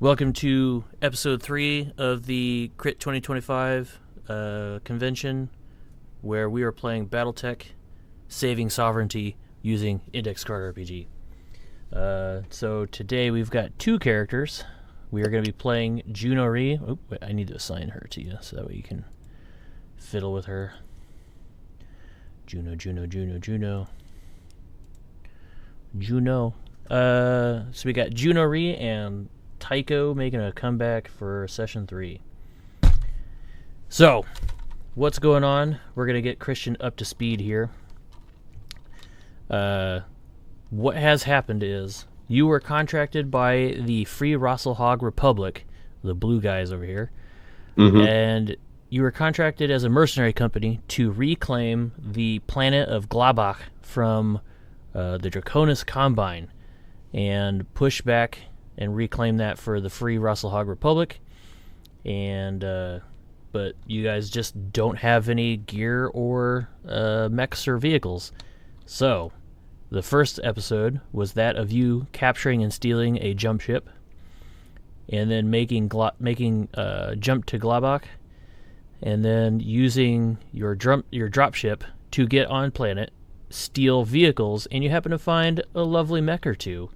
Welcome to episode 3 of the Crit 2025 convention, where we are playing Battletech, Saving Sovereignty using ICRPG. So today we've got two characters. We are going to be playing Juno Ree. Oh, wait, I need to assign her to you so that way you can fiddle with her. Juno. So we got Juno Ree and Tycho making a comeback for session 3. So, what's going on? We're going to get Christian up to speed here. What has happened is you were contracted by the Free Rosselhog Republic, the blue guys over here, and you were contracted as a mercenary company to reclaim the planet of Glabach from the Draconis Combine and push back and reclaim that for the Free Rosselhog Republic. And but you guys just don't have any gear or mechs or vehicles. So the first episode was that of you capturing and stealing a jump ship, and then making jump to Glabach, and then using your drop ship to get on planet, steal vehicles, and you happen to find a lovely mech or two.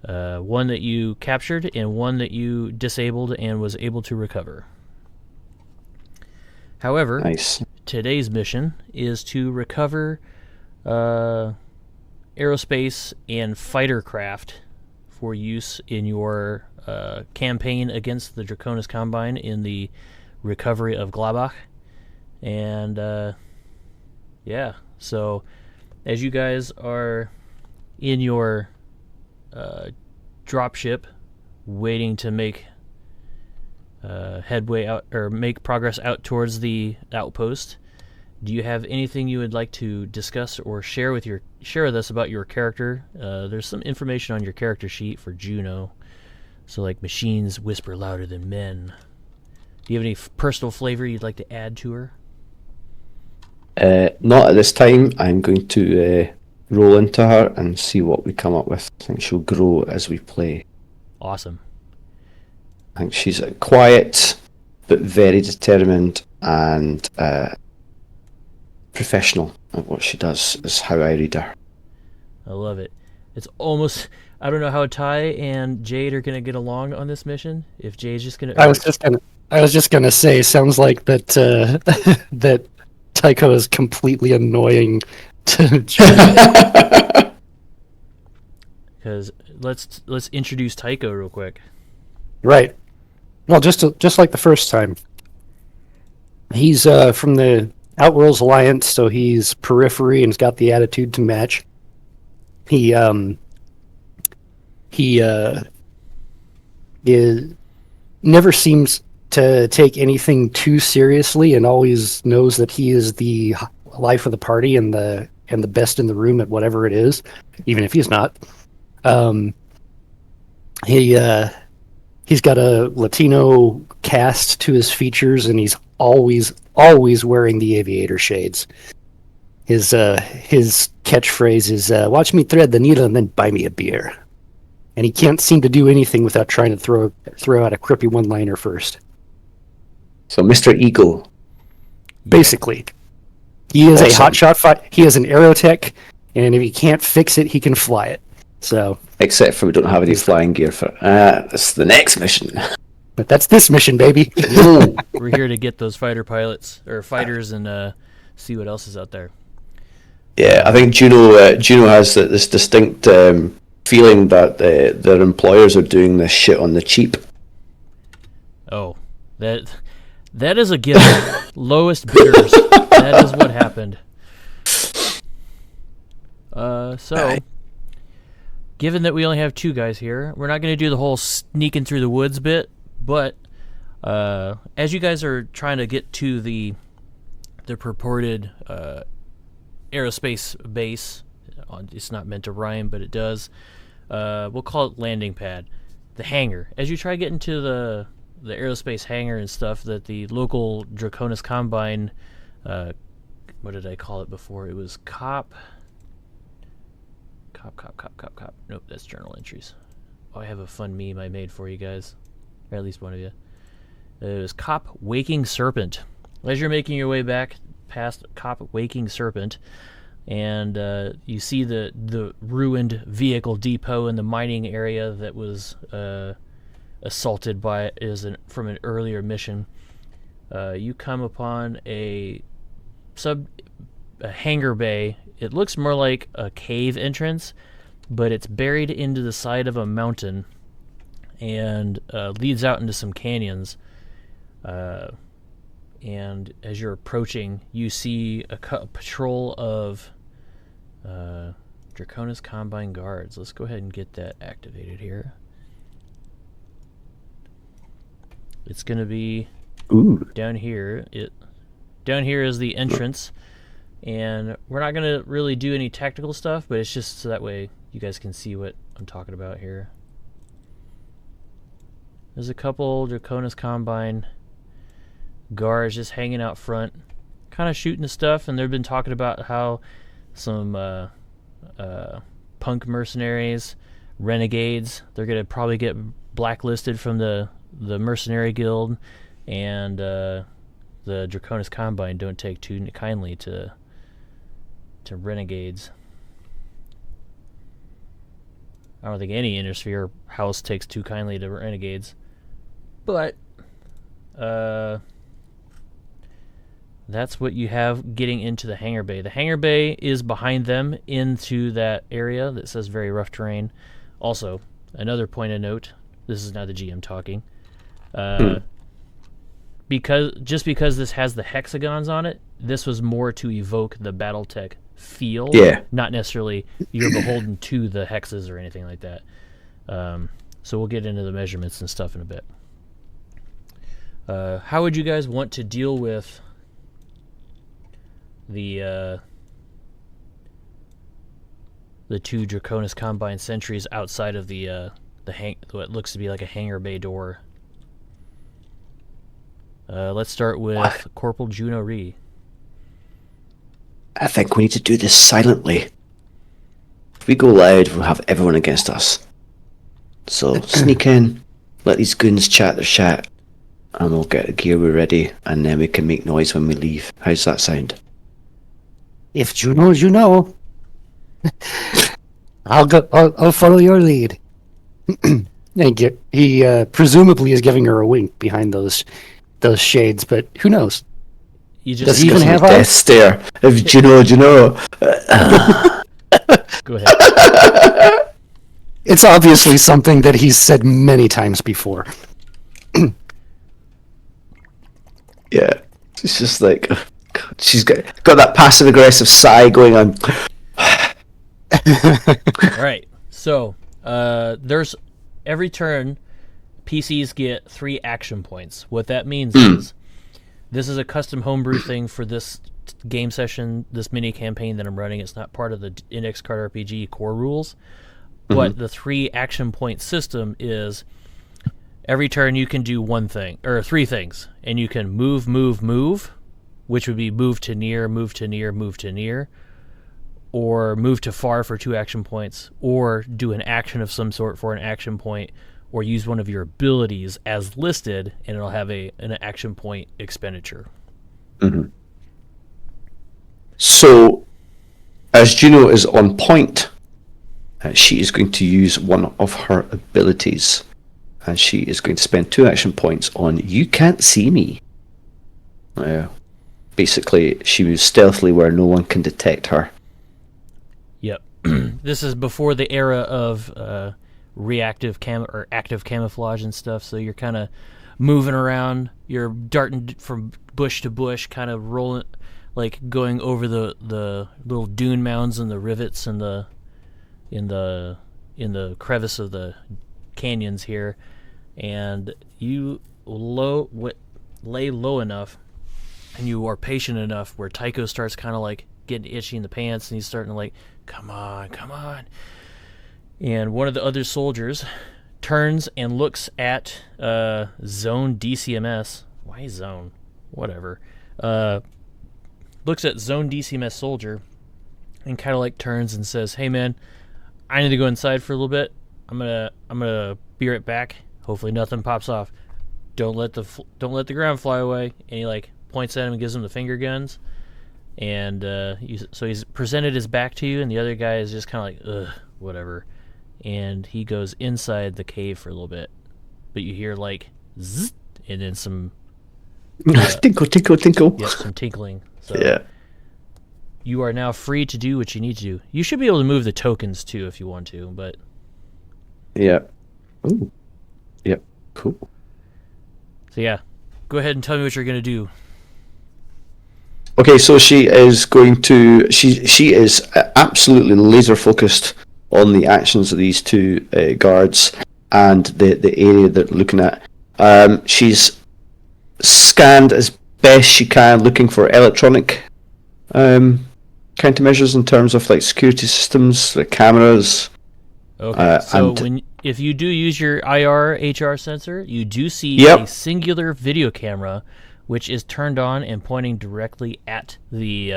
One that you captured and one that you disabled and was able to recover. However, Nice. Today's mission is to recover aerospace and fighter craft for use in your campaign against the Draconis Combine in the recovery of Glabach. And so as you guys are in your dropship, waiting to make headway out or make progress out towards the outpost, do you have anything you would like to discuss or share with us about your character? There's some information on your character sheet for Juno, so like machines whisper louder than men. Do you have any personal flavor you'd like to add to her? Not at this time. I'm going to roll into her and see what we come up with. I think she'll grow as we play. Awesome. I think she's quiet, but very determined and professional at what she does, is how I read her. I love it. It's almost... I don't know how Ty and Jade are going to get along on this mission. If Jade's just going to... I was just gonna say, sounds like that that Tycho is completely annoying to Because let's introduce Tycho real quick. Right. Well, just like the first time. He's from the Outworlds Alliance, so he's periphery and he's got the attitude to match. He never seems to take anything too seriously, and always knows that he is the life of the party and the best in the room at whatever it is, even if he's not. He's got a Latino cast to his features, and he's always wearing the aviator shades. His catchphrase is "Watch me thread the needle and then buy me a beer," and he can't seem to do anything without trying to throw out a crippy one-liner first. So, Mr. Eagle. Basically, he is Awesome. a hotshot. He is an aerotech, and if he can't fix it, he can fly it. So, Except for we don't have any flying gear for that's the next mission. but that's this mission, baby. We're here to get those fighter pilots or fighters and see what else is out there. Yeah, I think Juno has this distinct feeling that their employers are doing this shit on the cheap. Oh, that is a given. Lowest bidders. That is what happened. So, given that we only have two guys here, we're not going to do the whole sneaking through the woods bit, but as you guys are trying to get to the purported aerospace base, it's not meant to rhyme, but it does. We'll call it landing pad, the hangar. As you try to get into the aerospace hangar and stuff that the local Draconis Combine, what did I call it before? It was cop. Nope, that's journal entries. Oh, I have a fun meme I made for you guys. or at least one of you. It was Cop Waking Serpent. As you're making your way back past Cop Waking Serpent, and you see the ruined vehicle depot in the mining area that was assaulted by from an earlier mission. You come upon a hangar bay. It looks more like a cave entrance, but it's buried into the side of a mountain and leads out into some canyons. And as you're approaching, you see a patrol of Draconis Combine guards. Let's go ahead and get that activated here. It's going to be down here. Down here is the entrance, and we're not going to really do any tactical stuff, but it's just so that way you guys can see what I'm talking about here. There's a couple Draconis Combine guards just hanging out front, kind of shooting stuff, and they've been talking about how some punk mercenaries, renegades, they're going to probably get blacklisted from the mercenary guild, and the Draconis Combine don't take too kindly to renegades. I don't think any Intersphere house takes too kindly to renegades, but that's what you have getting into the hangar bay. The hangar bay is behind them into that area that says very rough terrain. Also, another point of note, this is not the GM talking, because this has the hexagons on it, this was more to evoke the Battletech feel, not necessarily you're beholden to the hexes or anything like that. So we'll get into the measurements and stuff in a bit. How would you guys want to deal with the two Draconis Combine sentries outside of what looks to be like a hangar bay door? Let's start with Corporal Juno Ree. I think we need to do this silently. If we go loud, we'll have everyone against us. So sneak in, let these goons chat their chat, and we'll get the gear ready, and then we can make noise when we leave. How's that sound? If you know, you know. I'll follow your lead. And he presumably is giving her a wink behind those shades, but who knows? Does he even have a death eyes? stare? If you know, you know. Go ahead. It's obviously something that he's said many times before. Yeah, it's just like she's got that passive aggressive sigh going on. All right, so there's every turn PCs get 3 action points. What that means is this is a custom homebrew thing for this game session, this mini campaign that I'm running. It's not part of the ICRPG core rules, but the 3 action point system is every turn you can do one thing or 3 things, and you can move, which would be move to near, move to near, move to near, or move to far for 2 action points, or do an action of some sort for an action point, or use one of your abilities as listed, and it'll have an action point expenditure. So, as Juno is on point, she is going to use one of her abilities, and she is going to spend 2 action points on You Can't See Me. Basically, she moves stealthily where no one can detect her. Yep. This is before the era of reactive or active camouflage and stuff, so you're kind of moving around, you're darting from bush to bush, kind of rolling, like going over the little dune mounds and the rivets and in the crevice of the canyons here, and you lay low enough, and you are patient enough where Tycho starts kind of like getting itchy in the pants, and he's starting to like, come on. And one of the other soldiers turns and looks at Zone DCMS. Why Zone? Whatever. Looks at Zone DCMS soldier and kind of like turns and says, "Hey man, I need to go inside for a little bit. I'm gonna be right back. Hopefully nothing pops off. Don't let the ground fly away. And he like points at him and gives him the finger guns. And so he's presented his back to you, and the other guy is just kind of like, ugh, whatever. And he goes inside the cave for a little bit, but you hear like zzz, and then some tinkle, tinkle, tinkle. Yep, some tinkling. So Yeah. you are now free to do what you need to do. You should be able to move the tokens too if you want to, but Yeah. Ooh. Yep. Cool. so yeah, go ahead and tell me what you're gonna do. Okay, so she is going to. She is absolutely laser focused on the actions of these two guards and the area they're looking at. She's scanned as best she can, looking for electronic countermeasures in terms of like security systems, the cameras. Okay, so if you do use your IR/HR sensor, you do see a singular video camera, which is turned on and pointing directly at the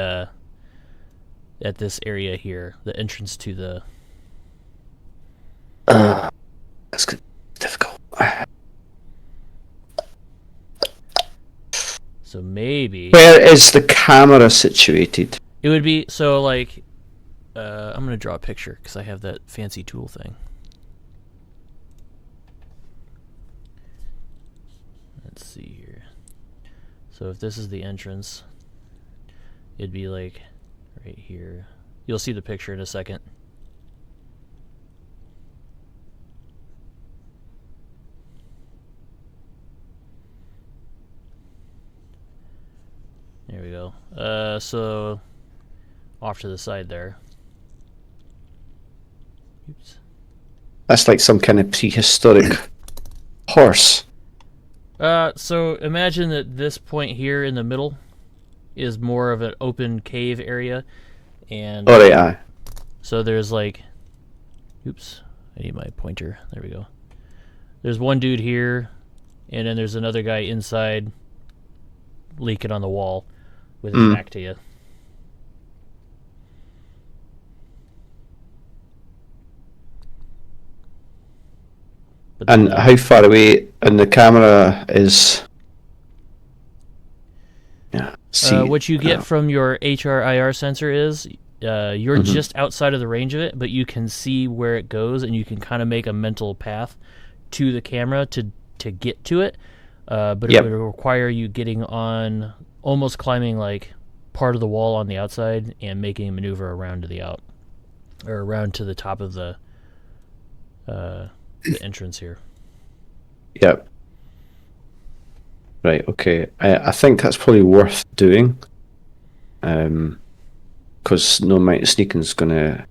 at this area here, the entrance to the. That's difficult. So maybe. Where is the camera situated? It would be so like. I'm gonna draw a picture because I have that fancy tool thing. Let's see here. So if this is the entrance, it'd be like right here. You'll see the picture in a second. There we go. So off to the side there. Oops. That's like some kind of prehistoric horse. So imagine that this point here in the middle is more of an open cave area, and so there's like, oops, I need my pointer. There we go. There's one dude here, and then there's another guy inside, leaking on the wall, with his back to you. And how far away? And the camera is. Yeah. What you get from your HRIR sensor is you're just outside of the range of it, but you can see where it goes, and you can kind of make a mental path to the camera to get to it. But it would require you getting on, almost climbing like part of the wall on the outside and making a maneuver around to the out, or around to the top of the entrance here. Yep. Right. Okay. I think that's probably worth doing. Because no amount of sneaking is gonna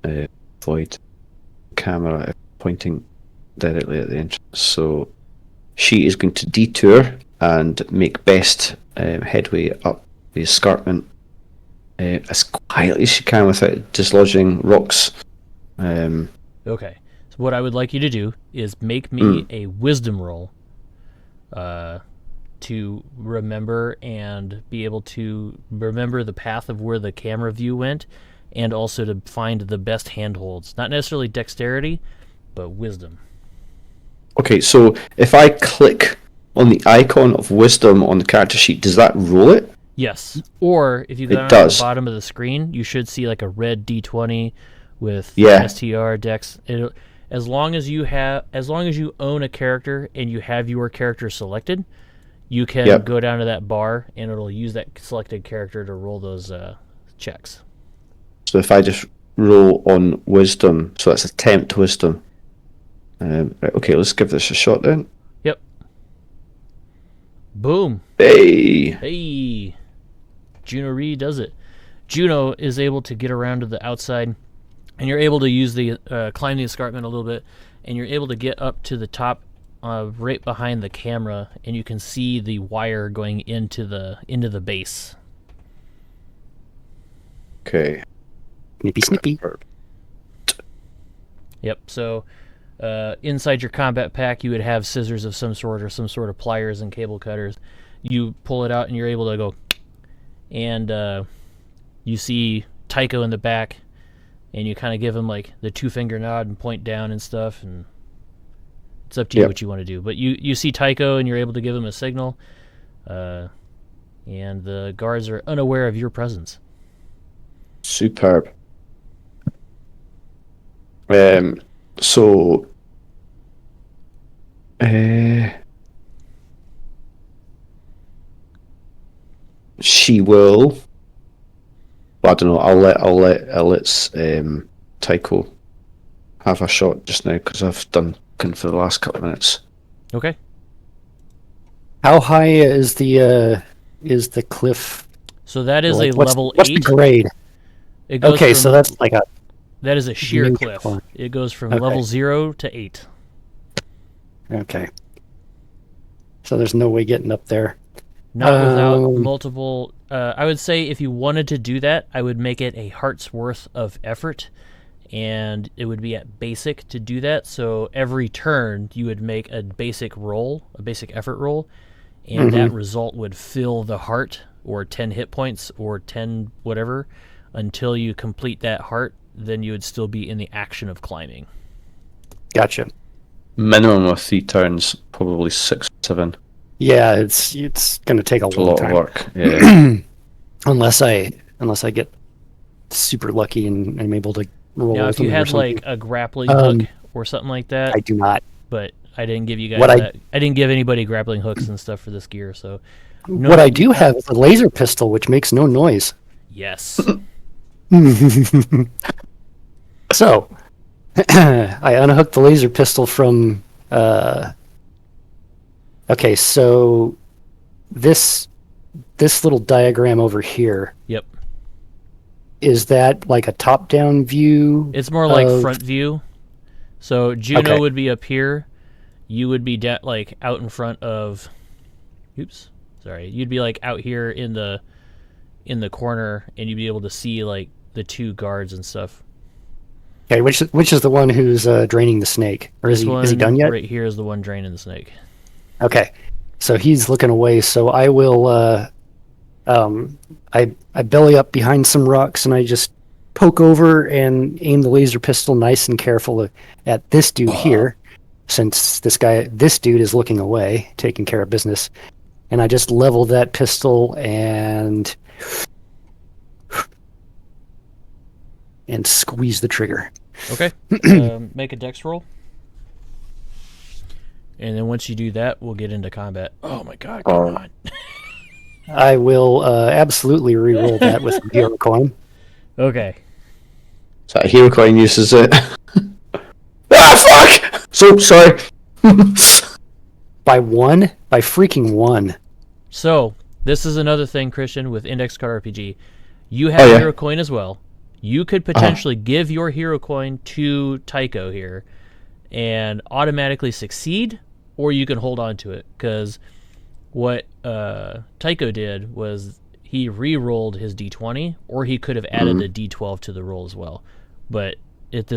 avoid camera pointing directly at the entrance. So she is going to detour and make best headway up the escarpment as quietly as she can without dislodging rocks. Okay. So what I would like you to do is make me a wisdom roll to remember and be able to remember the path of where the camera view went, and also to find the best handholds. Not necessarily dexterity, but wisdom. Okay, so if I click on the icon of wisdom on the character sheet, does that roll it? Yes. Or if you go down to the bottom of the screen, you should see like a red D20 with STR dex. As long as you own a character and you have your character selected, you can go down to that bar and it'll use that selected character to roll those checks. So if I just roll on wisdom, so that's attempt wisdom. Right, okay, let's give this a shot then. Yep. Boom. Hey. Juno Reed does it. Juno is able to get around to the outside, and you're able to use the climb the escarpment a little bit, and you're able to get up to the top, right behind the camera, and you can see the wire going into the base. Okay. Snippy. Yep. So inside your combat pack, you would have scissors of some sort, or some sort of pliers and cable cutters. You pull it out, and you're able to go, and you see Tycho in the back, and you kind of give him like the 2-finger nod and point down and stuff, and It's up to you what you want to do. But you see Tycho, and you're able to give him a signal, and the guards are unaware of your presence. Superb. So, she will. Well, I don't know. I'll let Tycho have a shot just now because I've done for the last couple of minutes. Okay. How high is the cliff? So that is Like, a level 8. What's the grade? It goes Okay, from, so that's like a... that is a sheer major cliff. climb. It goes from Okay. level 0 to 8. Okay. So there's no way getting up there. Not without multiple... I would say if you wanted to do that, I would make it a heart's worth of effort, and it would be at basic to do that. So every turn, you would make a basic roll, a basic effort roll, and that result would fill the heart, or 10 hit points, or 10 whatever, until you complete that heart. Then you would still be in the action of climbing. Gotcha. Minimum of 3 turns, probably 6 or 7. Yeah, it's going to take a It's a long lot time. of work. Yeah. unless I get super lucky and I'm able to roll Now, with if you them or had something. like a grappling hook or something like that, I do not. but I didn't give you guys What I- that. I didn't give anybody grappling hooks and stuff for this gear, so... No, What I do have is a laser pistol, which makes no noise. Yes. So, I unhooked the laser pistol from... Okay, so this little diagram over here, Yep. is that like a top-down view? It's more like of- front view. So Juno Okay. would be up here. You would be like out in front of... Oops. Sorry. You'd be like out here in the corner, and you'd be able to see like the 2 guards and stuff. Okay, which is the one who's draining the snake? Or is he done yet? Right here is the one draining the snake. Okay, so he's looking away. So I will. I belly up behind some rocks and I just poke over and aim the laser pistol nice and careful at this dude here, since this dude is looking away, taking care of business, and I just level that pistol and squeeze the trigger. Okay. Make a dex roll. And then once you do that, we'll get into combat. Oh my god, come on. I will absolutely re-roll that with a hero coin. Okay. So hero coin uses it. Ah, fuck! So sorry. By freaking 1. So, this is another thing, Christian, with Index Card RPG. You have hero coin as well. You could potentially give your hero coin to Tycho here and automatically succeed, or you can hold on to it, because what Tycho did was he re-rolled his d20, or he could have added a d12 to the roll as well. But at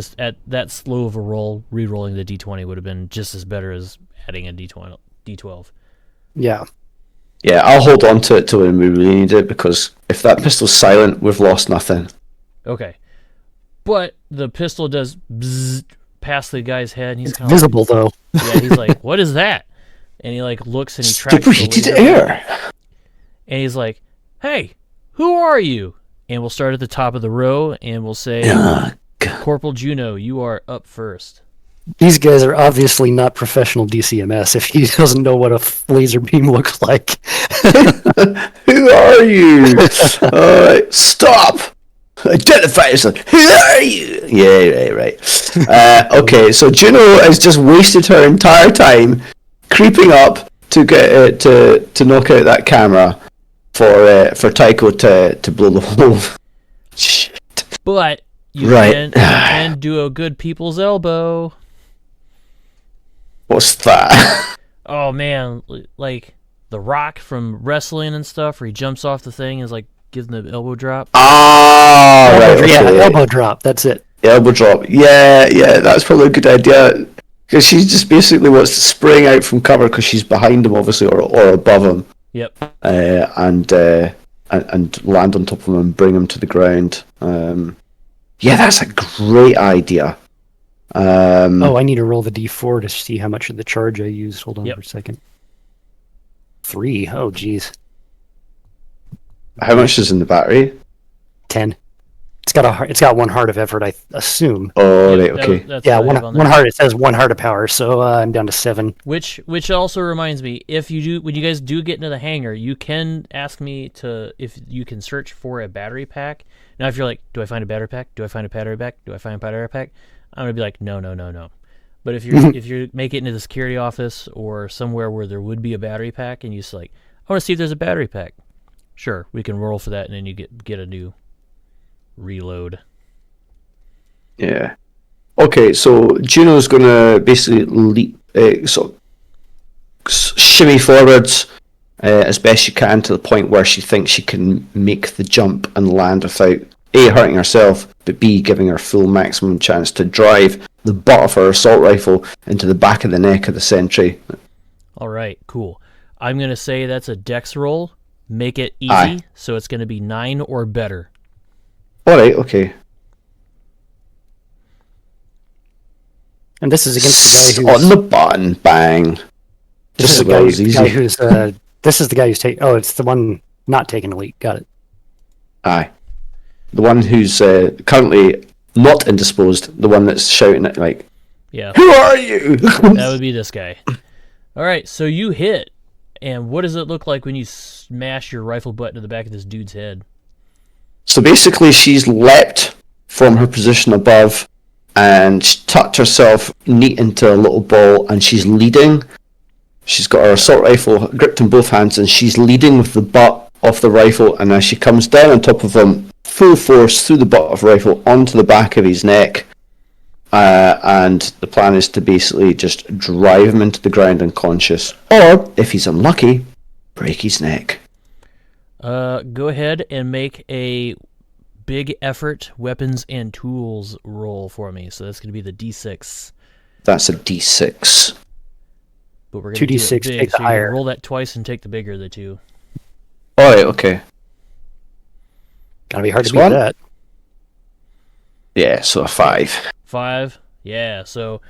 that slow of a roll, re-rolling the d20 would have been just as better as adding a d12. Yeah. Yeah, I'll hold on to it till when we really need it, because if that pistol's silent, we've lost nothing. Okay. But the pistol does bzzz past the guy's head, and he's It's kind of visible, though. yeah, he's like, "What is that?" And he like looks and he tracks Superheated the laser, air. and he's like, "Hey, who are you?" And we'll start at the top of the row, and we'll say, "Corporal Juno, you are up first." These guys are obviously not professional DCMS if he doesn't know what a laser beam looks like. Who are you? Stop! Identify yourself. Who are you? Yeah, right. Okay, so Juno has just wasted her entire time creeping up to get to knock out that camera for Tycho to blow the hole. Shit. But you can do a good people's elbow. What's that? Oh man, like The Rock from wrestling and stuff, where he jumps off the thing and is like gives the elbow drop. Ah, right. Okay. Yeah, elbow drop. That's it. Elbow drop. Yeah, that's probably a good idea. Because she just basically wants to spring out from cover because she's behind him, obviously, or above him. Yep. And land on top of him and bring him to the ground. Yeah, that's a great idea. I need to roll the d4 to see how much of the charge I used. Hold on for a second. 3. Oh, geez. How much is in the battery? 10. It's got 1 heart of effort, I assume. Oh, right, okay. That's Yeah, what I have on there. one heart. It says 1 heart of power, so I'm down to 7. Which also reminds me, when you guys do get into the hangar, you can ask me if you can search for a battery pack. Now, if you're like, do I find a battery pack? Do I find a battery pack? Do I find a battery pack? I'm gonna be like, no. But if you make it into the security office or somewhere where there would be a battery pack, and you just like, I want to see if there's a battery pack. Sure, we can roll for that, and then you get a new reload. Yeah. Okay, so Juno's going to basically leap, shimmy forwards as best she can to the point where she thinks she can make the jump and land without A, hurting herself, but B, giving her full maximum chance to drive the butt of her assault rifle into the back of the neck of the sentry. All right, cool. I'm going to say that's a dex roll. Make it easy, Aye. so it's going to be 9 or better. All right, okay. And this is against the guy who's on the button, bang. This is the guy who's taking. Oh, it's the one not taking a leak. Got it. Aye. The one who's currently not indisposed, the one that's shouting at, like, Yeah. who are you? That would be this guy. All right, so you hit, and what does it look like when you smash your rifle butt into the back of this dude's head? So basically, she's leapt from her position above and tucked herself neat into a little ball, and she's leading. She's got her assault rifle gripped in both hands, and she's leading with the butt of the rifle, and as she comes down on top of him, full force through the butt of the rifle onto the back of his neck, and the plan is to basically just drive him into the ground unconscious, or, if he's unlucky, break his neck. Go ahead and make a big effort weapons and tools roll for me. So that's going to be the D6. That's a D6. But we're going to 2d6, do it big, take the so you higher. roll that twice and take the bigger of the two. Alright, okay. Gotta be hard This to beat one? that. Yeah, so a 5. 5. Yeah, so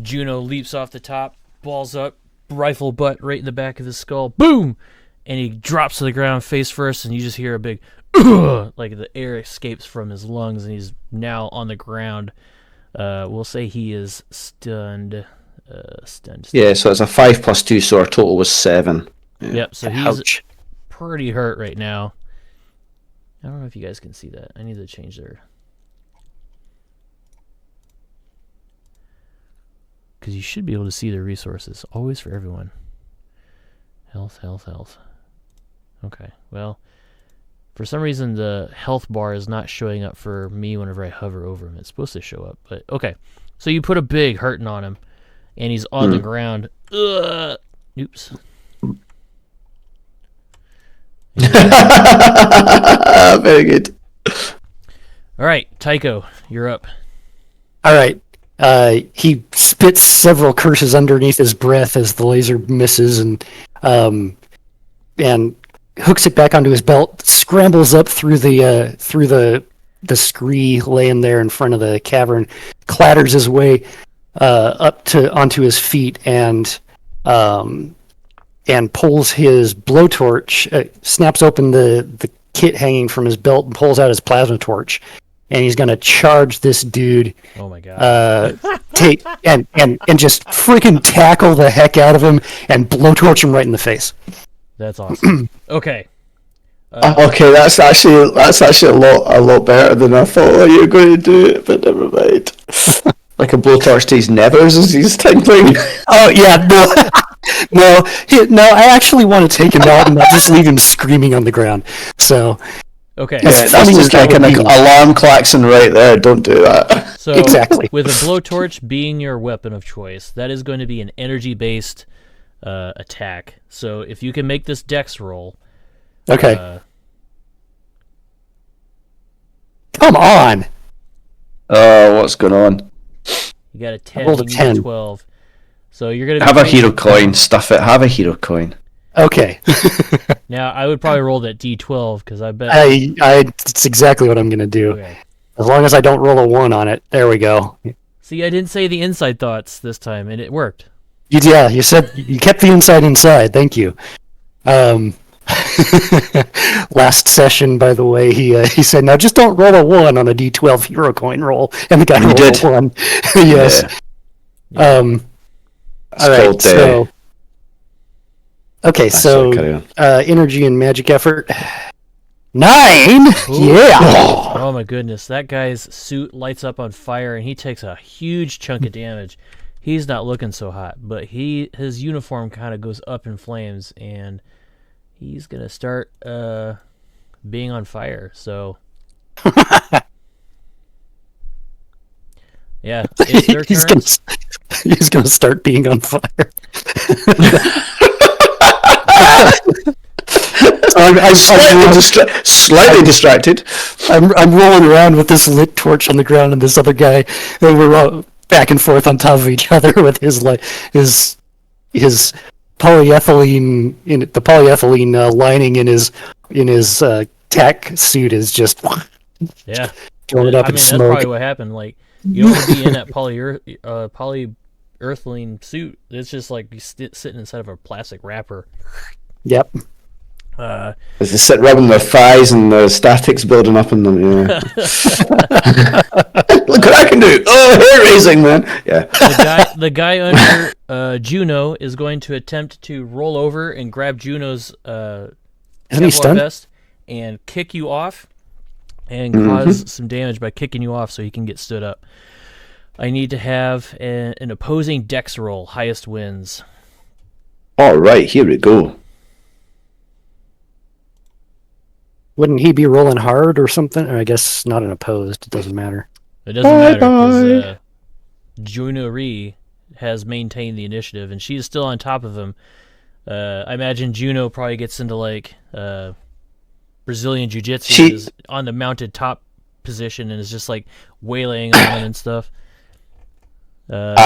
Juno leaps off the top, balls up, rifle butt right in the back of his skull. Boom! And he drops to the ground face first, and you just hear a big like the air escapes from his lungs, and he's now on the ground. We'll say he is stunned. Stunned. Yeah, so it's a 5 plus 2, so our total was 7. Yeah. Yep, so he's Ouch. pretty hurt right now. I don't know if you guys can see that. I need to change their... Because you should be able to see their resources. Always for everyone. Health. Okay, well, for some reason the health bar is not showing up for me whenever I hover over him. It's supposed to show up, but okay. So you put a big hurting on him, and he's on the ground. Ugh. Oops. Very good. All right, Tycho, you're up. All right. He spits several curses underneath his breath as the laser misses, and hooks it back onto his belt. Scrambles up through the scree laying there in front of the cavern, clatters his way onto his feet, and pulls his blowtorch. Snaps open the kit hanging from his belt and pulls out his plasma torch. And he's gonna charge this dude. Oh my god! Take and just freaking tackle the heck out of him and blowtorch him right in the face. That's awesome. Okay. Okay, that's actually a lot better than I thought you were going to do it, but never mind. Like a blowtorch to his nevers as he's tinkling. Oh yeah, no, I actually want to take him out and not just leave him screaming on the ground. So. Okay. Yeah, As that's funny just as that like an would be. alarm klaxon right there. Don't do that. So Exactly. with a blowtorch being your weapon of choice, that is going to be an energy-based attack. So if you can make this dex roll. Okay. Come on. Oh, what's going on? You got a 10. rolled a you need 10. 12. So you're going to Have a hero coin. Stuff it. Have a hero coin. Okay. Now I would probably roll that D12 because I bet. It's exactly what I'm gonna do. Okay. As long as I don't roll a 1 on it. There we go. See, I didn't say the inside thoughts this time, and it worked. Yeah, you said you kept the inside. Thank you. Last session, by the way, he said, "Now just don't roll a 1 on a D12 hero coin roll," and the guy rolled a 1. Yes. Yeah. All right. So. Okay, so energy and magic effort. 9. Ooh. Yeah. Oh my goodness, that guy's suit lights up on fire, and he takes a huge chunk of damage. He's not looking so hot, but his uniform kind of goes up in flames, and he's gonna start being on fire. So yeah, it's their turn. He's gonna start being on fire. I'm slightly distracted. I'm rolling around with this lit torch on the ground, and this other guy, and we're back and forth on top of each other with his polyethylene the polyethylene lining in his tack suit is just going up in smoke. That's probably what happened. Like, you don't want to be in that polyethylene suit. It's just like you sitting inside of a plastic wrapper. Yep. As they sit rubbing their thighs and the statics building up in them. Yeah. Look what I can do! Oh, hair raising, man. Yeah. The guy under Juno is going to attempt to roll over and grab Juno's vest and kick you off and cause some damage by kicking you off so he can get stood up. I need to have an opposing dex roll. Highest wins. All right, here we go. Wouldn't he be rolling hard or something? Or I guess not an opposed. It doesn't matter. It doesn't matter because Juno Ree has maintained the initiative, and she is still on top of him. I imagine Juno probably gets into like Brazilian Jiu-Jitsu. She is on the mounted top position and is just like waylaying on him and stuff.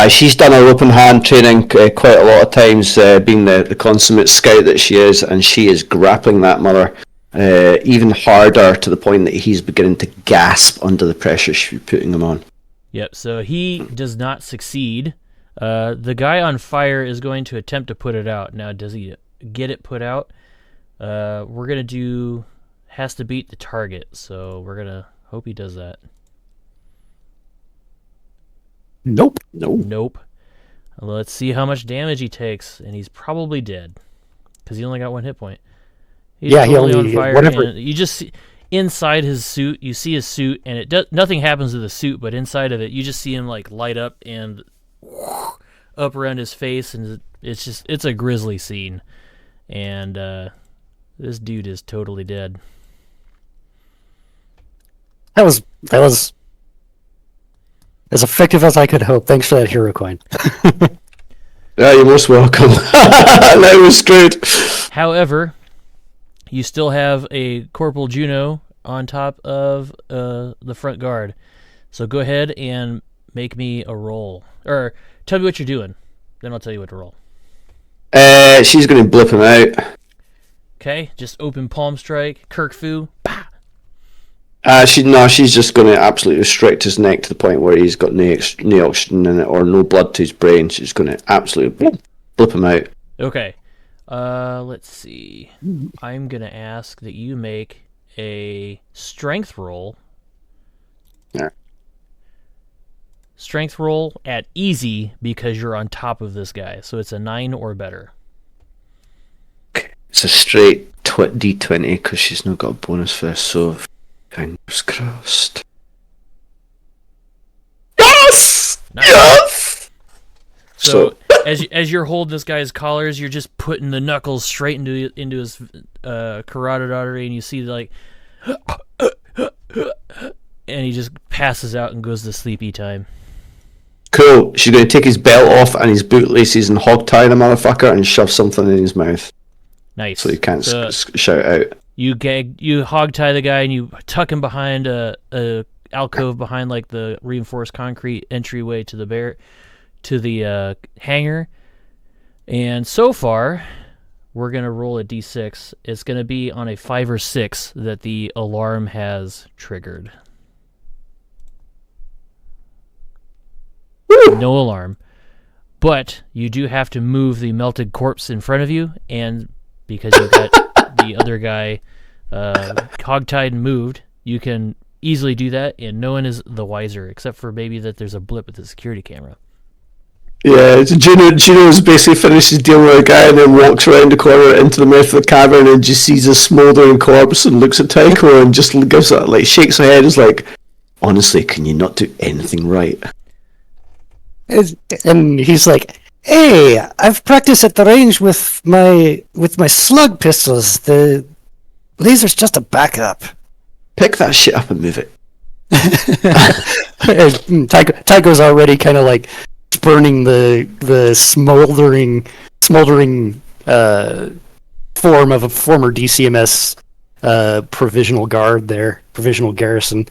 She's done her open hand training quite a lot of times, being the consummate scout that she is, and she is grappling that mother even harder to the point that he's beginning to gasp under the pressure she's putting him on. Yep, so he does not succeed. The guy on fire is going to attempt to put it out. Now, does he get it put out? We're going to do has to beat the target, so we're going to hope he does that. Nope. Let's see how much damage he takes, and he's probably dead because he only got 1 hit point. He's he totally only on fire. whatever. And you just see, inside his suit, you see his suit, and nothing happens to the suit, but inside of it, you just see him like light up and up around his face, and it's a grisly scene. And this dude is totally dead. That was as effective as I could hope. Thanks for that hero coin. Yeah, you're most welcome. That was good. However, you still have a Corporal Juno on top of the front guard. So go ahead and make me a roll. Or tell me what you're doing. Then I'll tell you what to roll. She's going to blip him out. Okay, just open palm strike. Kirk Fu. Bah! She's just going to absolutely restrict his neck to the point where he's got no oxygen in it or no blood to his brain. She's going to absolutely blip him out. Okay. Let's see. I'm going to ask that you make a strength roll. Yeah. Strength roll at easy because you're on top of this guy. So it's a 9 or better. It's a straight D20 because she's not got a bonus for this, so fingers crossed. Yes! Nice. Yes! So as you're holding this guy's collars, you're just putting the knuckles straight into his carotid artery, and you see like, and he just passes out and goes to sleepy time. Cool. She's going to take his belt off and his bootlaces and hog tie the motherfucker and shove something in his mouth. Nice. So he can't shout out. You hog tie the guy and you tuck him behind a alcove behind like the reinforced concrete entryway to the hangar. And so far, we're gonna roll a d6. It's gonna be on a 5 or 6 that the alarm has triggered. No alarm. But you do have to move the melted corpse in front of you, and because you've got the other guy hogtied and moved, you can easily do that, and no one is the wiser, except for maybe that there's a blip with the security camera. Yeah, Juno's basically finishes dealing with a guy and then walks around the corner into the mouth of the cavern and just sees a smouldering corpse and looks at Tycho and just gives it, like, shakes her head and is like, honestly, can you not do anything right? And he's like, "Hey, I've practiced at the range with my slug pistols. The laser's just a backup." Pick that shit up and move it. Tycho's already kind of like spurning the smoldering form of a former DCMS provisional garrison.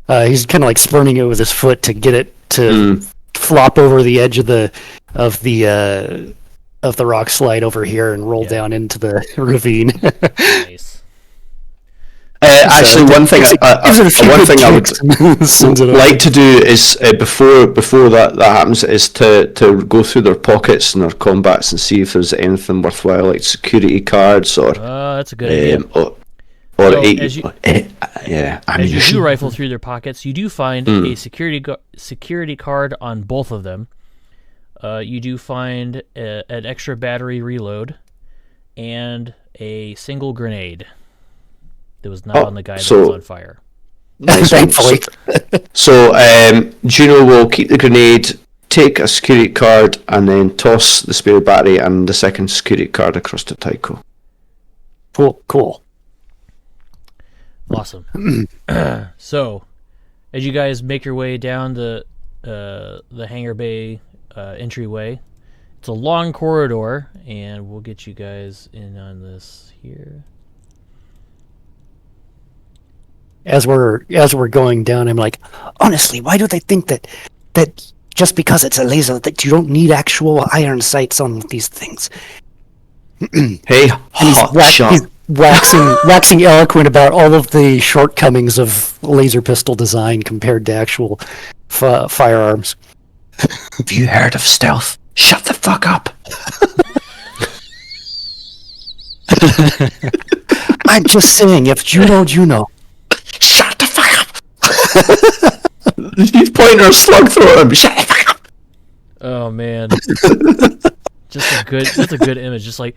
He's kind of like spurning it with his foot to get it to flop over the edge of the rock slide over here and roll down into the ravine. Nice. Actually, one thing I would like to do is before that happens is to go through their pockets and their combats and see if there's anything worthwhile, like security cards or that's a good idea. As you do rifle through their pockets, you do find a security card on both of them. You do find an extra battery reload and a single grenade that was not on the guy that was on fire. Nice. Thankfully. So Juno will keep the grenade, take a security card, and then toss the spare battery and the second security card across to Tycho. Cool. Awesome. So, as you guys make your way down the hangar bay entryway, it's a long corridor, and we'll get you guys in on this here. As we're going down, I'm like, honestly, why do they think that just because it's a laser that you don't need actual iron sights on these things? Hey, he's waxing eloquent about all of the shortcomings of laser pistol design compared to actual firearms. Have you heard of stealth? Shut the fuck up. I'm just saying, if you know. Shut the fuck up. He's pointing her slug through him. Shut the fuck up. Oh man. That's a good image. Just like,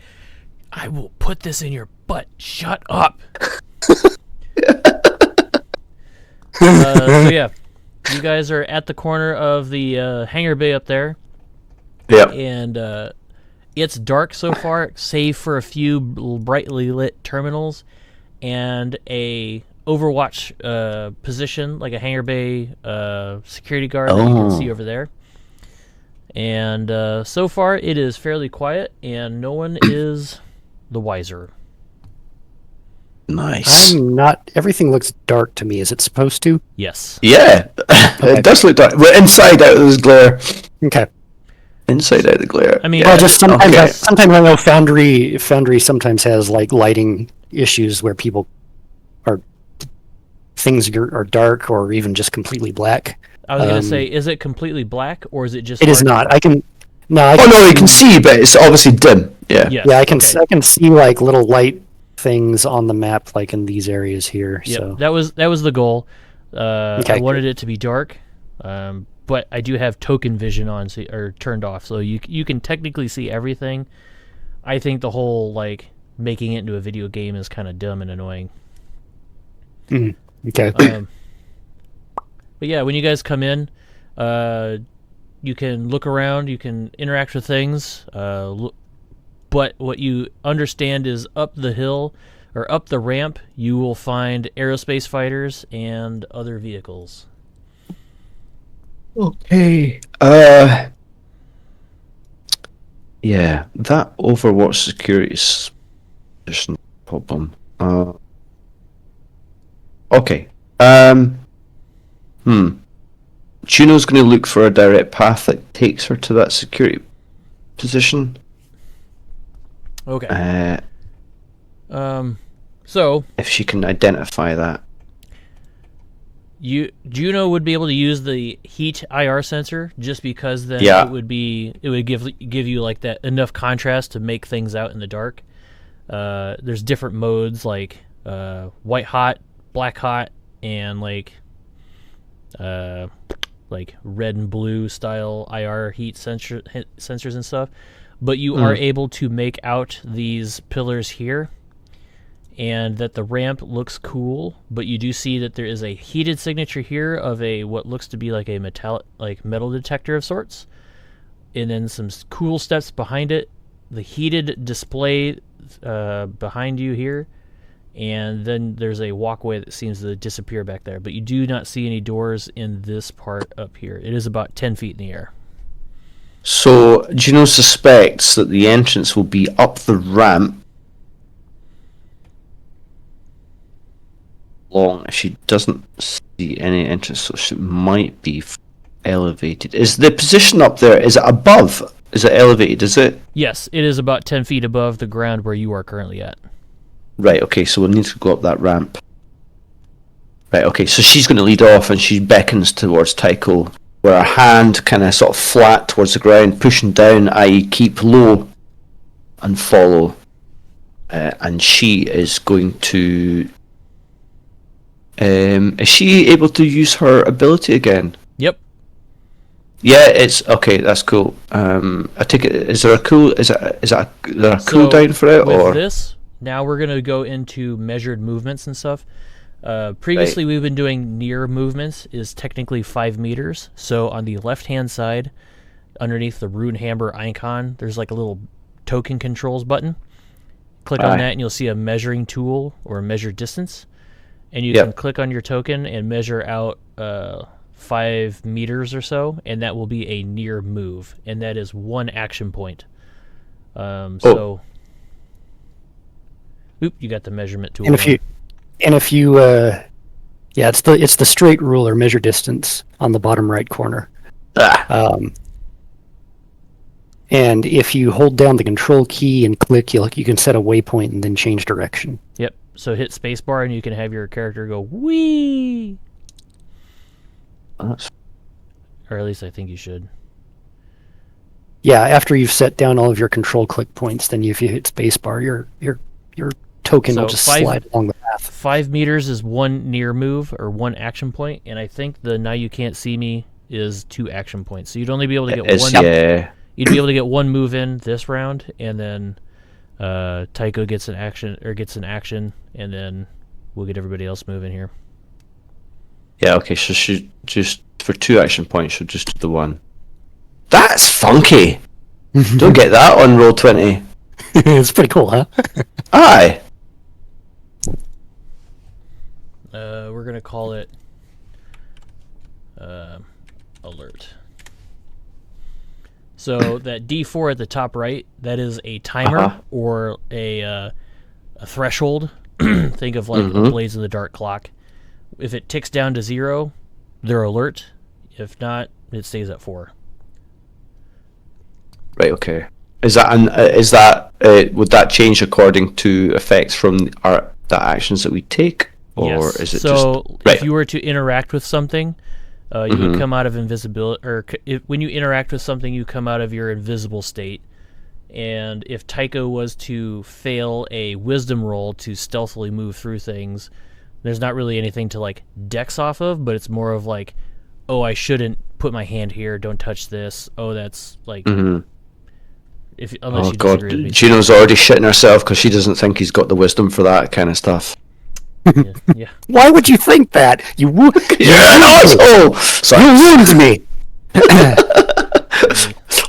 I will put this in your butt. Shut up. So yeah, you guys are at the corner of the hangar bay up there. Yeah. And it's dark so far, save for a few brightly lit terminals and a Overwatch position, like a hangar bay security guard that you can see over there. And so far, it is fairly quiet, and no one is the wiser. Nice. Everything looks dark to me. Is it supposed to? Yes. Yeah. Okay. It does look dark. We're inside out of this glare. Okay. Inside out of the glare. I mean, well, just sometimes I know Foundry sometimes has like lighting issues where things are dark or even just completely black. I was going to say, is it completely black or is it just? It is not. You can see, but it's obviously dim. Yeah. Yes. Yeah, I can see like little light things on the map, like in these areas here. Yep. So that was the goal. Okay, I wanted it to be dark, but I do have token vision on, or turned off, so you can technically see everything. I think the whole like making it into a video game is kind of dumb and annoying. Mm-hmm. Okay. But yeah, when you guys come in, you can look around, you can interact with things, but what you understand is up the hill, or up the ramp, you will find aerospace fighters and other vehicles. Okay. Yeah, that Overwatch security position problem. Okay. Juno's going to look for a direct path that takes her to that security position. Okay. So if she can identify that. Juno would be able to use the heat IR sensor just because then it would give you like that enough contrast to make things out in the dark. There's different modes like white hot, black hot, and like red and blue style IR heat sensors and stuff. But you are able to make out these pillars here, and that the ramp looks cool, but you do see that there is a heated signature here of a what looks to be like a metal detector of sorts, and then some cool steps behind it, the heated display behind you here, and then there's a walkway that seems to disappear back there, but you do not see any doors in this part up here. It is about 10 feet in the air. So Juno suspects that the entrance will be up the ramp. Long, she doesn't see any entrance, so she might be elevated. Is the position up there, is it above? Is it elevated, is it? Yes, it is about 10 feet above the ground where you are currently at. Right, okay, so we'll need to go up that ramp. Right, okay, so she's going to lead off, and she beckons towards Tycho, where her hand kind of sort of flat towards the ground, pushing down, i.e. keep low, and follow. And she is going to... is she able to use her ability again? Yep. Yeah, it's okay. That's cool. I take it. Is there a cooldown for it? With this, now we're gonna go into measured movements and stuff. Previously, we've been doing near movements is technically 5 meters. So on the left-hand side, underneath the rune hammer icon, there's like a little token controls button. Click on that, and you'll see a measuring tool or measure distance. And you can click on your token and measure out 5 meters or so, and that will be a near move, and that is 1 action point. So, you got the measurement tool. And if you, it's the straight ruler measure distance on the bottom right corner. And if you hold down the control key and click, you can set a waypoint and then change direction. Yep. So hit spacebar and you can have your character go wee. Or at least I think you should. Yeah, after you've set down all of your control click points, then if you hit spacebar, your token will just slide along the path. 5 meters is 1 near move or 1 action point, and I think the now you can't see me is 2 action points. So you'd only be able to get one. Yeah. You'd be able to get 1 move in this round, and then Tycho gets an action, and then we'll get everybody else moving here. Yeah, okay, so she just, for 2 action points, she'll just do the 1. That's funky! Don't get that on Roll20. It's pretty cool, huh? Aye! We're going to call it alert. So that D4 at the top right, that is a timer or a threshold. Think of like a Blaze in the Dark clock. If it ticks down to 0, they're alert. If not, it stays at 4. Right. Okay. Would that change according to effects from the actions that we take, or yes. is it so just right? If you were to interact with something, you would come out of invisibility, or when you interact with something, you come out of your invisible state. And if Tycho was to fail a wisdom roll to stealthily move through things, there's not really anything to like dex off of, but it's more of like, oh, I shouldn't put my hand here, don't touch this. Oh, that's like, unless you disagree with me. Gino's already shitting herself because she doesn't think he's got the wisdom for that kind of stuff. Yeah. Why would you think that? You would. Sorry. You ruined me.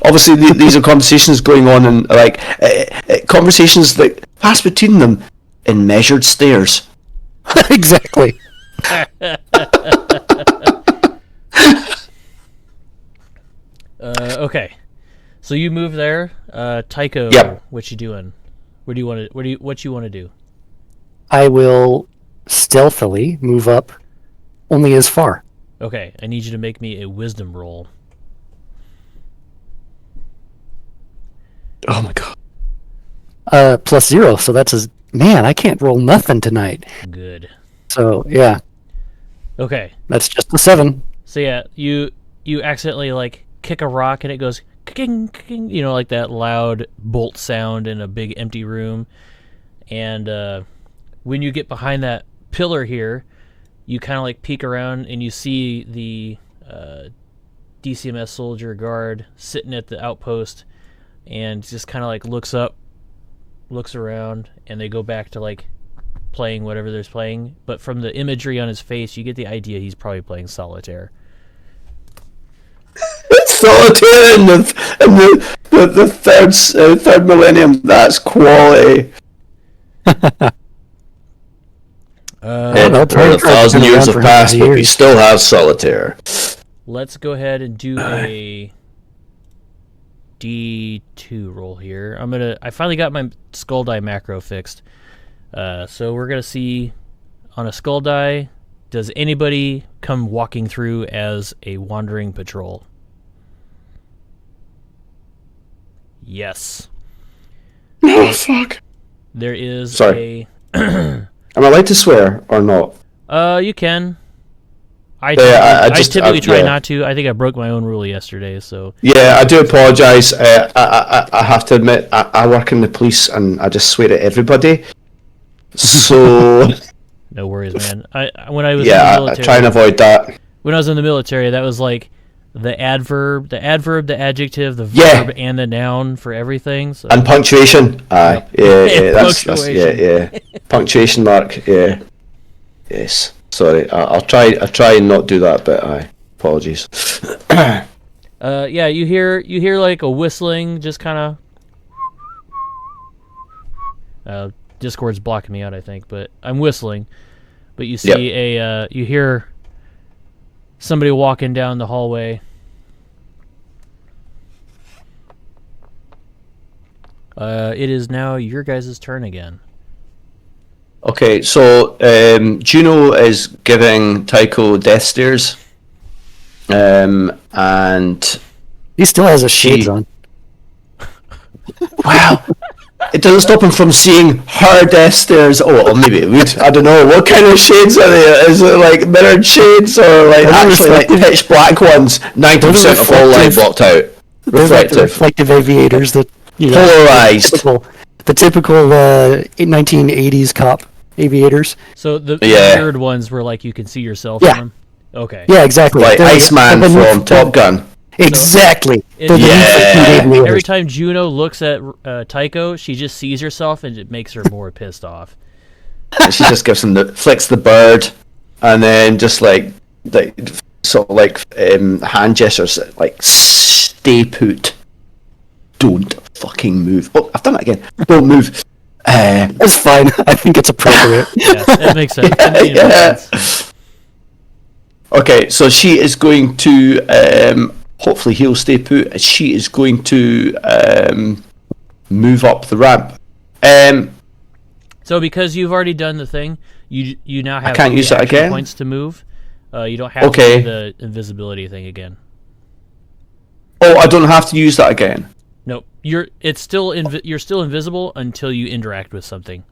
Obviously, these are conversations going on, and like conversations that pass between them in measured stares. Exactly. Okay, so you move there, Tycho. Yep. What you doing? What you want to do? I will stealthily move up, only as far. Okay, I need you to make me a wisdom roll. Oh my god. +0, so that's man, I can't roll nothing tonight. Good. So yeah. Okay. That's just a 7. So yeah, you accidentally like kick a rock and it goes king, king, like that loud bolt sound in a big empty room. And when you get behind that pillar here, you kind of like peek around and you see the DCMS soldier guard sitting at the outpost and just kind of like looks around, and they go back to like playing whatever they're playing. But from the imagery on his face, you get the idea he's probably playing solitaire. Solitaire in the third millennium. That's quality. don't know, 1,000 years have passed, but we still have solitaire. Let's go ahead and do a D2 roll here. I finally got my skull die macro fixed. So we're gonna see on a skull die, does anybody come walking through as a wandering patrol? Yes. Oh, fuck. There is Sorry. Am I allowed to swear or not? You can. I just typically try not to. I think I broke my own rule yesterday, so... Yeah, I do apologise. I have to admit, I work in the police and I just swear at everybody. So... No worries, man. When I was in the military... I try and avoid that. When I was in the military, that was like the adverb, the adjective, the verb, and the noun for everything. So. And punctuation. Aye. Yeah, that's punctuation mark, yeah. Yes. Sorry, I'll try and not do that, but apologies. Yeah, you hear like a whistling, just kind of. Discord's blocking me out, I think, but I'm whistling. But you see you hear somebody walking down the hallway. It is now your guys' turn again. Okay, so Juno is giving Tycho death stares, and he still has his shades on. Wow, it doesn't stop him from seeing her death stares. Oh, or maybe it would. I don't know. What kind of shades are they? Is it like mirrored shades or like actually like pitch black ones? 90% of all light blocked out. Reflective aviators that polarized. The typical 1980s cop aviators. So the weird ones where like you can see yourself in them? Okay. Yeah, exactly. Like Iceman from Top Gun. Exactly. Every time Juno looks at Tycho, she just sees herself and it makes her more pissed off. And she just gives him flicks the bird, and then just like sort of like hand gestures like stay put. Don't fucking move. Oh, I've done it again. Don't move. It's fine. I think it's appropriate. Yeah, that makes sense. Yeah. Okay, so she is going to hopefully he'll stay put, and she is going to move up the ramp. So because you've already done the thing, you now have I can't use that again? points to move. You don't have to do the invisibility thing again. Oh, I don't have to use that again. Nope. You're still invisible until you interact with something.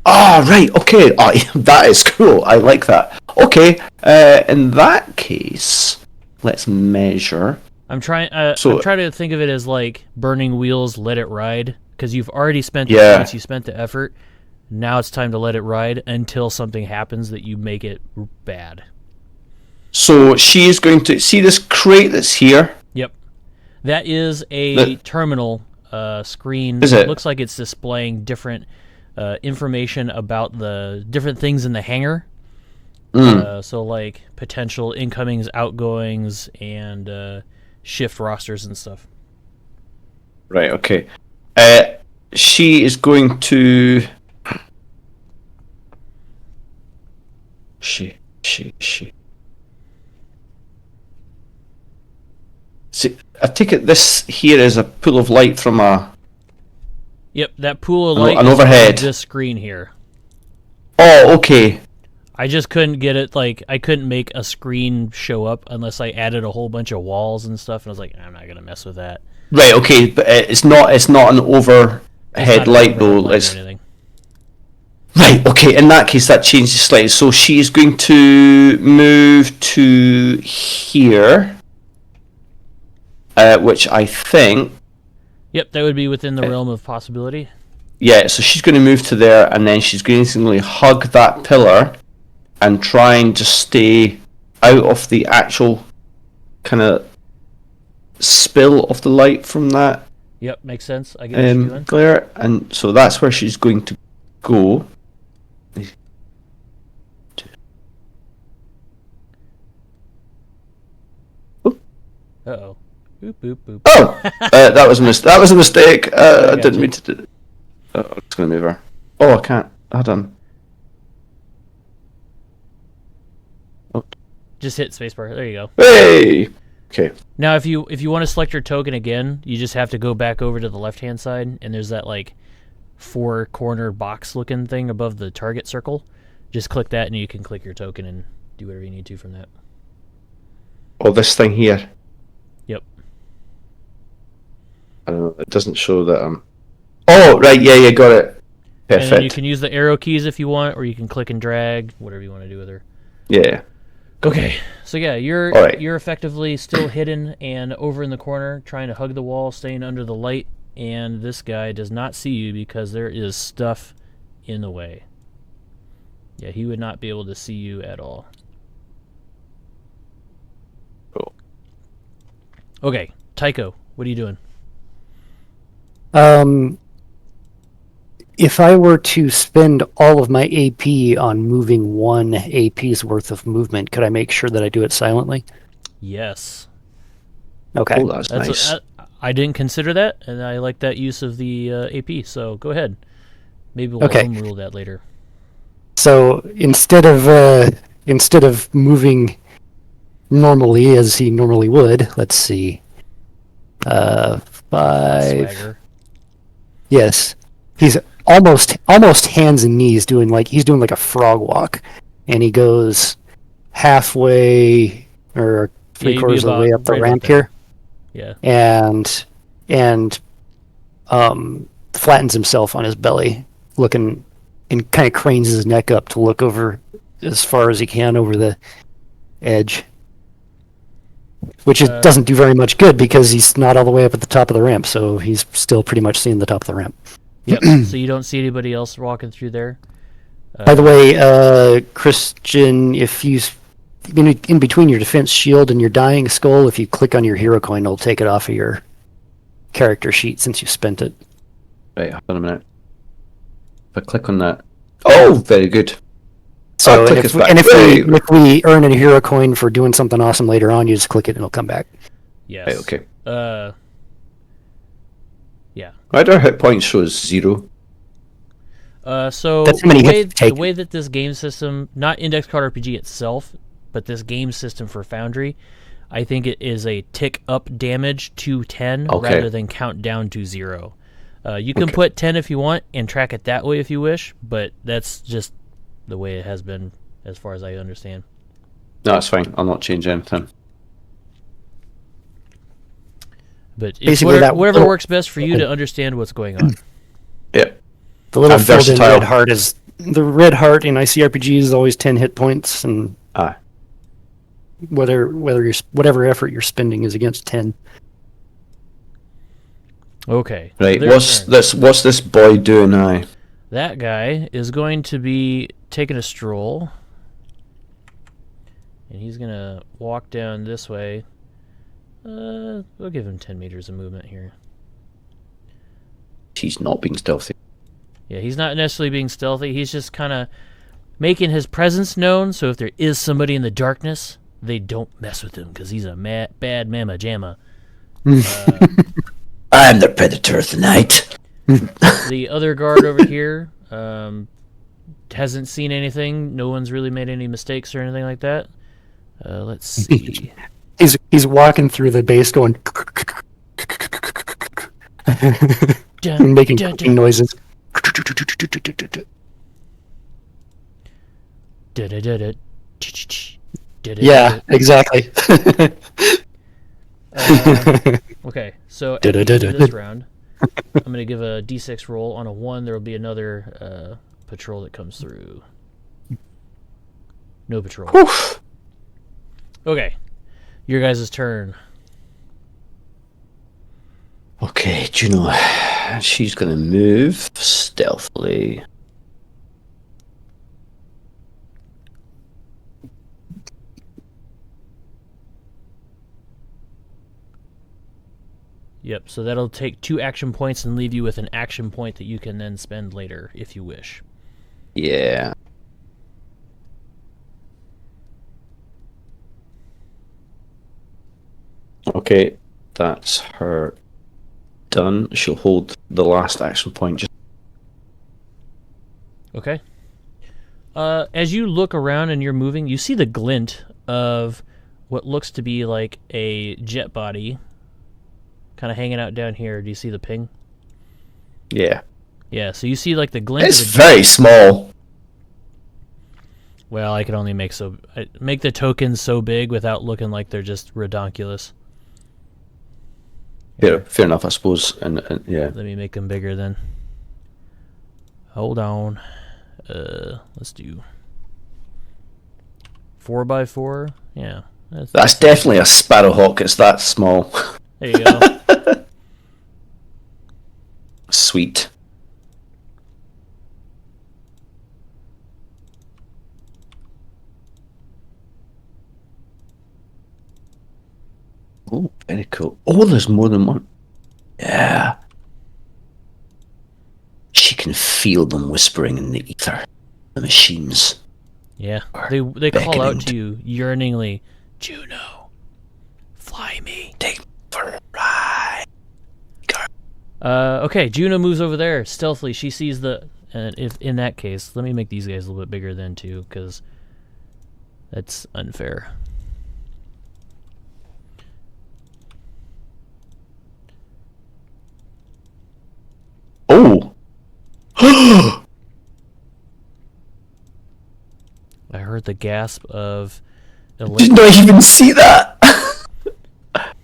Ah, right. Okay. That is cool. I like that. Okay. In that case, let's measure. I'm trying to think of it as like burning wheels, let it ride, because you've already spent the points, you spent the effort. Now it's time to let it ride until something happens that you make it bad. So she is going to see this crate that's here. Yep. That is a terminal screen. Is it? It looks like it's displaying different information about the different things in the hangar. So like potential incomings, outgoings, and shift rosters and stuff. Right, okay. She is going to... She. See, I take it this here is a pool of light from a... Yep, that pool of light an is overhead. on this screen here. Oh, okay. I just couldn't get it, like, I couldn't make a screen show up unless I added a whole bunch of walls and stuff, and I was like, I'm not going to mess with that. Right, okay, but it's not an overhead light though. Right, okay, in that case that changes slightly. So she's going to move to here, which I think... Yep, that would be within the realm of possibility. Yeah, so she's going to move to there, and then she's going to hug that pillar and try and just stay out of the actual kind of spill of the light from that Yep, makes sense. I get what you're doing. glare. And so that's where she's going to go. Uh-oh. Boop, boop, boop. Oh! That was a mistake. I didn't mean to do... Oh, I'm just going to move her. Oh, I can't. Hold on. Oh. Just hit spacebar. There you go. Hey! Okay. Now, if you want to select your token again, you just have to go back over to the left-hand side, and there's that, like, 4-corner box-looking thing above the target circle. Just click that, and you can click your token and do whatever you need to from that. Oh, this thing here. Yep. I don't know. It doesn't show that I'm... Oh, right. Yeah, got it. Perfect. And then you can use the arrow keys if you want, or you can click and drag, whatever you want to do with her. Yeah. Okay, so yeah, right. you're effectively still hidden and over in the corner, trying to hug the wall, staying under the light, and this guy does not see you because there is stuff in the way. Yeah, he would not be able to see you at all. Cool. Okay, Tycho, what are you doing? If I were to spend all of my AP on moving 1 AP's worth of movement, could I make sure that I do it silently? Yes. Okay. Oh, that's nice. I didn't consider that, and I like that use of the AP, so go ahead. Maybe we'll Okay. home rule that later. So instead of moving normally as he normally would, let's see. 5. Swagger. Yes. He's almost hands and knees doing like a frog walk, and he goes halfway or 3/4 of the way up the ramp here. Yeah. And flattens himself on his belly, looking, and kind of cranes his neck up to look over as far as he can over the edge. Which doesn't do very much good because he's not all the way up at the top of the ramp, so he's still pretty much seeing the top of the ramp. Yep. So you don't see anybody else walking through there? By the way, Christian, if you in between your defense shield and your dying skull, if you click on your hero coin, it'll take it off of your character sheet since you spent it. Right, hold on a minute. If I click on that... Oh, very good. So if we earn a hero coin for doing something awesome later on, you just click it and it'll come back. Yes. Right, okay. Yeah. Why do our hit points show as 0? So That's how many hits the way that this game system, not Index Card RPG itself, but this game system for Foundry, I think it is a tick up damage to 10 rather than count down to 0. You can put 10 if you want and track it that way if you wish, but that's just the way it has been as far as I understand. No, that's fine. I'll not change anything. But it's whatever works best for you to understand what's going on. Yeah. The little filled-in red heart is... The red heart in ICRPG is always 10 hit points, and whatever effort you're spending is against 10. Okay. Right, what's this boy doing now? That guy is going to be taking a stroll, and he's going to walk down this way. We'll give him 10 meters of movement here. He's not being stealthy. Yeah, he's not necessarily being stealthy. He's just kind of making his presence known, so if there is somebody in the darkness, they don't mess with him, because he's a bad mamma jamma. I'm the predator of the night. The other guard over here hasn't seen anything. No one's really made any mistakes or anything like that. Let's see. He's walking through the base going... and making clicking noises. Yeah, exactly. Okay, so at the end of this round, I'm going to give a d6 roll. On a 1, there will be another patrol that comes through. No patrol. Whew. Okay. Your guys' turn. Okay, Juno. She's going to move stealthily. Yep, so that'll take 2 action points and leave you with an action point that you can then spend later if you wish. Yeah. Okay, that's her done. She'll hold the last action point. Okay. As you look around and you're moving, you see the glint of what looks to be like a jet body kind of hanging out down here. Do you see the ping? Yeah. Yeah, so you see like the glint It's of the very small. Well, I can only make the tokens so big without looking like they're just redonkulous. Fair enough, I suppose. And yeah. Let me make them bigger then. Hold on. Let's do 4x4. Yeah, That's definitely a Sparrowhawk. It's that small. There you go. Sweet. Oh, very cool. Oh, there's more than one. Yeah. She can feel them whispering in the ether. The machines. Yeah, they call out beckoning to you yearningly, Juno, fly me. Take me for a ride. Okay, Juno moves over there stealthily. She sees the. And if in that case, let me make these guys a little bit bigger then too, because that's unfair. Oh. I heard the gasp of. Did not even see that. But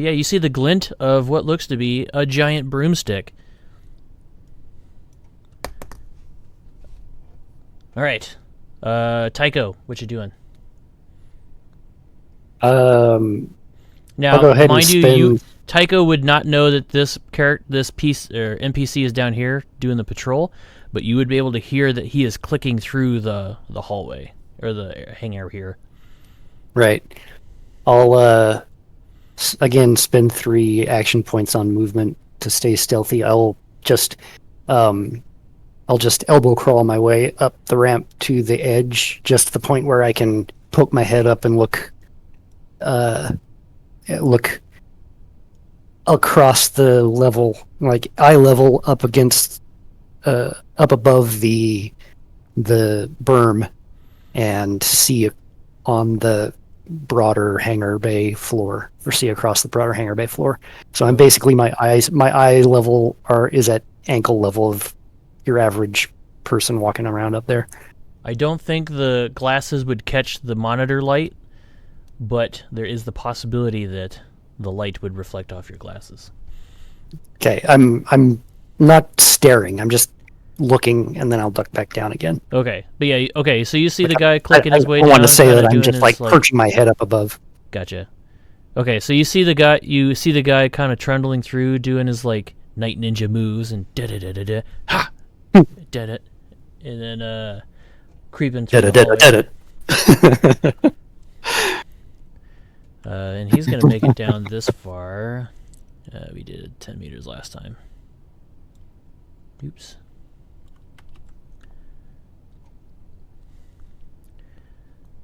yeah, you see the glint of what looks to be a giant broomstick. All right, Tycho, what you doing? I'll go Now, ahead mind and you, spend... Tycho would not know that this piece or NPC is down here doing the patrol, but you would be able to hear that he is clicking through the hallway or the hangar here. Right. I'll again spend 3 action points on movement to stay stealthy. I'll just elbow crawl my way up the ramp to the edge, just the point where I can poke my head up and look across the level, like eye level up against up above the berm, and see on the broader hangar bay floor, or see across the broader hangar bay floor. So I'm basically my eye level is at ankle level of your average person walking around up there. I don't think the glasses would catch the monitor light, but there is the possibility that the light would reflect off your glasses. Okay, I'm not staring. I'm just looking, and then I'll duck back down again. Okay, but yeah, okay. So you see the guy clicking his way I down. don't want to say kinda that I'm doing just his, like perching my head up above. Gotcha. Okay, so you see the guy. You see the guy kind of trundling through, doing his like night ninja moves and da da da da da ha, da da, and then creeping through the hallway. And he's gonna make it down this far. We did 10 meters last time. Oops.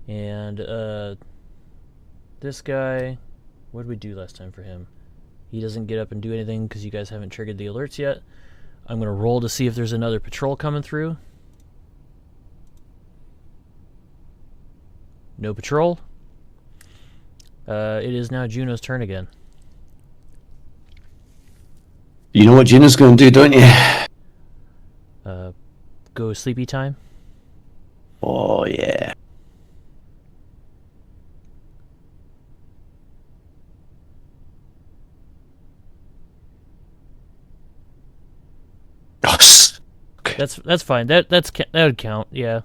And this guy, what did we do last time for him? He doesn't get up and do anything because you guys haven't triggered the alerts yet. I'm going to roll to see if there's another patrol coming through. No patrol. It is now Juno's turn again. You know what Juno's going to do, don't you? Go sleepy time. Oh, yeah. That's fine. That would count. Yeah.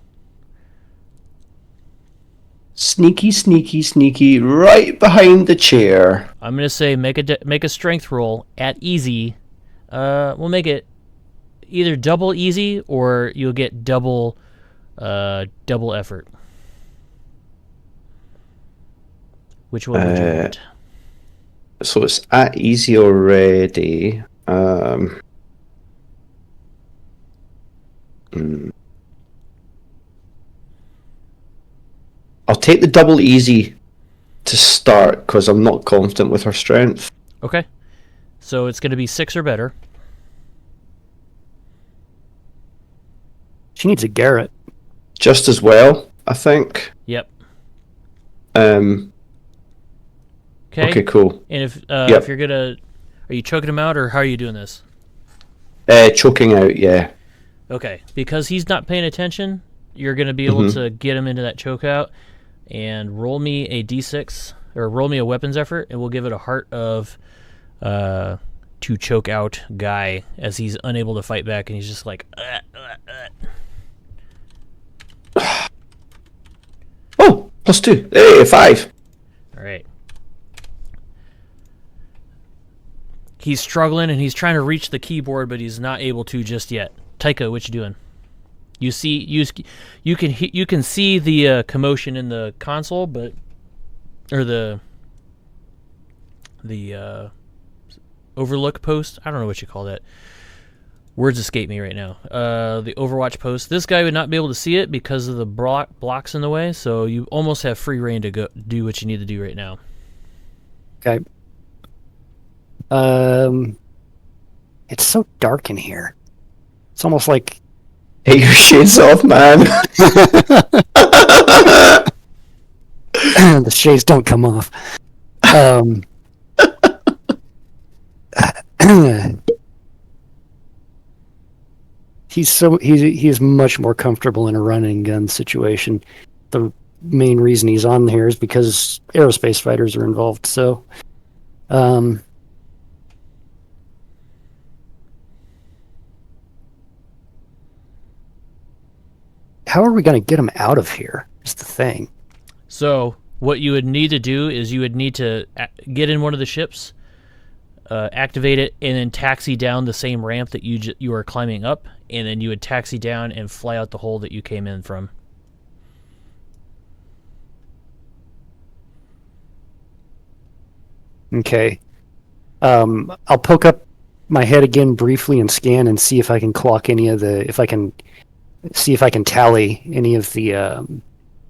Sneaky, sneaky, sneaky, right behind the chair. I'm gonna say make a strength roll at easy. We'll make it either double easy or you'll get double effort. Which one would you want? So it's at easy already. I'll take the double easy to start because I'm not confident with her strength. Okay. So it's going to be 6 or better. She needs a Garrett. Just as well, I think. Yep. Okay, cool. And if you're gonna, are you choking him out or how are you doing this? Choking out, yeah. Okay, because he's not paying attention, you're gonna be able to get him into that choke out, and roll me a d6 or roll me a weapons effort, and we'll give it a heart of to choke out guy as he's unable to fight back, and he's just like. Oh, +2. Hey, 5. All right. He's struggling and he's trying to reach the keyboard, but he's not able to just yet. Taika, what you doing? You can see the commotion in the console, but the overlook post. I don't know what you call that. Words escape me right now. The Overwatch post. This guy would not be able to see it because of the blocks in the way. So you almost have free reign to go do what you need to do right now. Okay. It's so dark in here. It's almost like. Take your shades off, man. The shades don't come off. He is much more comfortable in a run and gun situation. The main reason he's on here is because aerospace fighters are involved. So, how are we going to get him out of here? Is the thing. So what you would need to do is you would need to get in one of the ships, activate it, and then taxi down the same ramp that you are climbing up, and then you would taxi down and fly out the hole that you came in from. Okay. I'll poke up my head again briefly and scan and see if I can clock any of the. If I can tally any of the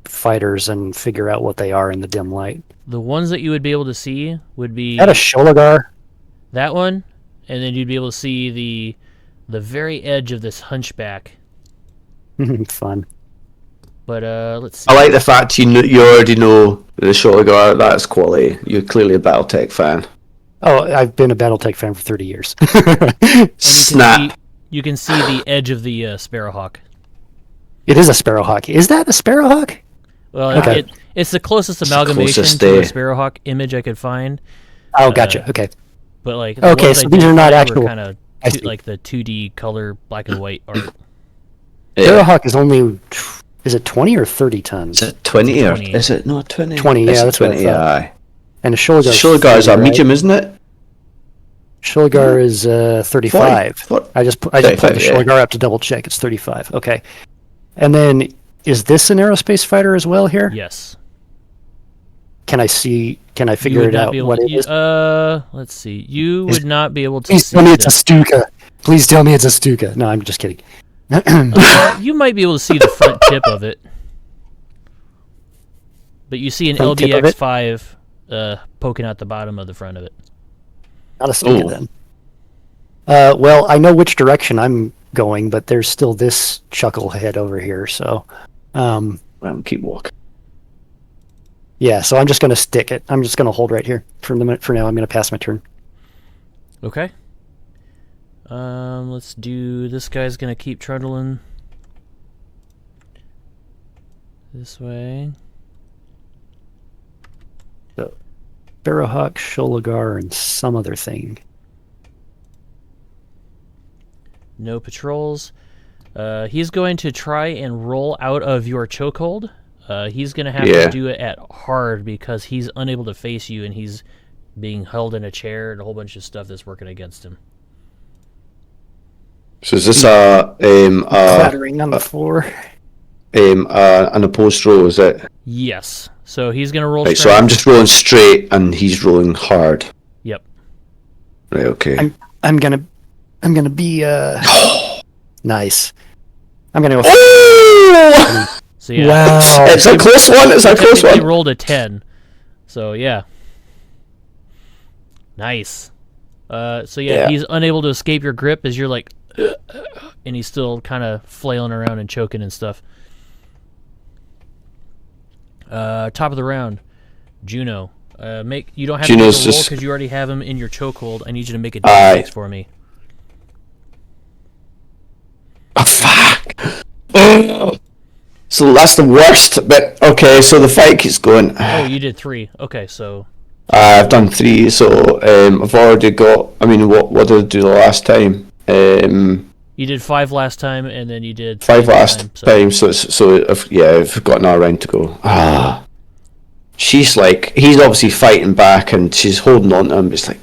fighters and figure out what they are in the dim light. The ones that you would be able to see would be. Is that a Sholagar? That one, and then you'd be able to see the very edge of this hunchback. Fun. But let's see. I like the fact you already know the Sholagar. That's quality. You're clearly a Battletech fan. Oh, I've been a Battletech fan for 30 years. Snap. You can see the edge of the Sparrowhawk. It is a Sparrowhawk. Is that a Sparrowhawk? Well, okay. It's the closest amalgamation to a Sparrowhawk image I could find. Oh, gotcha. Okay. But like, okay, so these are not actual. Kind of like the 2D color black and white art. Sparrowhawk is only. Is it 20 or 30 tons? Is it 20 or is it not 20? 20. Yeah, that's 20. Aye. And a Sholagar. Sholagar is a medium, isn't it? Sholagar is 35. 40. I just put the Sholagar up to double check. It's 35. Okay. And then, is this an aerospace fighter as well here? Yes. Can I figure it out what it is? Let's see. You would not be able to Please see tell me it's a Stuka. Please tell me it's a Stuka. No, I'm just kidding. You might be able to see the front tip of it. But you see an LBX-5 poking out the bottom of the front of it. Not a Stuka then. Well, I know which direction I'm going, but there's still this chucklehead over here, so keep walking. Yeah, so I'm just going to stick it. I'm just going to hold right here for now. I'm going to pass my turn. Okay. Let's do. This guy's going to keep trundling this way. So, Sparrowhawk, Sholagar, and some other thing. No patrols. He's going to try and roll out of your chokehold. He's going to have to do it at hard because he's unable to face you, and he's being held in a chair and a whole bunch of stuff that's working against him. So is this clattering on the floor? An opposed roll, is it? Yes. So he's going to roll. Right, so I'm just rolling straight, and he's rolling hard. Yep. Right. Okay. I'm gonna be nice. I'm gonna go. Oh! So yeah. Wow. It's a close one. It's a close He one. rolled a 10. So yeah. Nice. So yeah, he's unable to escape your grip as you're like, and he's still kind of flailing around and choking and stuff. Top of the round, Juno. You don't have to make a roll because you already have him in your chokehold. I need you to make a d6 for me. Oh, fuck. Oh. So that's the worst. But okay, so the fight keeps going. Oh, you did 3. Okay, so. I've done 3. So I've already got. I mean, what did I do the last time? You did 5 last time, and then you did 5 last time. So I've got another round to go. She's like, he's obviously fighting back, and she's holding on to him. It's like,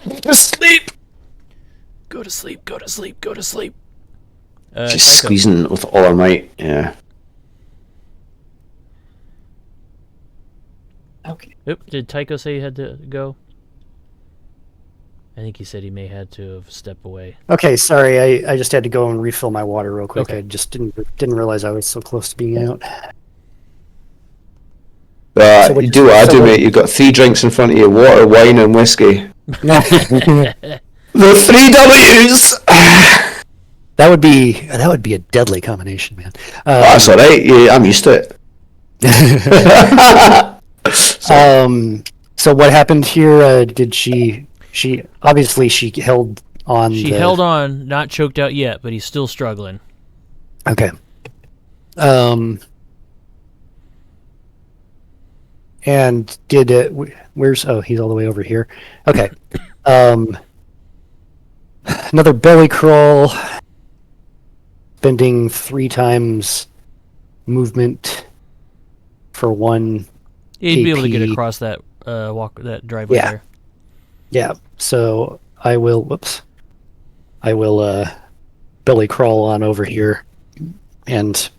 go to sleep. Go to sleep. Go to sleep. Go to sleep. She's squeezing with all her might. Yeah. Okay. Oop, did Tycho say he had to go? I think he said he may had to have stepped away. Okay, sorry. I just had to go and refill my water real quick. Okay. I just didn't realize I was so close to being out. You do what I do, mate. You've got 3 drinks in front of you: water, wine, and whiskey. The 3 W's. That would be a deadly combination, man. That's all right. Yeah, I'm used to it. So what happened here? Did she obviously she held on? She held on, not choked out yet, but he's still struggling. Okay. And did it? Where's? Oh, he's all the way over here. Okay. Another belly crawl. Spending 3 times movement for 1. He'd be able to AP. get across that that driveway there. Yeah. So I will. Whoops. I will belly crawl on over here, and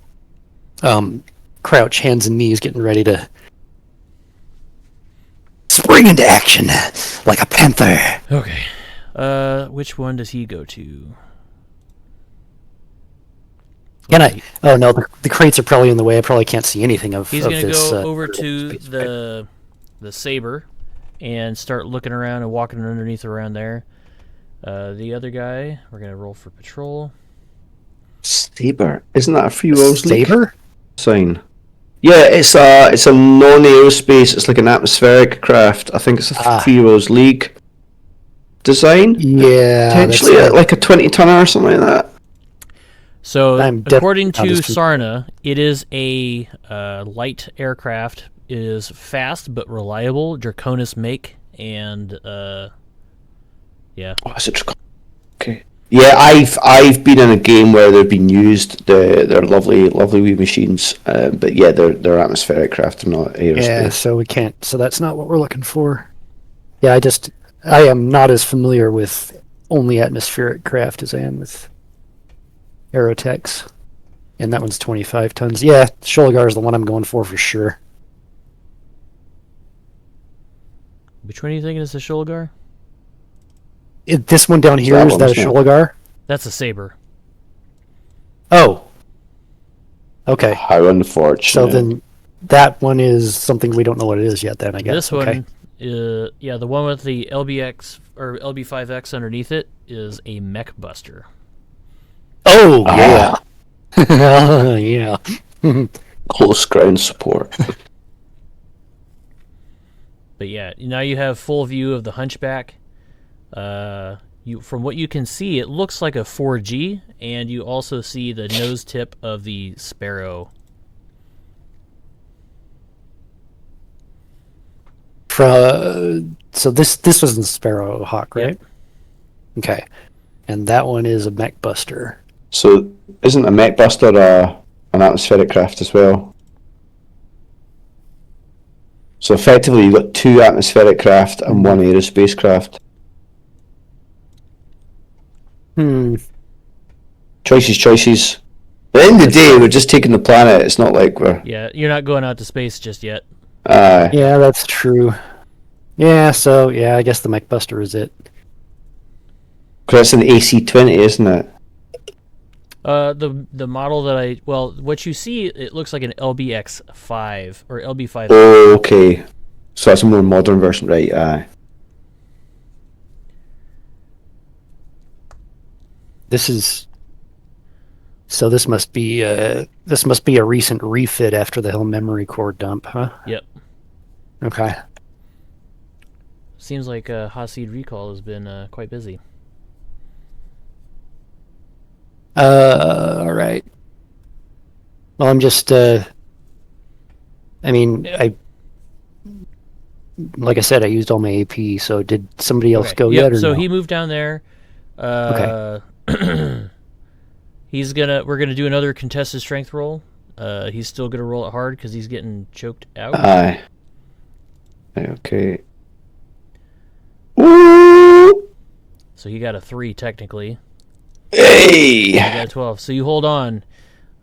crouch, hands and knees, getting ready to spring into action like a panther. Okay. Which one does he go to? Can I? Oh no, the crates are probably in the way. I probably can't see anything of. He's going to this, go over to the saber and start looking around and walking underneath around there. The other guy, we're going to roll for patrol. Saber, isn't that a free rolls saber sign? Yeah, it's a non-aerospace. It's like an atmospheric craft. I think it's a free rolls league design. Yeah, potentially like a 20-tonner or something like that. So, according to Sarna, it is a light aircraft. It is fast but reliable, Draconis make, and yeah. Oh, is it Draconis? Okay. Yeah, I've been in a game where they've been used. They're lovely wee machines. But yeah, they're atmospheric craft, not aerospace. Yeah, so we can't. So that's not what we're looking for. Yeah, I am not as familiar with only atmospheric craft as I am with Aerotechs, and that one's 25 tons. Yeah, Shulgar is the one I'm going for sure. Which one are you thinking is the Shulgar? This one down here, is that a Shulgar? That's a saber. Oh. Okay. How unfortunate. So then that one is something we don't know what it is yet then, I guess. This one, yeah, the one with the LBX or LB5X underneath it is a mech buster. Oh, yeah. Yeah. Close ground support. But yeah, now you have full view of the Hunchback. From what you can see, it looks like a 4G, and you also see the nose tip of the Sparrow. So this was the Sparrow Hawk, right? Yep. Okay. And that one is a mech buster. So isn't a mech buster an atmospheric craft as well? So effectively, you've got 2 atmospheric craft and 1 aerospace craft. Choices. At the end of the day, we're just taking the planet. It's not like we're... Yeah, you're not going out to space just yet. Yeah, that's true. Yeah, so, yeah, I guess the mech buster is it. Because it's an AC-20, isn't it? The model that what you see, it looks like an LBX5 or LB5. Oh, okay. So that's a more modern version, right? Aye. This must be a recent refit after the Hill memory core dump, huh? Yep. Okay. Seems like Hasid Recall has been quite busy. All right. Well, I'm just, like I said, I used all my AP, so did somebody else go yet, or so no? he moved down there. Okay. We're gonna do another contested strength roll. He's still gonna roll it hard because he's getting choked out. Aye. Okay. Ooh! So he got a 3 technically. Hey! You got a 12. So you hold on.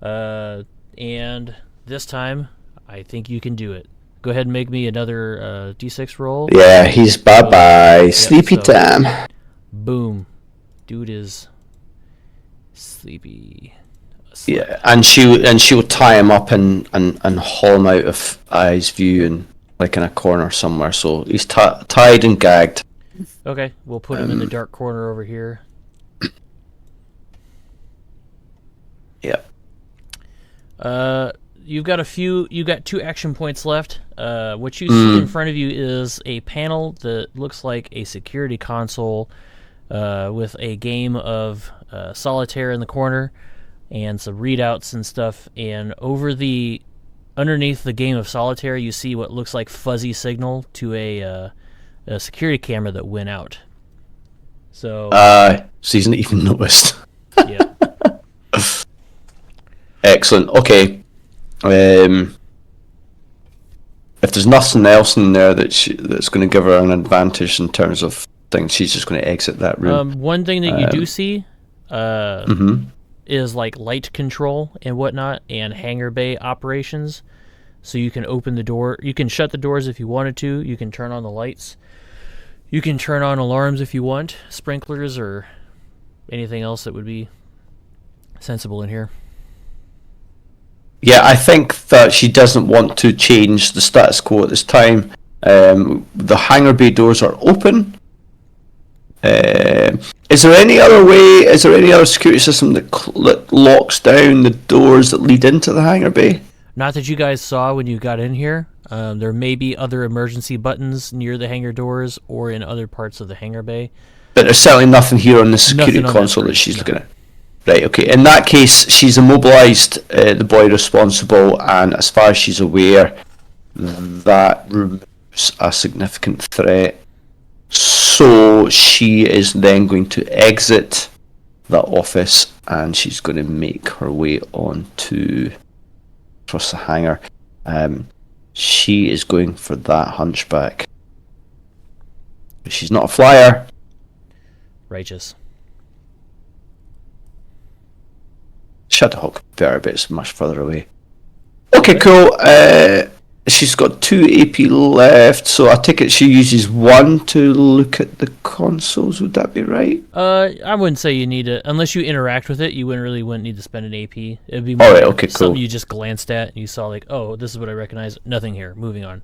And this time, I think you can do it. Go ahead and make me another D6 roll. Yeah, he's bye-bye. Yep, Sleepy time. Boom. Dude is sleepy. Yeah, and she'll tie him up and haul him out of Eye's view and like in a corner somewhere. So he's tied and gagged. Okay, we'll put him in the dark corner over here. Yeah. You got 2 action points left. What you see in front of you is a panel that looks like a security console with a game of solitaire in the corner and some readouts and stuff. And underneath the game of solitaire, you see what looks like fuzzy signal to a security camera that went out. So he's not even noticed. Yeah. Excellent. Okay. If there's nothing else in there that's going to give her an advantage in terms of things, she's just going to exit that room. One thing that you do see is like light control and whatnot, and hangar bay operations. So you can open the door. You can shut the doors if you wanted to. You can turn on the lights. You can turn on alarms if you want, sprinklers or anything else that would be sensible in here. Yeah, I think that she doesn't want to change the status quo at this time. The hangar bay doors are open. Is there any other way? Is there any other security system that locks down the doors that lead into the hangar bay? Not that you guys saw when you got in here. There may be other emergency buttons near the hangar doors or in other parts of the hangar bay. But there's certainly nothing here on the security console that she's looking at. Right, okay. In that case, she's immobilised the boy responsible, and as far as she's aware, that removes a significant threat. So she is then going to exit the office, and she's going to make her way on to across the hangar. She is going for that hunchback. She's not a flyer. Righteous. Shadowhawk better, but it's much further away. Okay, cool. She's got 2 AP left, so I take it she uses 1 to look at the consoles. Would that be right? I wouldn't say you need it unless you interact with it. You wouldn't need to spend an AP. It'd be more okay, something cool. you just glanced at and you saw like, oh, this is what I recognize. Nothing here. Moving on.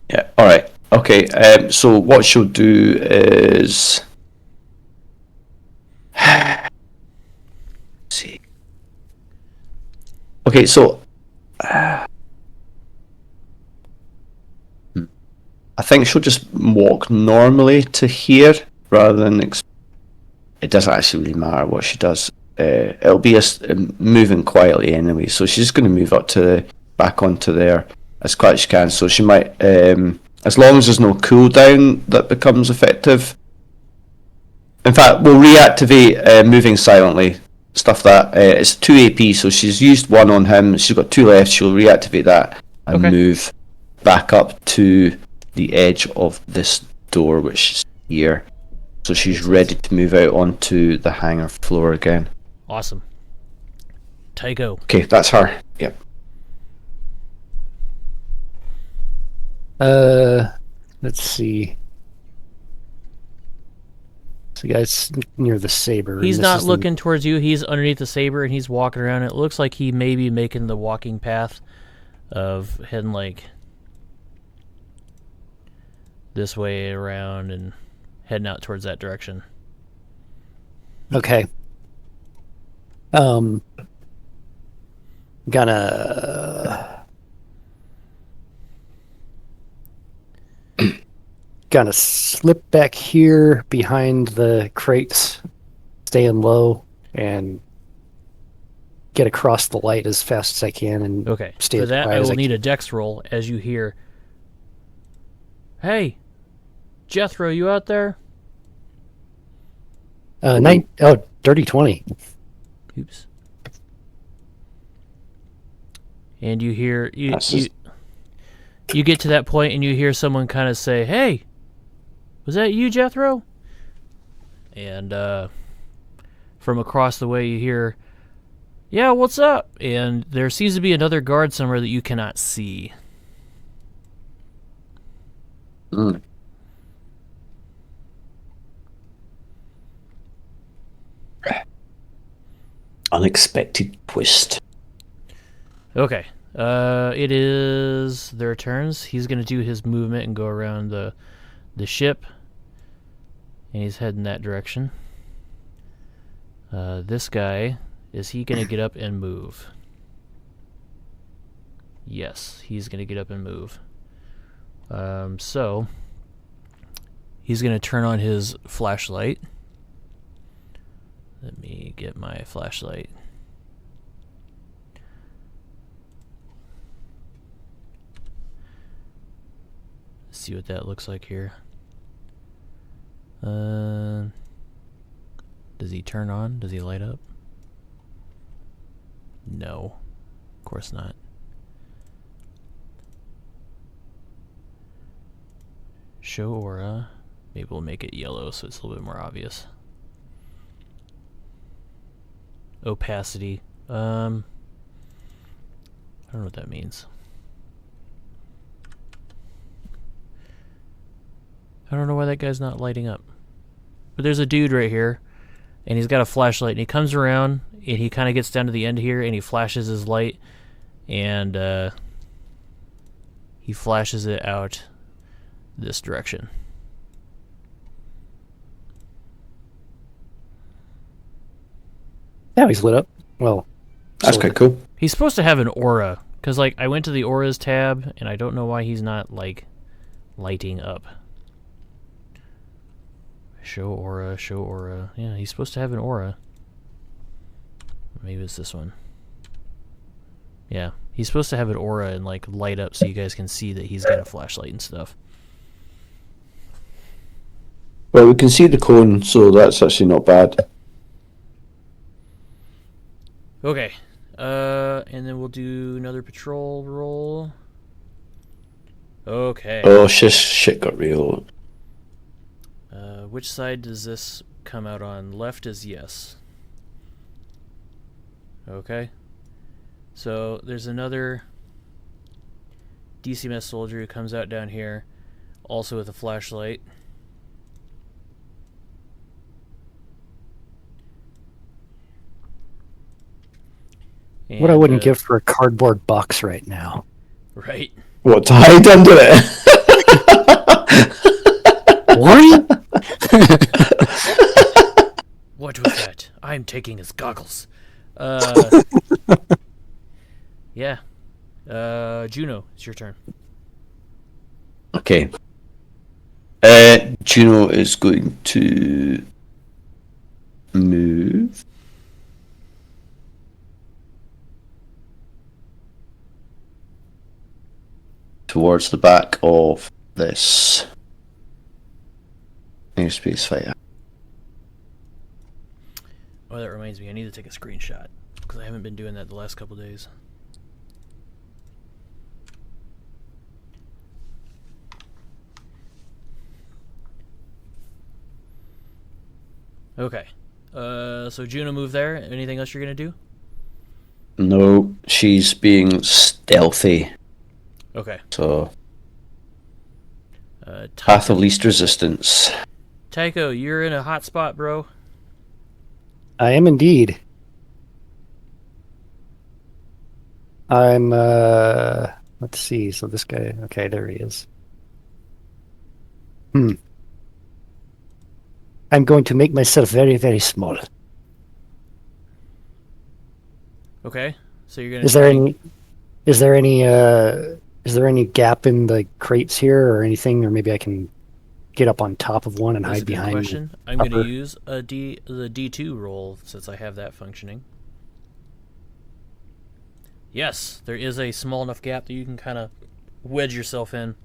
Yeah. All right. Okay. So what she'll do is see. Okay, so I think she'll just walk normally to here rather than. It doesn't actually really matter what she does. It'll be moving quietly anyway, so she's just going to move back onto there as quiet as she can. So she might, as long as there's no cooldown that becomes effective. In fact, we'll reactivate moving silently. stuff that. It's 2 AP, so she's used 1 on him. She's got 2 left. She'll reactivate that and move back up to the edge of this door, which is here. So she's ready to move out onto the hangar floor again. Awesome. Tycho. Okay, that's her. Yep. Let's see. So the guy's near the saber. He's not looking towards you. He's underneath the saber, and he's walking around. It looks like he may be making the walking path of heading like this way around and heading out towards that direction. Okay. Gonna slip back here behind the crates, staying low, and get across the light as fast as I can. And stay for as that, quiet I as will I need can. a dex roll as you hear, "Hey, Jethro, you out there?" Dirty 20. Oops. And you hear you get to that point and you hear someone kind of say, "Hey, was that you, Jethro?" And from across the way you hear, "Yeah, what's up?" And there seems to be another guard somewhere that you cannot see. Unexpected twist. Okay. It is their turns. He's gonna do his movement and go around the ship, and he's heading that direction. This guy, is he gonna get up and move? Yes, he's gonna get up and move. So he's gonna turn on his flashlight. Let me get my flashlight. See what that looks like here. Does he turn on? Does he light up? No, of course not. Show aura. Maybe we'll make it yellow so it's a little bit more obvious. Opacity. I don't know what that means. I don't know why that guy's not lighting up. But there's a dude right here, and he's got a flashlight, and he comes around, and he kind of gets down to the end here, and he flashes his light, and he flashes it out this direction. Now he's lit up. Well, That's quite cool. He's supposed to have an aura, because like I went to the auras tab, and I don't know why he's not like lighting up. Show aura, show aura. Yeah, he's supposed to have an aura. Maybe it's this one. Yeah, he's supposed to have an aura and like light up so you guys can see that he's got a flashlight and stuff. Well, we can see the cone, so that's actually not bad. Okay, and then we'll do another patrol roll. Okay. Oh, shit got real. Which side does this come out on? Left is yes. Okay. So there's another DCMS soldier who comes out down here, also with a flashlight. And, what I wouldn't give for a cardboard box right now. Right. What, to hide under it? What? What was that? I'm taking his goggles. Yeah. Juno, it's your turn. Okay. Juno is going to move towards the back of this airspace fighter. Oh, that reminds me. I need to take a screenshot because I haven't been doing that the last couple days. Okay. So Juno moved there. Anything else you're gonna do? No, she's being stealthy. Okay. So, path of least resistance. Tycho, you're in a hot spot, bro. I am indeed. I'm, let's see. So this guy, okay, there he is. I'm going to make myself very, very small. Okay. So you're gonna. Is there any gap in the crates here or anything, or maybe I can get up on top of one and That's hide a good behind? question. I'm going to use the D2 roll since I have that functioning. Yes, there is a small enough gap that you can kind of wedge yourself in.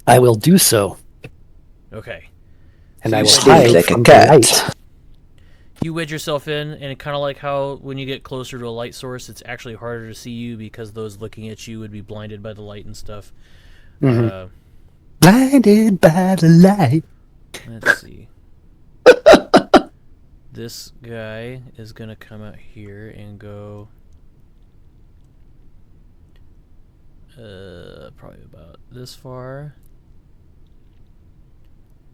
I will do so. Okay. And So I you will said hide like a from cat. the light. You wedge yourself in, and kind of like how when you get closer to a light source, it's actually harder to see you because those looking at you would be blinded by the light and stuff. Mhm. Blinded by the light. Let's see. This guy is going to come out here and go... probably about this far.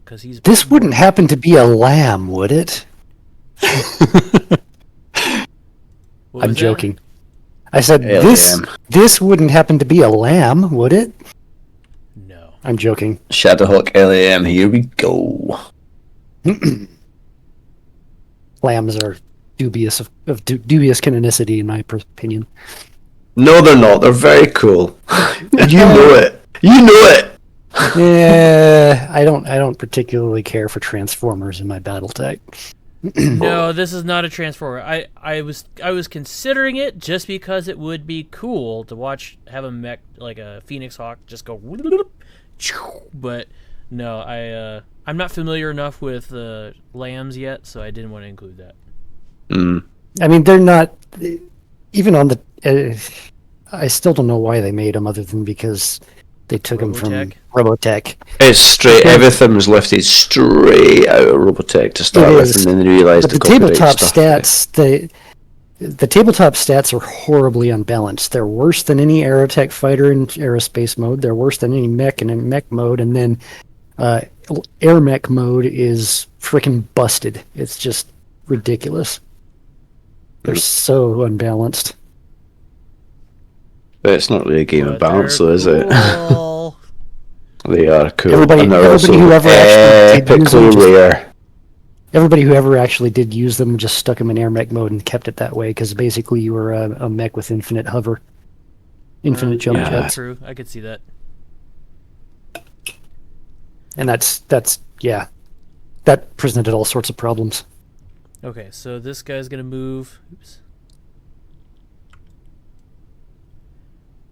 Because he's... This wouldn't happen to be a lamb, would it? What I'm was that? joking. I said Hell this wouldn't happen to be a lamb, would it? No. I'm joking. Shadowhawk LAM, here we go. Lambs are dubious of dubious canonicity, in my opinion. No, they're not. They're very cool. You know it. You know it. Yeah, I don't particularly care for Transformers in my Battletech. No, this is not a Transformer. I was considering it just because it would be cool to watch, have a mech like a Phoenix Hawk just go, but no, I'm not familiar enough with lambs yet, so I didn't want to include that. I mean, they're not even on the. I still don't know why they made them, other than because they took them from Robotech. It's straight. Everything was lifted straight out of Robotech to start with, and then they realised but the copyright tabletop stuff. stats, the tabletop stats are horribly unbalanced. They're worse than any Aerotech fighter in aerospace mode. They're worse than any mech in mech mode, and then air mech mode is freaking busted. It's just ridiculous. They're so unbalanced. But it's not really a game of balance, though, is it? Cool. They are cool. Everybody and they're also who ever actually did use epically them rare. Everybody who ever actually did use them just stuck them in air mech mode and kept it that way, because basically you were a mech with infinite hover, infinite jump jets. True, I could see that. And that presented all sorts of problems. Okay, so this guy's gonna move. Oops.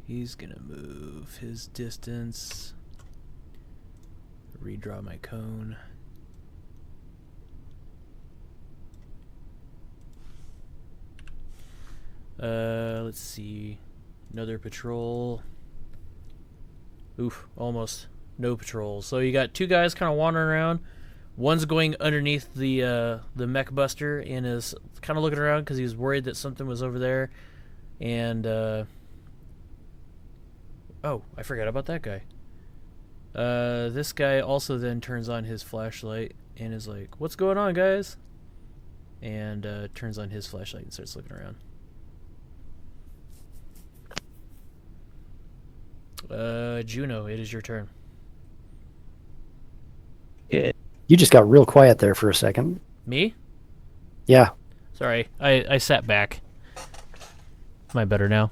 He's gonna move his distance. Redraw my cone. Let's see. Another patrol. Oof, almost no patrols. So you got two guys kind of wandering around. One's going underneath the mech buster and is kind of looking around because he was worried that something was over there. And oh, I forgot about that guy. This guy also then turns on his flashlight and is like, "What's going on, guys?" And turns on his flashlight and starts looking around. Juno, it is your turn. Yeah. You just got real quiet there for a second. Me? Yeah. Sorry, I sat back. Am I better now?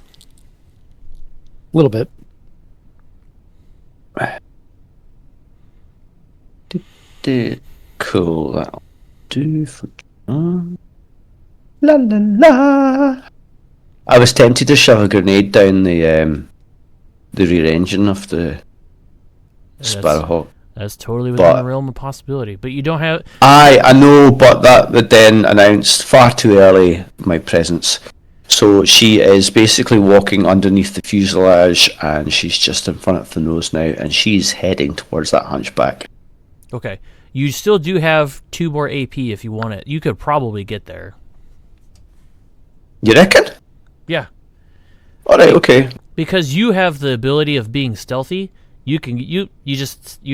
A little bit. Cool. That'll do for la la la. I was tempted to shove a grenade down the rear engine of the Sparrowhawk. That's totally within the realm of possibility. But you don't have... I know, but that would then announced far too early my presence. So she is basically walking underneath the fuselage, and she's just in front of the nose now, and she's heading towards that hunchback. Okay. You still do have 2 more AP if you want it. You could probably get there. You reckon? Yeah. Alright, okay. Because you have the ability of being stealthy, you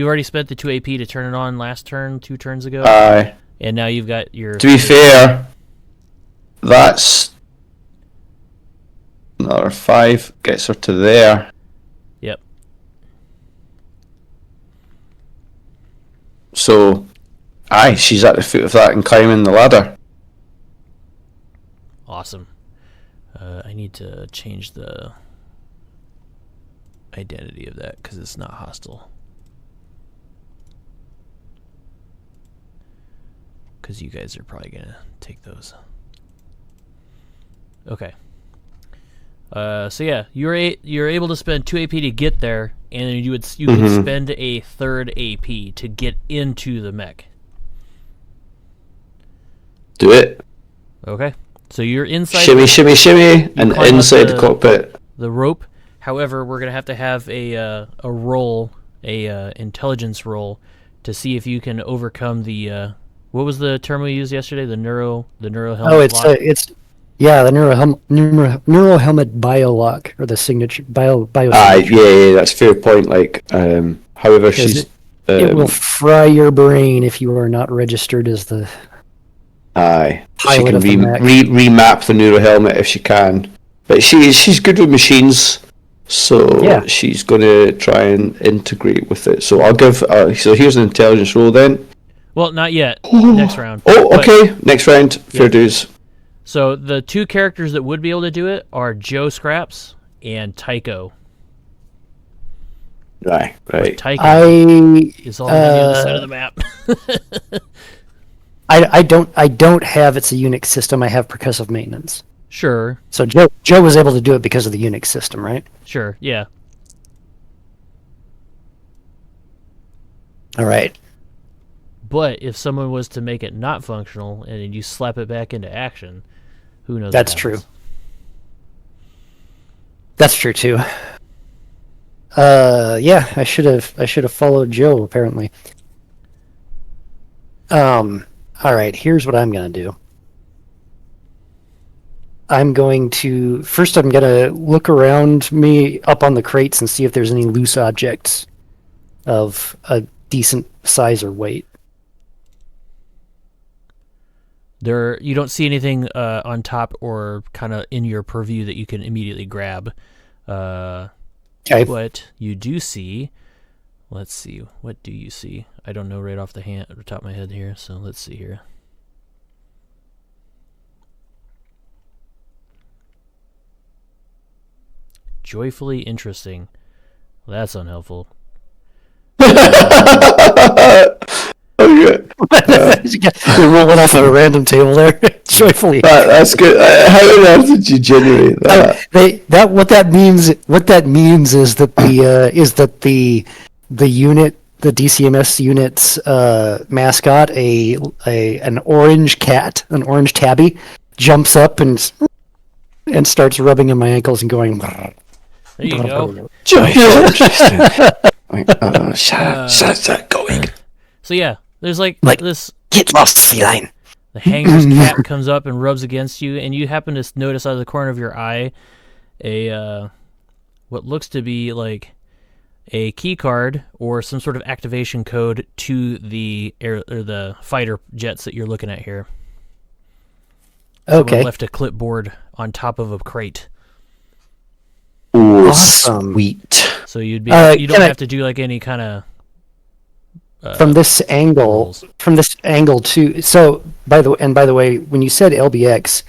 already spent the 2 AP to turn it on last turn, 2 turns ago. Aye. And now you've got your... To be fair, that's another 5 gets her to there. Yep. So, aye, she's at the foot of that and climbing the ladder. Awesome. I need to change the identity of that because it's not hostile. Because you guys are probably going to take those. Okay. So yeah, you're able to spend 2 AP to get there, and you could spend a 3rd AP to get into the mech. Do it. Okay. So you're inside. Shimmy, shimmy, shimmy, and inside the cockpit. The rope. However, we're gonna have to have a roll, intelligence roll, to see if you can overcome the what was the term we used yesterday? The neuro helmet. Oh, the neuro helmet bio lock, or the signature bio. Yeah, that's a fair point. Like, however, she's it will fry your brain if you are not registered as the. Aye, she pilot can of the mech. remap the neuro helmet if she can, but she's good with machines, so Yeah. she's going to try and integrate with it. So I'll give. So here's an intelligence roll then. Well, not yet. Next round. Oh, okay. Next round, fair dues. So the 2 characters that would be able to do it are Joe Scraps and Tycho. Right. Tycho is all on the other side of the map. I don't have it's a Unix system. I have percussive maintenance. Sure. So Joe was able to do it because of the Unix system, right? Sure. Yeah. All right. But if someone was to make it not functional and then you slap it back into action, who knows? That's true. That's true too. Yeah, I should have followed Joe apparently. All right, here's what I'm going to do. I'm going to look around me up on the crates and see if there's any loose objects of a decent size or weight. You don't see anything on top or kind of in your purview that you can immediately grab. Okay. What you do see, let's see, what do you see? I don't know right off the top of my head here, so let's see here. Joyfully interesting. Well, that's unhelpful. Okay. You're rolling off a random table there. Joyfully. That's good. How on earth did you generate that? What that means is that the unit, the DCMS unit's mascot, an orange cat, an orange tabby, jumps up and starts rubbing on my ankles and going. There you go. Shut that going. So yeah, there's like this. Get lost, feline. The hanger's cat comes up and rubs against you, and you happen to notice out of the corner of your eye what looks to be like a key card or some sort of activation code to the the fighter jets that you're looking at here. Okay. Someone left a clipboard on top of a crate. Oh, awesome. Sweet. So you don't have to do like any kind of from this angle too. So by the way, when you said LBX,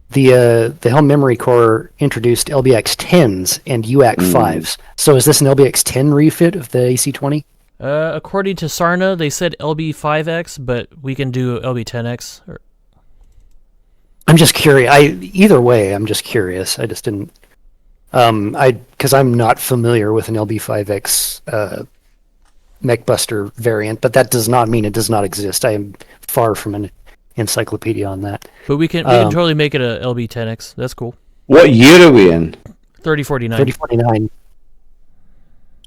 the Helm Memory Core introduced LBX 10s and UAC 5s. So is this an LBX 10 refit of the AC-20? According to Sarna, they said LB5X, but we can do LB10X. I'm just curious. Either way, I'm just curious. I just didn't. Because I'm not familiar with an LB5X Mechbuster variant, but that does not mean it does not exist. I am far from an encyclopedia on that. But we can totally make it a LB10X. That's cool. What year are we in? 3049. 3049.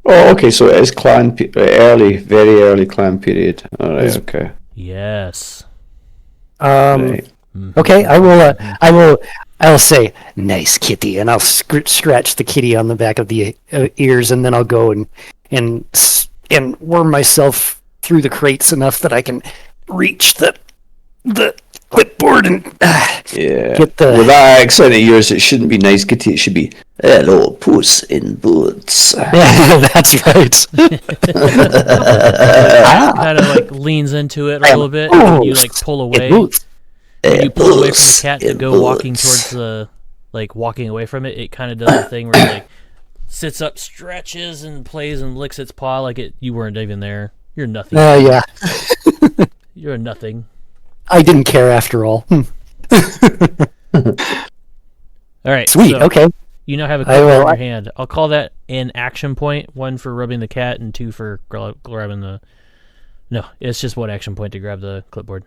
Oh, okay, so it is clan early, very early clan period. All right, okay. Yes. Right. Okay, I'll say nice kitty, and I'll scratch the kitty on the back of the ears, and then I'll go and worm myself through the crates enough that I can reach the clipboard and get the. With that accent of yours, it shouldn't be nice kitty. It should be hello, Puss in Boots. Yeah, that's right. Kind of like leans into it a little bit, and you like pull away. When you pull away from the cat to go walking towards the, like walking away from it, it kind of does the thing where it like sits up, stretches, and plays and licks its paw like you weren't even there. You're nothing. Yeah. You're nothing. I didn't care after all. All right. Sweet. So okay. You now have a clipboard in your hand. I'll call that an action point. 1 for rubbing the cat, and 2 for grabbing the. No, it's just 1 action point to grab the clipboard.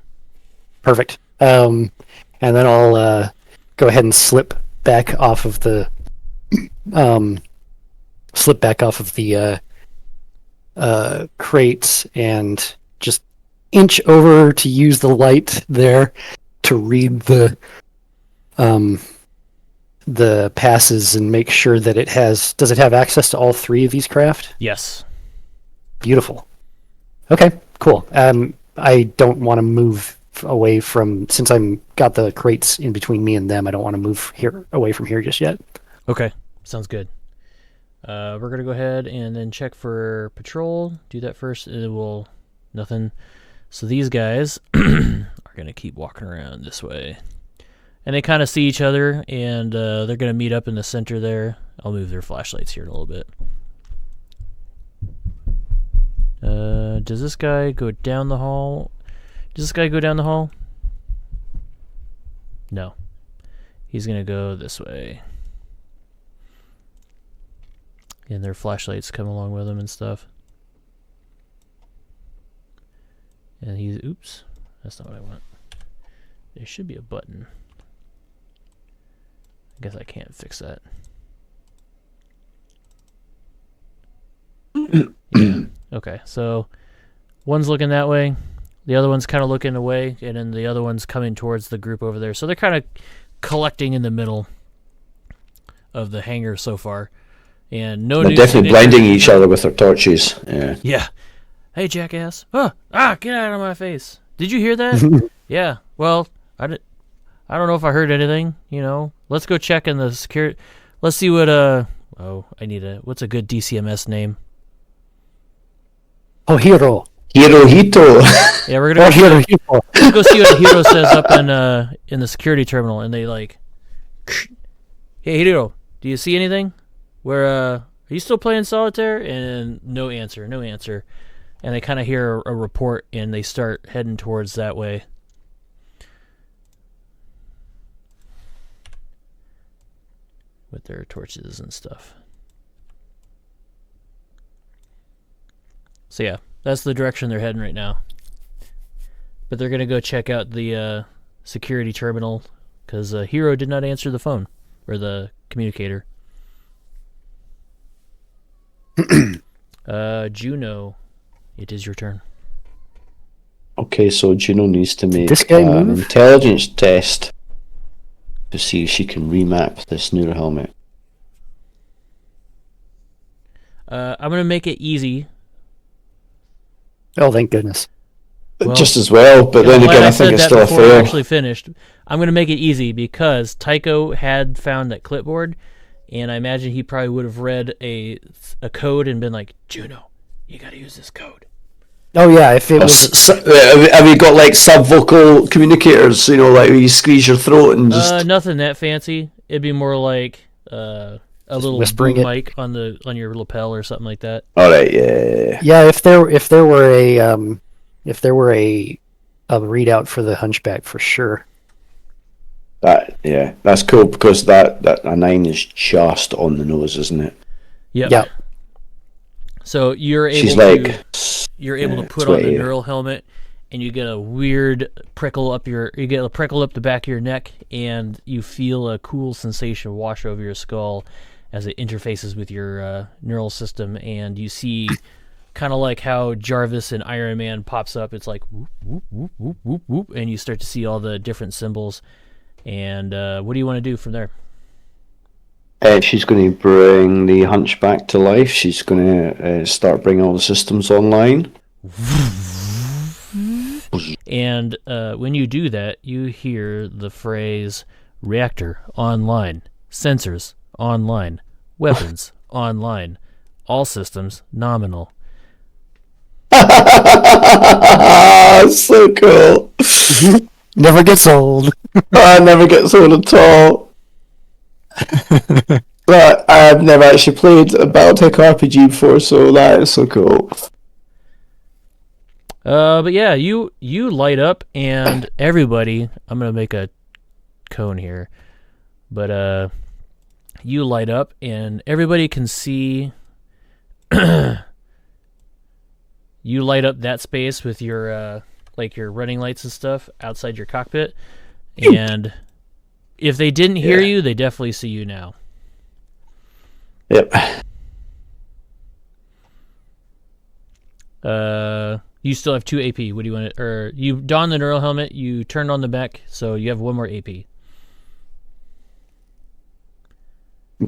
Perfect. And then I'll go ahead and slip back off of the crates and just inch over to use the light there to read the passes and make sure that does it have access to all 3 of these craft? Yes. Beautiful. Okay, cool. I don't want to move away from, since I'm got the crates in between me and them, I don't want to move away from here just yet. Okay, sounds good. We're gonna go ahead and then check for patrol. Do that first, and then we'll nothing. So these guys are gonna keep walking around this way, and they kind of see each other, and they're gonna meet up in the center there. I'll move their flashlights here in a little bit. Does this guy go down the hall? Does this guy go down the hall? No. He's going to go this way. And their flashlights come along with him and stuff. And he's... Oops. That's not what I want. There should be a button. I guess I can't fix that. Yeah. Okay, so one's looking that way. The other one's kind of looking away, and then the other one's coming towards the group over there. So they're kind of collecting in the middle of the hangar so far. And no, they're definitely blinding each other with their torches. Yeah. Yeah. Hey, jackass! Get out of my face! Did you hear that? Yeah. Well, I don't know if I heard anything. You know, let's go check in the security. Let's see what what's a good DCMS name? Oh, Hiro. Hirohito. Yeah, we're gonna go see what Hiro says up in the security terminal, and they like, hey Hiro, do you see anything? Are you still playing solitaire? And no answer. And they kind of hear a report, and they start heading towards that way. With their torches and stuff. So yeah, that's the direction they're heading right now. But they're going to go check out the security terminal, because Hiro did not answer the phone, or the communicator. Juno, it is your turn. Okay, so Juno needs to make this guy an move? intelligence test to see if she can remap this neural helmet. I'm going to make it easy. Oh, thank goodness. Well, just as well, but then again, I think it's still a fail. I fail. actually finished. I'm going to make it easy because Tycho had found that clipboard, and I imagine he probably would have read a code and been like, Juno, you got to use this code. Oh yeah, if it was have you got like subvocal communicators? You know, like where you squeeze your throat and just nothing that fancy. It'd be more like a little boom mic on your lapel or something like that. All right, yeah. Yeah, if there were a readout for the Hunchback for sure. That's cool because that a 9 is just on the nose, isn't it? Yep. Yeah. So you're able She's to... like you're able to put 20. on the neural helmet, and you get a weird prickle up the back of your neck, and you feel a cool sensation wash over your skull as it interfaces with your neural system, and you see kind of like how Jarvis and Iron Man pops up. It's like whoop, whoop, whoop, whoop, whoop, whoop, and you start to see all the different symbols. And what do you want to do from there? She's going to bring the Hunchback to life. She's going to start bringing all the systems online. And when you do that, you hear the phrase, reactor online, sensors online, weapons online, all systems nominal. So cool. Never gets old. Never gets old at all. But I've never actually played a Battletech RPG before, so that is so cool. But yeah, you light up, and everybody, I'm gonna make a cone here, but you light up, and everybody can see. You light up that space with your like your running lights and stuff outside your cockpit, and if they didn't hear you, they definitely see you now. Yep. You still have 2 AP. What do you want to... Or you don the neural helmet, you turn on the mech, so you have 1 more AP.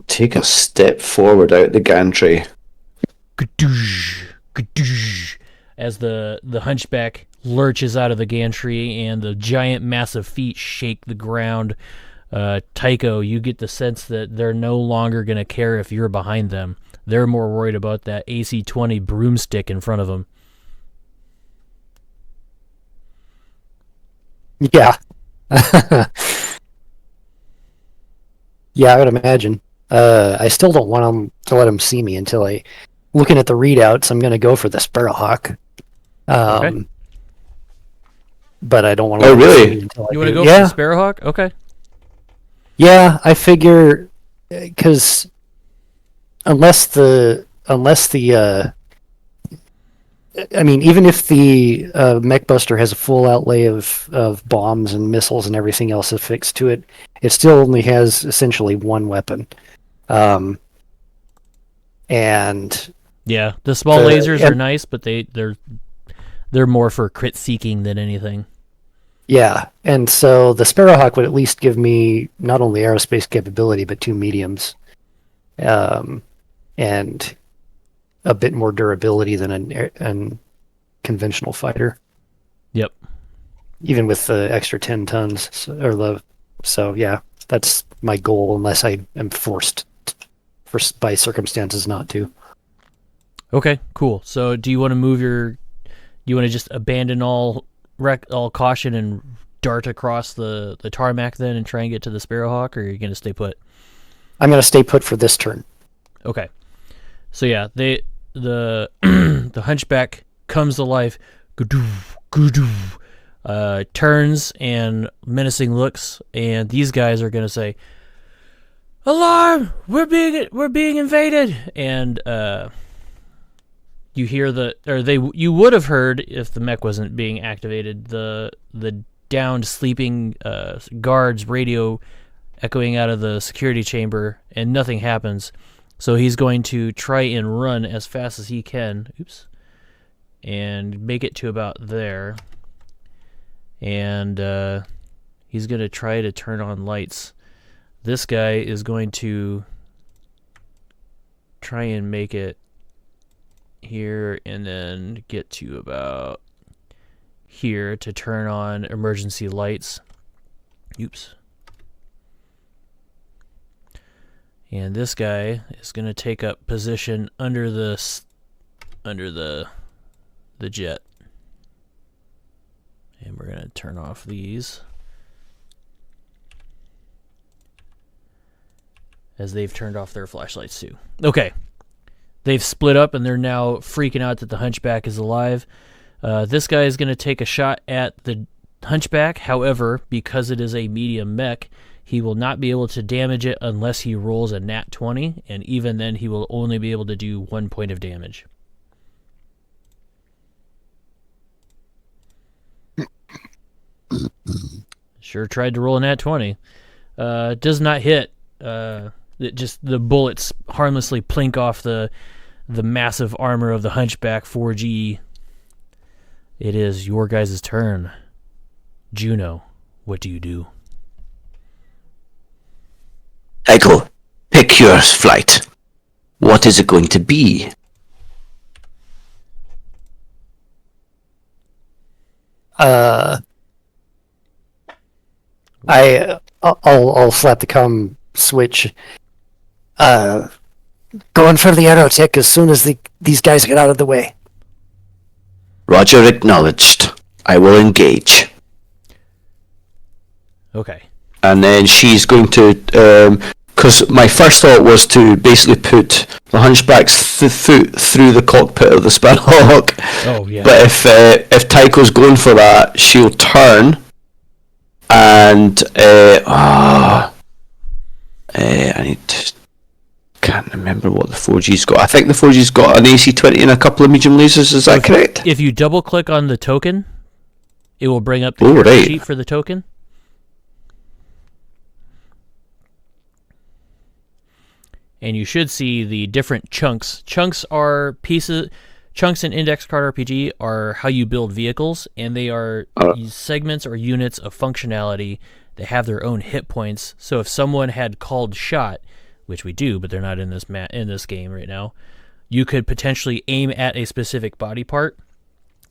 Take a step forward out the gantry. As the hunchback lurches out of the gantry and the giant massive feet shake the ground. Tycho, you get the sense that they're no longer going to care if you're behind them. They're more worried about that AC-20 broomstick in front of them. Yeah. Yeah, I would imagine. I still don't want them to let them see me until looking at the readouts, I'm going to go for the Sparrowhawk. Okay. But I don't want to. Oh, really? You want to go for the Sparrowhawk? Okay. Yeah, I figure because unless the I mean, even if the Mechbuster has a full outlay of bombs and missiles and everything else affixed to it, it still only has essentially 1 weapon. And yeah, the small lasers are nice, but they're more for crit seeking than anything. Yeah, and so the Sparrowhawk would at least give me not only aerospace capability, but 2 mediums, and a bit more durability than a conventional fighter. Yep. Even with the extra 10 tons, so yeah, that's my goal, unless I am forced by circumstances not to. Okay, cool. So do you want to move you want to just abandon all caution and dart across the tarmac then and try and get to the Sparrowhawk, or are you going to stay put? I'm going to stay put for this turn. Okay. So yeah, the the hunchback comes to life, turns and menacing looks, and these guys are going to say, "Alarm! We're being invaded!" And you hear you would have heard if the mech wasn't being activated, the downed sleeping guard's radio echoing out of the security chamber, and nothing happens. So he's going to try and run as fast as he can. Oops. And make it to about there. And he's going to try to turn on lights. This guy is going to try and make it here and then get to about here to turn on emergency lights. Oops. And this guy is going to take up position under the jet. And we're going to turn off these, as they've turned off their flashlights too. Okay. They've split up and they're now freaking out that the hunchback is alive. This guy is going to take a shot at the hunchback. However, because it is a medium mech, he will not be able to damage it unless he rolls a nat 20, and even then he will only be able to do 1 point of damage. Sure tried to roll an nat 20. Does not hit. The bullets harmlessly plink off the massive armor of the Hunchback 4G. It is your guys' turn. Juno, what do you do? Tycho, pick your flight. What is it going to be? I'll slap the comm switch. Going for the aerotech as soon as these guys get out of the way. Roger acknowledged. I will engage. Okay. And then she's going to, because my first thought was to basically put the Hunchback's foot through the cockpit of the Sparrowhawk. Oh, yeah. But if Tycho's going for that, she'll turn and I can't remember what the 4G's got. I think the 4G's got an AC-20 and a couple of medium lasers. Is that correct? If you double click on the token, it will bring up the character sheet for the token. And you should see the different chunks. Chunks in Index Card RPG are how you build vehicles, and they are segments or units of functionality that have their own hit points. So if someone had called shot, which we do, but they're not in this game right now, you could potentially aim at a specific body part.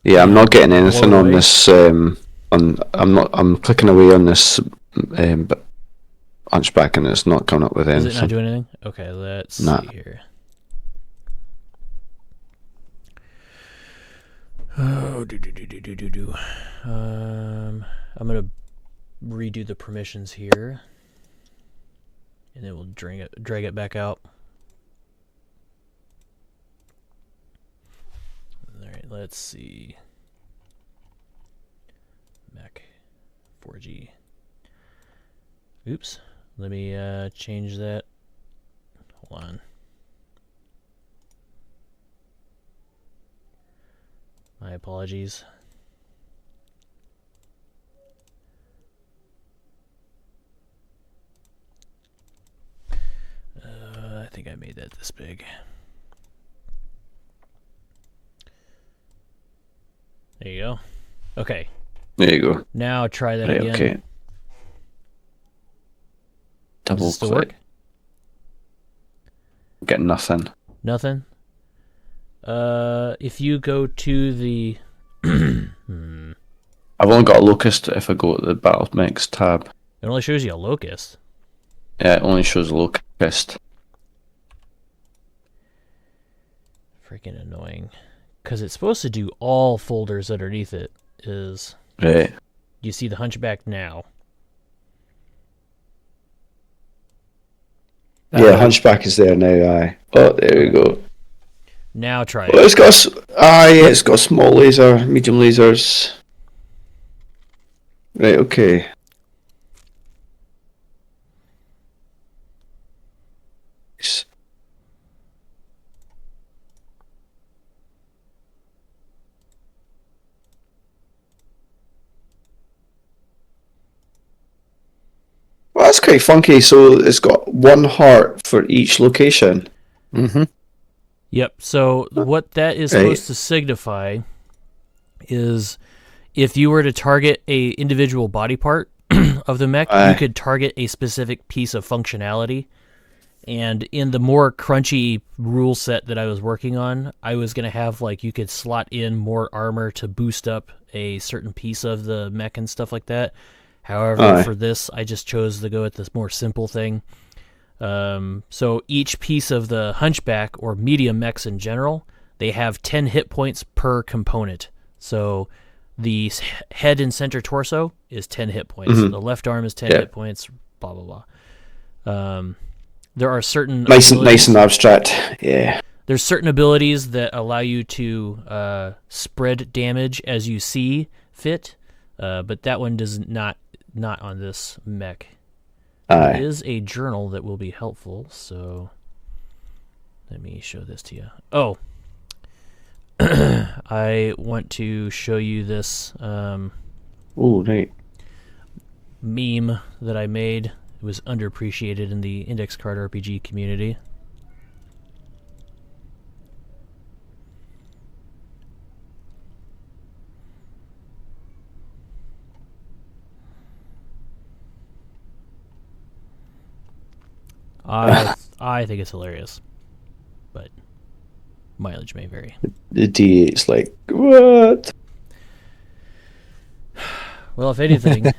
Yeah, I'm not getting anything on this. I'm clicking away on this Hunchback, and it's not coming up with anything. Is it not doing anything? Okay, let's see here. Oh, I'm gonna redo the permissions here, and then we'll drag it back out. All right, let's see. Mac 4G. Oops. Let me change that. Hold on. My apologies. I think I made that this big. There you go. Okay. There you go. Now try that again. Okay. Double still click. work? Get nothing. Nothing? If you go to the... I've only got a locust if I go to the Battletech tab. It only shows you a locust. Yeah, it only shows locust. Freaking annoying. Because it's supposed to do all folders underneath it. Right. You see the Hunchback now. Yeah, Hunchback is there now, aye. Oh, there we go. Now try Well, it. it's got small laser, medium lasers. Right, okay. Well, that's quite funky. So it's got one heart for each location. Mm-hmm. Yep, so what that is supposed to signify is if you were to target a individual body part of the mech, you could target a specific piece of functionality. And in the more crunchy rule set that I was working on, I was going to have, like, you could slot in more armor to boost up a certain piece of the mech and stuff like that. However, for this, I just chose to go with this more simple thing. So each piece of the Hunchback, or medium mechs in general, they have 10 hit points per component. So the head and center torso is 10 hit points. Mm-hmm. The left arm is 10 hit points, blah, blah, blah. There are certain nice and abstract. Yeah. There's certain abilities that allow you to spread damage as you see fit, but that one does not on this mech. There is a journal that will be helpful, so let me show this to you. Oh, I want to show you this. Oh, right. meme that I made. It was underappreciated in the Index Card RPG community. I think it's hilarious, but mileage may vary. The D8's like, what? Well, if anything,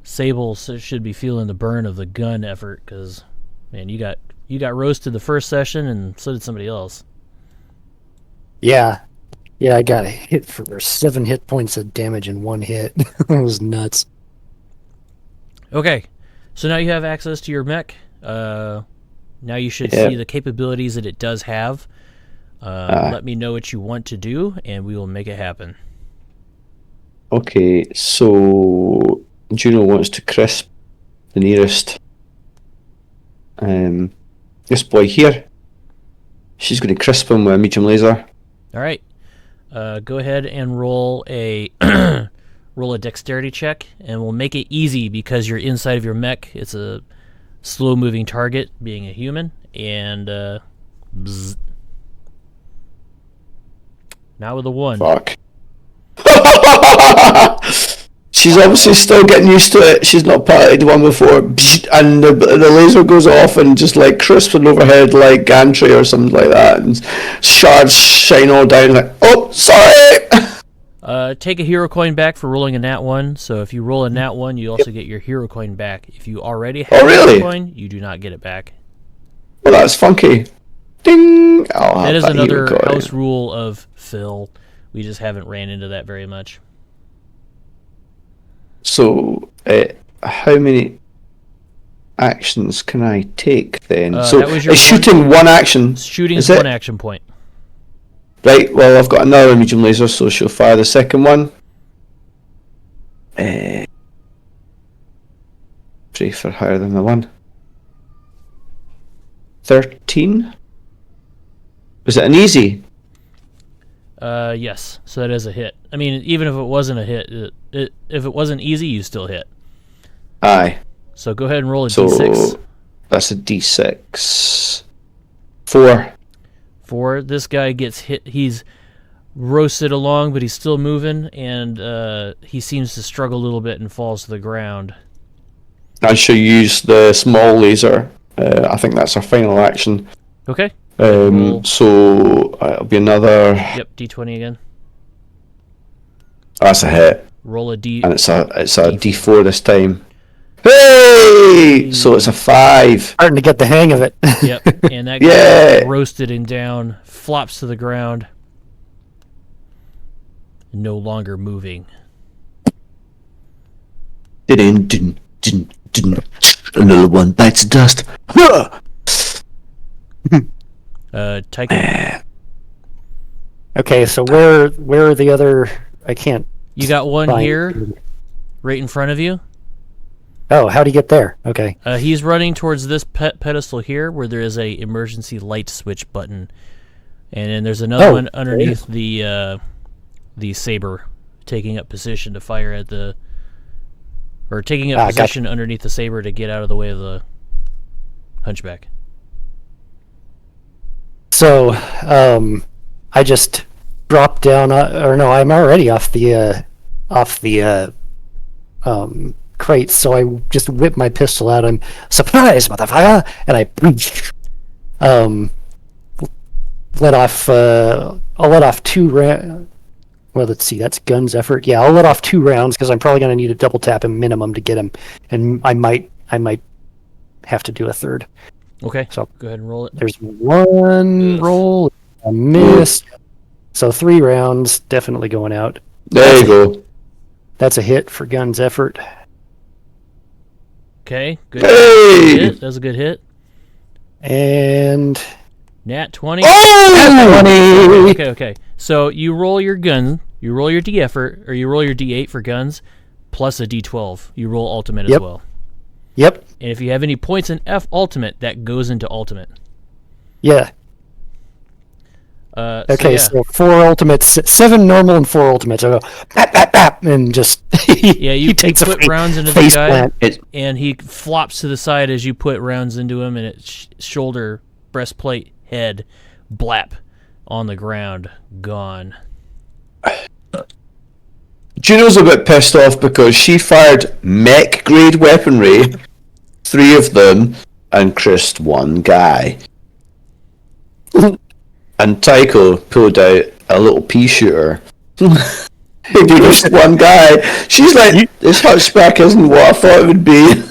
Sable should be feeling the burn of the gun effort, because, man, you got roasted the first session, and so did somebody else. Yeah, I got hit for 7 hit points of damage in 1 hit. It was nuts. Okay, so now you have access to your mech. Now you should see the capabilities that it does have. Let me know what you want to do, and we will make it happen. Okay, so Juno wants to crisp the nearest this boy here. She's going to crisp him with a medium laser. All right. Go ahead and roll a roll a dexterity check, and we'll make it easy because you're inside of your mech. It's a slow-moving target, being a human, and bzz. Not with a 1. Fuck. She's obviously still getting used to it. She's not parted one before, and the laser goes off and just like crisping overhead like gantry or something like that, and shards shine all down like, oh, sorry. Take a hero coin back for rolling a nat 1. So if you roll a nat 1, you also get your hero coin back. If you already have a hero coin, you do not get it back. Well, that's funky. Ding! That is another house rule of Phil. We just haven't ran into that very much. So, how many actions can I take then? So, that was your shooting one action. Shooting is 1 action point. Right, well, I've got another medium laser, so she'll fire the second one. Pray for higher than the 1. 13? Was it an easy? Yes, so that is a hit. I mean, even if it wasn't a hit, if it wasn't easy, you still hit. Aye. So go ahead and roll a d6. That's a d6. 4. 4. This guy gets hit. He's roasted along, but he's still moving, and he seems to struggle a little bit and falls to the ground. I shall use the small laser. I think that's our final action. Okay. So it'll be another. Yep, d20 again. That's a hit. Roll a d. And it's a d4 this time. Hey! So it's a 5. Starting to get the hang of it. Yep, and that guy roasted and down, flops to the ground, no longer moving. Another one bites the dust. Tycho. Okay, so where are the other? I can't. You got one here, right in front of you. Oh, how'd he get there? Okay. He's running towards this pedestal here, where there is a emergency light switch button, and then there's another one underneath the saber, taking up position to fire at the, or taking up position underneath the saber to get out of the way of the hunchback. So, I just dropped down, or no, I'm already off the crate, so I just whip my pistol out. I'm surprise, motherfucker, and I let off. I'll let off 2 rounds. Well, let's see. That's guns effort. Yeah, I'll let off 2 rounds because I'm probably going to need a double tap him minimum to get him, and I might have to do a third. Okay. So go ahead and roll it. There's 1 roll, a miss. So 3 rounds, definitely going out. There you go. That's a hit for guns effort. Okay, good. Hey! Hit. That was a good hit. And Nat 20. Oh! Nat 20. Okay. So you roll your gun, you roll your D effort, or you roll your D8 for guns, plus a D12. You roll ultimate as well. Yep. And if you have any points in F ultimate, that goes into ultimate. Yeah. Okay, so 4 ultimates, 7 normal and 4 ultimates. I go bap, bap, bap, and just Yeah, you he takes put a rounds into the face guy, plant. and he flops to the side as you put rounds into him, and it's shoulder, breastplate, head, blap, on the ground, gone. Juno's a bit pissed off because she fired mech-grade weaponry, 3 of them, and crushed 1 guy. And Tycho pulled out a little pea shooter. He crushed 1 guy. She's like, this hunchback isn't what I thought it would be.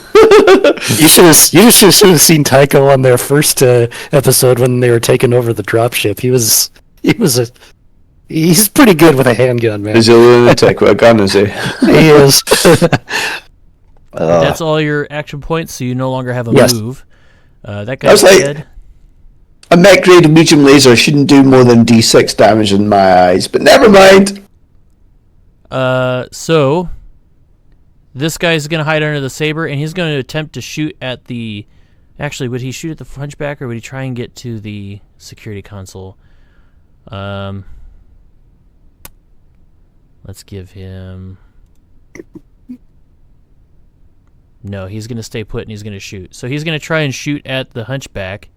You should have seen Tycho on their first episode when they were taking over the dropship. He's pretty good with a handgun, man. Is he a lunatic with a gun, is he? He is. That's all your action points, so you no longer have a move. That guy's I was like, dead. a mech-grade medium laser shouldn't do more than D6 damage in my eyes, but never mind. So this guy's gonna hide under the saber, and he's gonna attempt to shoot at the. Actually, would he shoot at the hunchback, or would he try and get to the security console? Let's give him. No, he's gonna stay put and he's gonna shoot. So he's gonna try and shoot at the hunchback,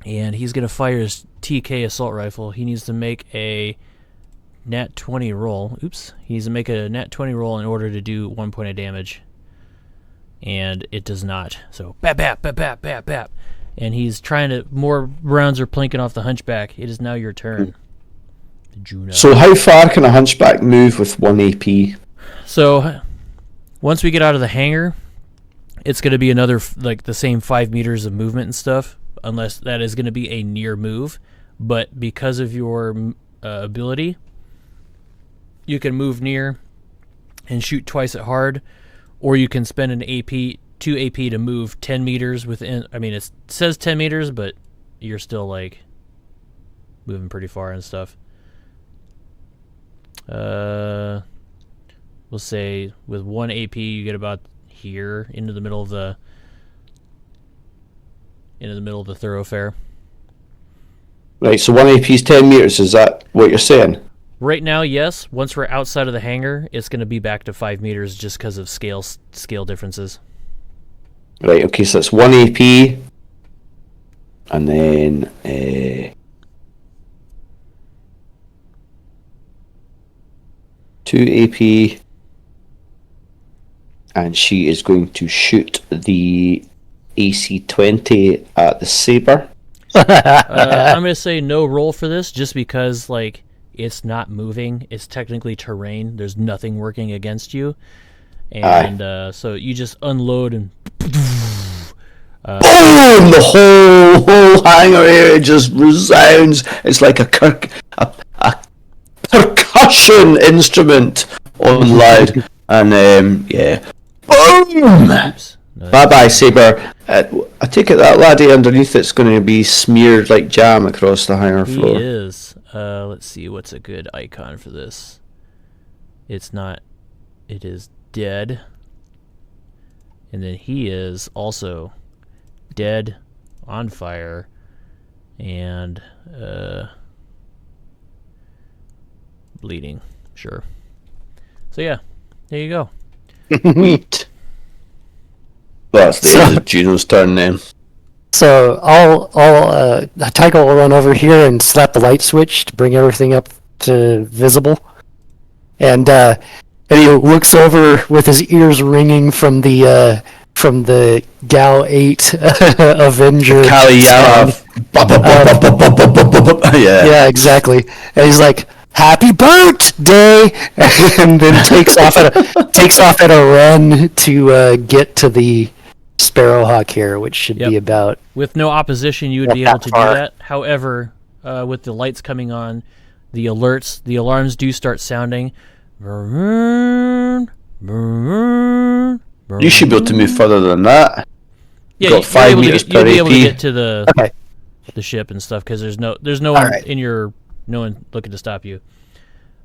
and he's gonna fire his TK assault rifle. He needs to make a nat 20 roll. Oops. He needs to make a nat 20 roll in order to do 1 point of damage. And it does not. So, bap, bap, bap, bap, bap, bap. And he's trying to... More rounds are plinking off the hunchback. It is now your turn. Juno. So how far can a hunchback move with 1 AP? So, once we get out of the hangar, it's going to be another, like, the same 5 meters of movement and stuff. Unless that is going to be a near move. But because of your ability... You can move near and shoot twice at hard, or you can spend an AP, 2 AP to move 10 meters within. I mean, it says 10 meters, but you're still like moving pretty far and stuff. We'll say with 1 AP, you get about here into the middle of the thoroughfare. Right, so 1 AP is 10 meters. Is that what you're saying? Right now, yes. Once we're outside of the hangar, it's going to be back to 5 meters just because of scale differences. Right, okay, so that's 1 AP, and then 2 AP, and she is going to shoot the AC-20 at the saber. I'm going to say no roll for this just because, like, it's not moving. It's technically terrain. There's nothing working against you. And so you just unload and... Boom! The whole hangar area just resounds. It's like a percussion instrument on loud. And, yeah. Boom! Oops. No, Bye-bye, Saber. I take it that laddie underneath it's going to be smeared like jam across the hangar floor. He is. Let's see, what's a good icon for this? It's not... It is dead. And then he is also dead, on fire, and bleeding. Sure. So yeah, there you go. Sweet. Well, that's the end of Juno's turn then. So Tycho will run over here and slap the light switch to bring everything up to visible, and he looks over with his ears ringing from the Gal 8 Avenger. Kali Yara. Yeah, exactly. And he's like, "Happy birthday!" and then takes off at a run to get to the Sparrowhawk here, which should be about... With no opposition, you would be able to do that. However, with the lights coming on, the alarms do start sounding. You should be able to move further than that. Yeah, got 5 meters per AP. You'll be able to get to the ship and stuff because there's no one no one looking to stop you.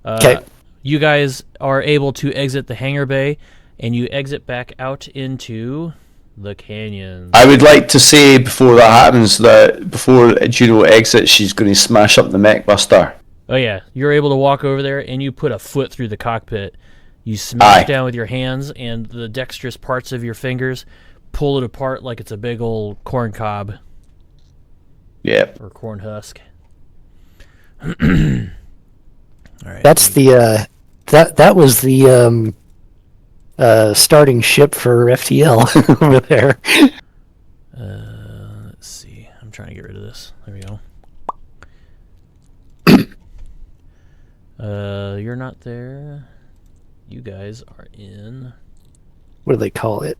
Okay. You guys are able to exit the hangar bay, and you exit back out into The canyons. I would like to say before that happens that before Juno exits, she's going to smash up the mech buster. Oh yeah, you're able to walk over there and you put a foot through the cockpit. You smash down with your hands, and the dexterous parts of your fingers pull it apart like it's a big old corn cob. Yep. Or corn husk. All right. That's the that was the starting ship for FTL over there. Let's see. I'm trying to get rid of this. There we go. You're not there. You guys are in. What do they call it?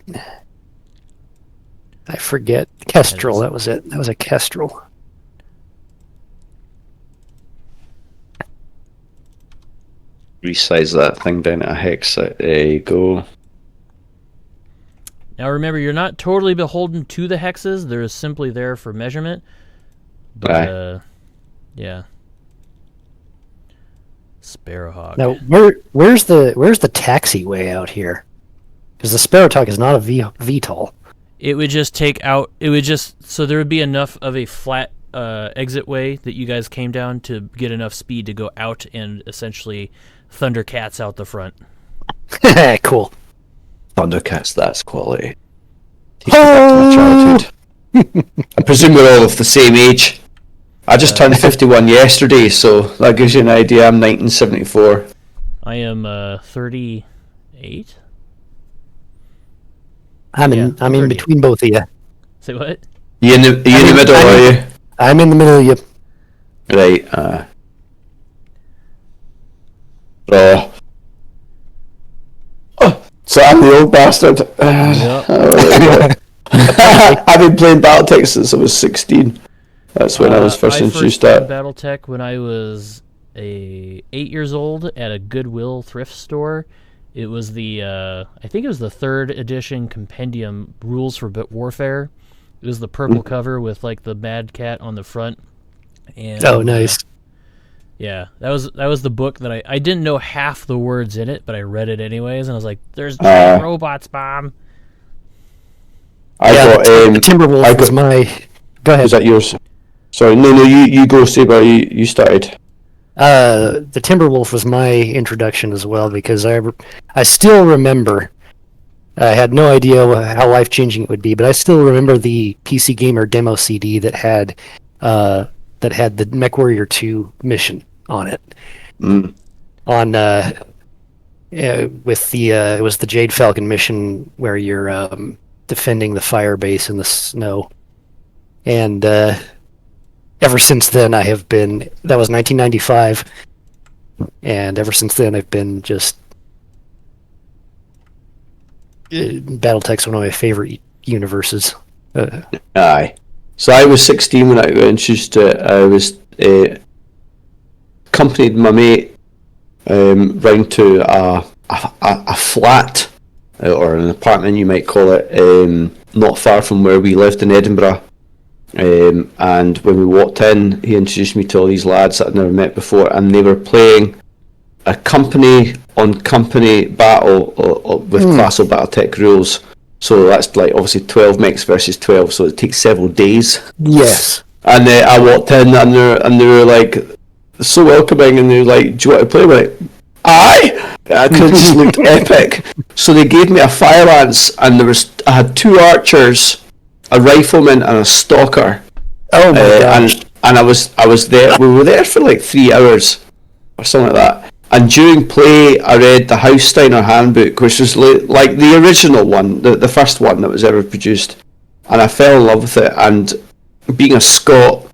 I forget. Kestrel. That was it. That was a Kestrel. Resize that thing down to a hex. There you go. Now remember, you're not totally beholden to the hexes. They're simply there for measurement. But, yeah. Sparrowhawk. Now, where's the taxiway out here? Because the Sparrowhawk is not a VTOL. It would just take out. It would just so there would be enough of a flat exit way that you guys came down to get enough speed to go out and essentially Thundercats out the front. Cool. Thundercats, that's quality. Take me back to my childhood. I presume we're all of the same age. I just turned 51 yesterday, so that gives you an idea. I'm 1974. I am 38. I'm in between both of you. Say what? You in the middle, are you? I'm in the middle of you. Right. So I'm the old bastard. I've been playing Battletech since I was 16. That's when I was first introduced to it. Battletech when I was 8 years old at a Goodwill thrift store. It was the I think it was the 3rd edition compendium rules for warfare. It was the purple cover with like the Mad Cat on the front. And, oh, nice. Yeah, that was the book that I didn't know half the words in it, but I read it anyways, and I was like, "There's giant robots, bomb." The Timberwolf was my. Go ahead. Was that yours? Sorry, no, you go, Saber. You started. The Timberwolf was my introduction as well because I still remember. I had no idea how life changing it would be, but I still remember the PC Gamer demo CD that had the MechWarrior 2 mission on it. Mm. On with the it was the Jade Falcon mission where you're defending the fire base in the snow, and ever since then I have been. That was 1995, and ever since then I've been just. Battletech's one of my favorite universes. Aye. So I was 16 when I got introduced to it. I was accompanied my mate round to a flat or an apartment, you might call it, not far from where we lived in Edinburgh. And when we walked in, he introduced me to all these lads that I'd never met before, and they were playing a company-on-company battle with Classical Battletech rules. So that's like obviously 12 mechs versus 12, so it takes several days. Yes. And I walked in and they were like so welcoming, and they were like, "Do you want to play?" We're like, "Aye!" It just looked epic. So they gave me a fire lance, and I had 2 archers, a rifleman, and a stalker. Oh my gosh! And I was there. We were there for like 3 hours or something like that. And during play, I read the Haussteiner Handbook, which was like the original one, the first one that was ever produced. And I fell in love with it. And being a Scot,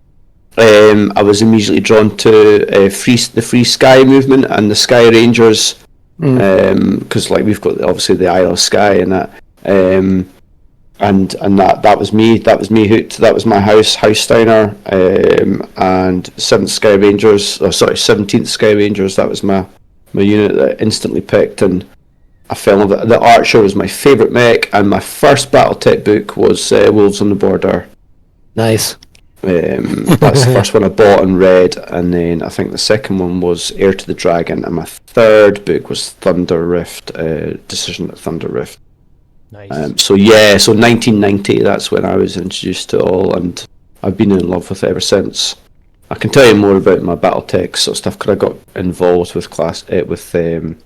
I was immediately drawn to the Free Sky movement and the Sky Rangers, because like we've got obviously the Isle of Skye and that, and that was me. That was me hooked. That was my Haussteiner, and 7th Sky Rangers. 17th Sky Rangers. That was my unit that I instantly picked, and I fell in love with it. The Archer was my favourite mech, and my first Battletech book was Wolves on the Border. Nice. That's the first one I bought and read, and then I think the second one was Heir to the Dragon, and my third book was Thunder Rift, Decision at Thunder Rift. Nice. So 1990, that's when I was introduced to it all, and I've been in love with it ever since. I can tell you more about my Battletech sort of stuff, because I got involved with CGL,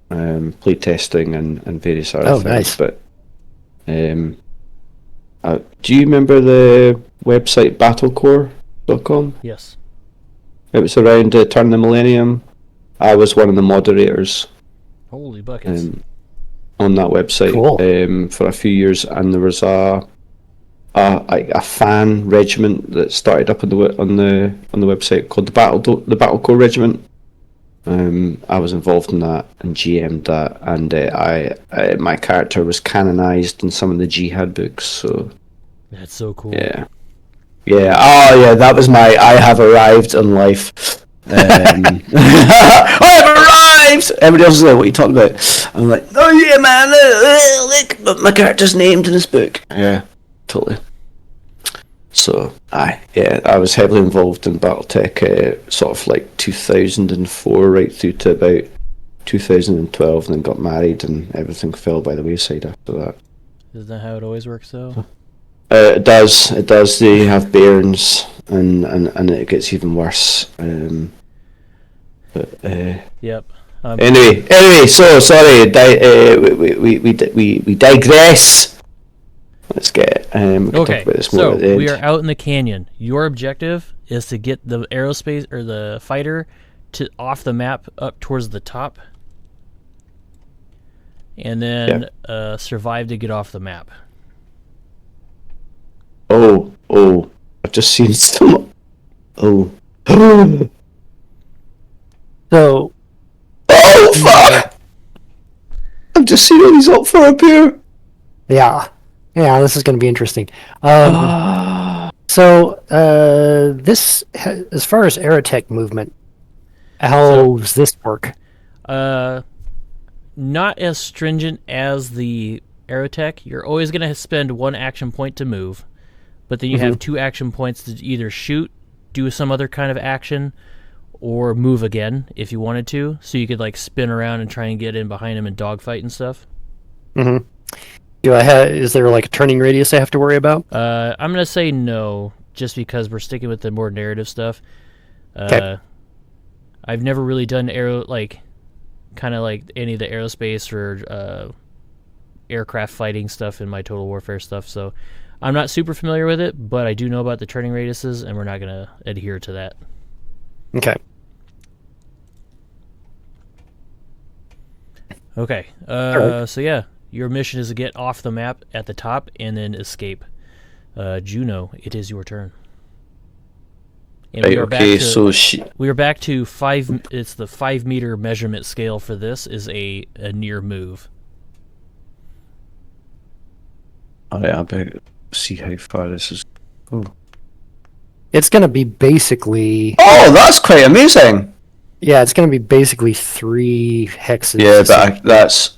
playtesting and various other things. Nice. But do you remember the website battlecore.com? Yes. It was around the turn of the millennium. I was one of the moderators Holy buckets. on that website Cool. for a few years, and there was a fan regiment that started up on the website called the Battlecore Regiment. I was involved in that and GM'd that, and my character was canonized in some of the jihad books. So That's so cool. yeah. Oh yeah, that was my I have arrived in life. I have arrived. Everybody else is like, "What are you talking about?" I'm like, "Oh yeah, man, look, my character's named in this book." Yeah, totally. So, I was heavily involved in BattleTech, sort of like 2004 right through to about 2012, and then got married, and everything fell by the wayside after that. Isn't that how it always works, though? It does. They have bairns, and it gets even worse. Yep. Anyway, so sorry. We digress. Let's get we can talk about this more so at the end. we are out in the canyon. Your objective is to get the aerospace or the fighter off the map up towards the top, and then survive to get off the map. Oh! I've just seen some. Oh! So. Oh fuck! I've just seen all these up for up here. Yeah, this is going to be interesting. So, this, as far as Aerotech movement, how does this work? Not as stringent as the Aerotech. You're always going to spend one action point to move, but then you have 2 action points to either shoot, do some other kind of action, or move again if you wanted to. So you could like spin around and try and get in behind him and dogfight and stuff. Mm-hmm. Is there like a turning radius I have to worry about? I'm gonna say no, just because we're sticking with the more narrative stuff. Okay. I've never really done kind of like any of the aerospace or aircraft fighting stuff in my Total Warfare stuff, so I'm not super familiar with it, but I do know about the turning radiuses, and we're not gonna adhere to that. Okay. Okay. So yeah. Your mission is to get off the map at the top and then escape. Juno, it is your turn. And we are back to 5. It's the 5-meter measurement scale for this is a near move. Alright, I better see how far this is. Oh. It's going to be basically. Oh, that's quite amazing. Yeah, it's going to be basically 3 hexes. Yeah, but that's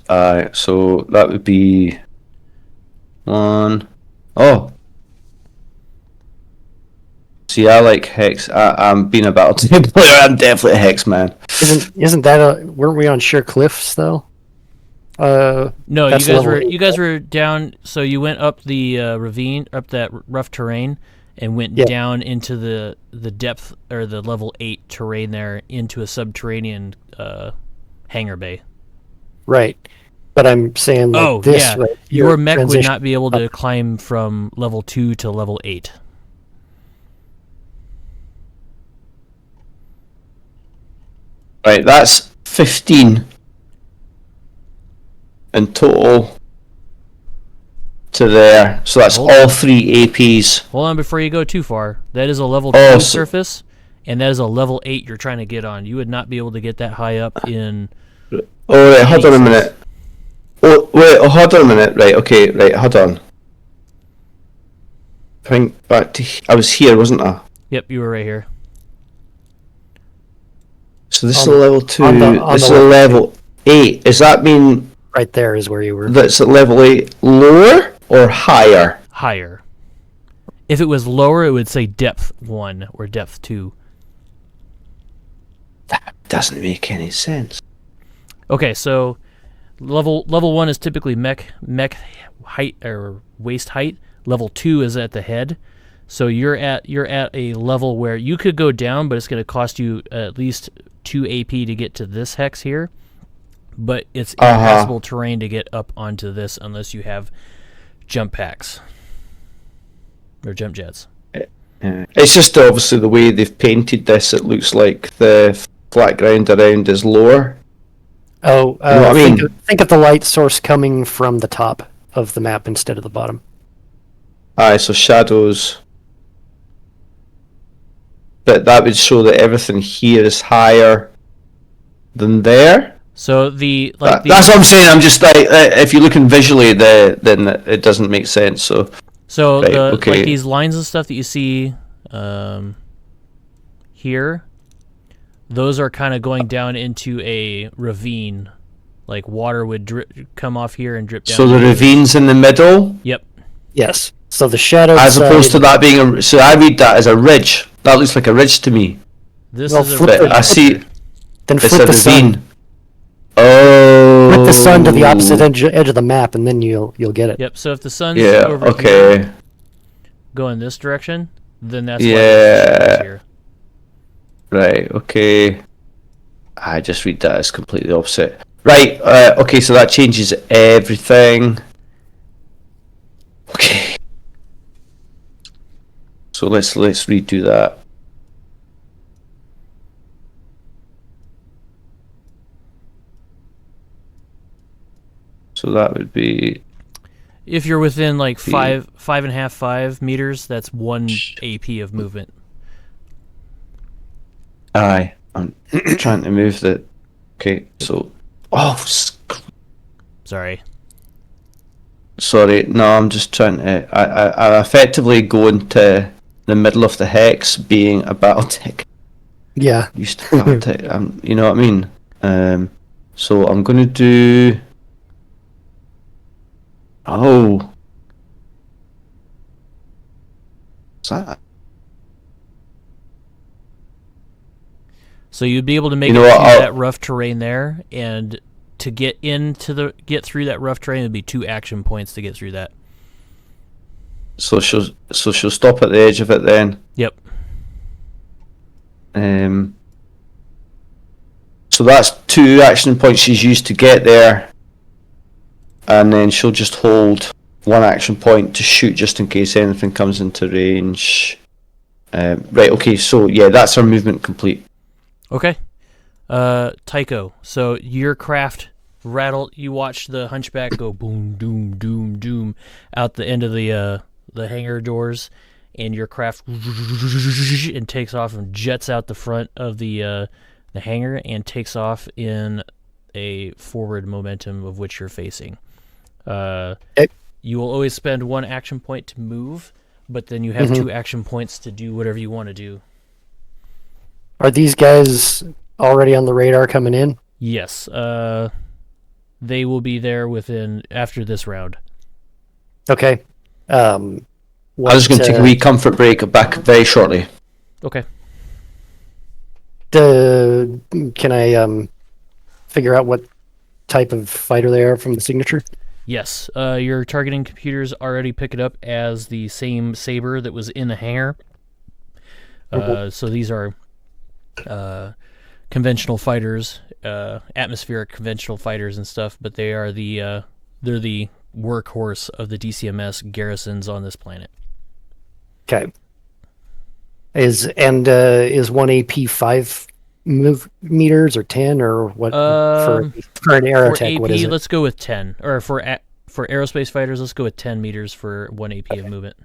so that would be 1. Oh, see, I like hex. I'm being a Battletech player. I'm definitely a hex man. Isn't that weren't we on sheer cliffs though? No, you guys were down. So you went up the ravine, up that rough terrain, and went down into the depth or the level 8 terrain there into a subterranean hangar bay. Right, but I'm saying this. Yeah, right, your mech would not be able to climb from level 2 to level 8. Right, that's 15 in total to there. So that's all 3 APs. Hold on before you go too far. That is a level 2 surface, and that is a level 8 you're trying to get on. You would not be able to get that high up in... Oh, wait, hold on a minute. Oh, wait, hold on a minute. Right, okay, right, hold on. Think back to... I was here, wasn't I? Yep, you were right here. So this is a level 2. This is a level 8. Does that mean... Right there is where you were. That's at level 8 lower or higher? Higher. If it was lower, it would say depth 1 or depth 2. That doesn't make any sense. Okay, so Level 1 is typically mech height or waist height. Level 2 is at the head. So you're at a level where you could go down, but it's going to cost you at least 2 AP to get to this hex here. But it's impassable terrain to get up onto this unless you have jump packs or jump jets. It's just obviously the way they've painted this. It looks like the flat ground around is lower. Oh, you know what I mean? Think of the light source coming from the top of the map instead of the bottom. Aye, so shadows. But that would show that everything here is higher than there. So that's what I'm saying. I'm just like, if you're looking visually, then it doesn't make sense. So right, like these lines and stuff that you see here, those are kind of going down into a ravine. Like water would come off here and drip down. So the ravine's in the middle? Yep. Yes. So the shadow as opposed to that being so I read that as a ridge. That looks like a ridge to me. This is I see. Then it's flip a the ravine. sun. Oh. Flip the sun to the opposite edge of the map, and then you'll get it. Yep. So if the sun's over here, going this direction, then that's why it's here. Right. Okay. I just read that as completely opposite. Right. Okay. So that changes everything. Okay. So let's redo that. So that would be. If you're within like 5.5 meters, that's 1 AP of movement. Aye, I'm trying to move the. Okay, so. Oh, sorry. Sorry, no, I'm just trying to. I effectively go into the middle of the hex, being a Battletech. Yeah. Used to Battletech. You know what I mean? So I'm gonna do. Oh. What's that? So you'd be able to make it through that rough terrain there, and to get through that rough terrain would be 2 action points to get through that. So she'll stop at the edge of it then. Yep. So that's 2 action points she's used to get there, and then she'll just hold 1 action point to shoot just in case anything comes into range. Right. Okay. So yeah, that's her movement complete. Okay. Tycho, so your craft rattled. You watch the Hunchback go boom, doom, doom, doom out the end of the hangar doors, and your craft and takes off and jets out the front of the hangar and takes off in a forward momentum of which you're facing. You will always spend 1 action point to move, but then you have 2 action points to do whatever you want to do. Are these guys already on the radar coming in? Yes. They will be there after this round. Okay. I'm just going to take a wee comfort break back very shortly. Okay. Can I figure out what type of fighter they are from the signature? Yes. Your targeting computers already pick it up as the same saber that was in the hangar. So these are conventional fighters, atmospheric conventional fighters and stuff, but they're the workhorse of the DCMS garrisons on this planet. Okay. Is 1 AP 5 move meters or 10 or what for an aerotech? What is it? Let's go with 10. Or for aerospace fighters, let's go with 10 meters for 1 AP of movement.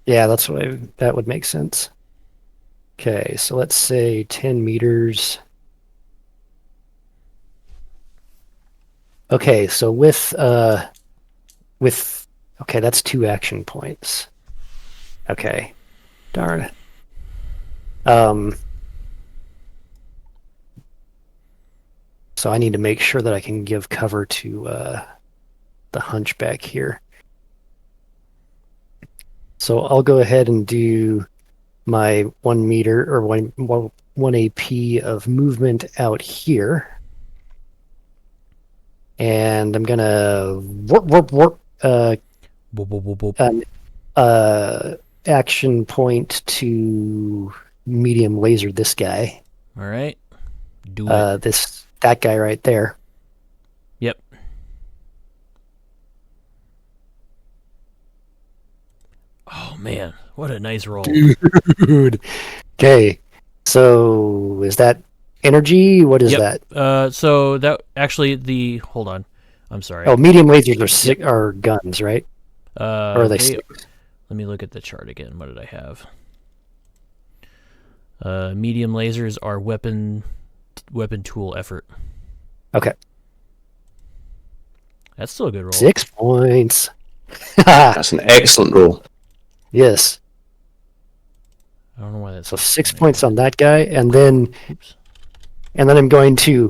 Yeah, that would make sense. Okay, so let's say 10 meters. Okay, so with okay, that's 2 action points. Okay. Darn. So I need to make sure that I can give cover to the Hunchback here. So I'll go ahead and do my 1 meter or 1 AP of movement out here. And I'm gonna warp Boop, boop, boop, boop. an action point to medium laser this guy. All right. Do it. That guy right there. Yep. Oh, man. What a nice roll. Dude. Okay. So is that energy? What is Yep. that? So that actually hold on. I'm sorry. Oh, medium lasers are guns, right? Or are they sticks? Let me look at the chart again. What did I have? Medium lasers are weapon tool effort. Okay. That's still a good roll. 6 points. That's an excellent roll. Yes. I don't know why that's So 6 points on that guy, and then Oops. I'm going to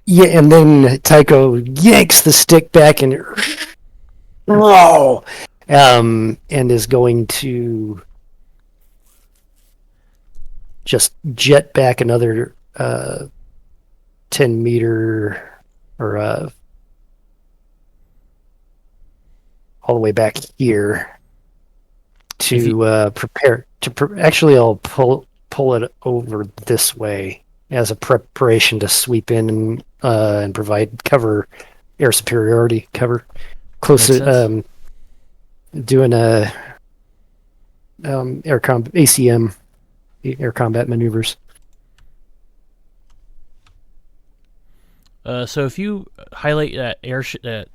and then Tycho yanks the stick back and and is going to just jet back another 10 meter or all the way back here to prepare to actually I'll pull it over this way as a preparation to sweep in and provide cover, air superiority cover, close to doing a ACM, air combat maneuvers. So if you highlight that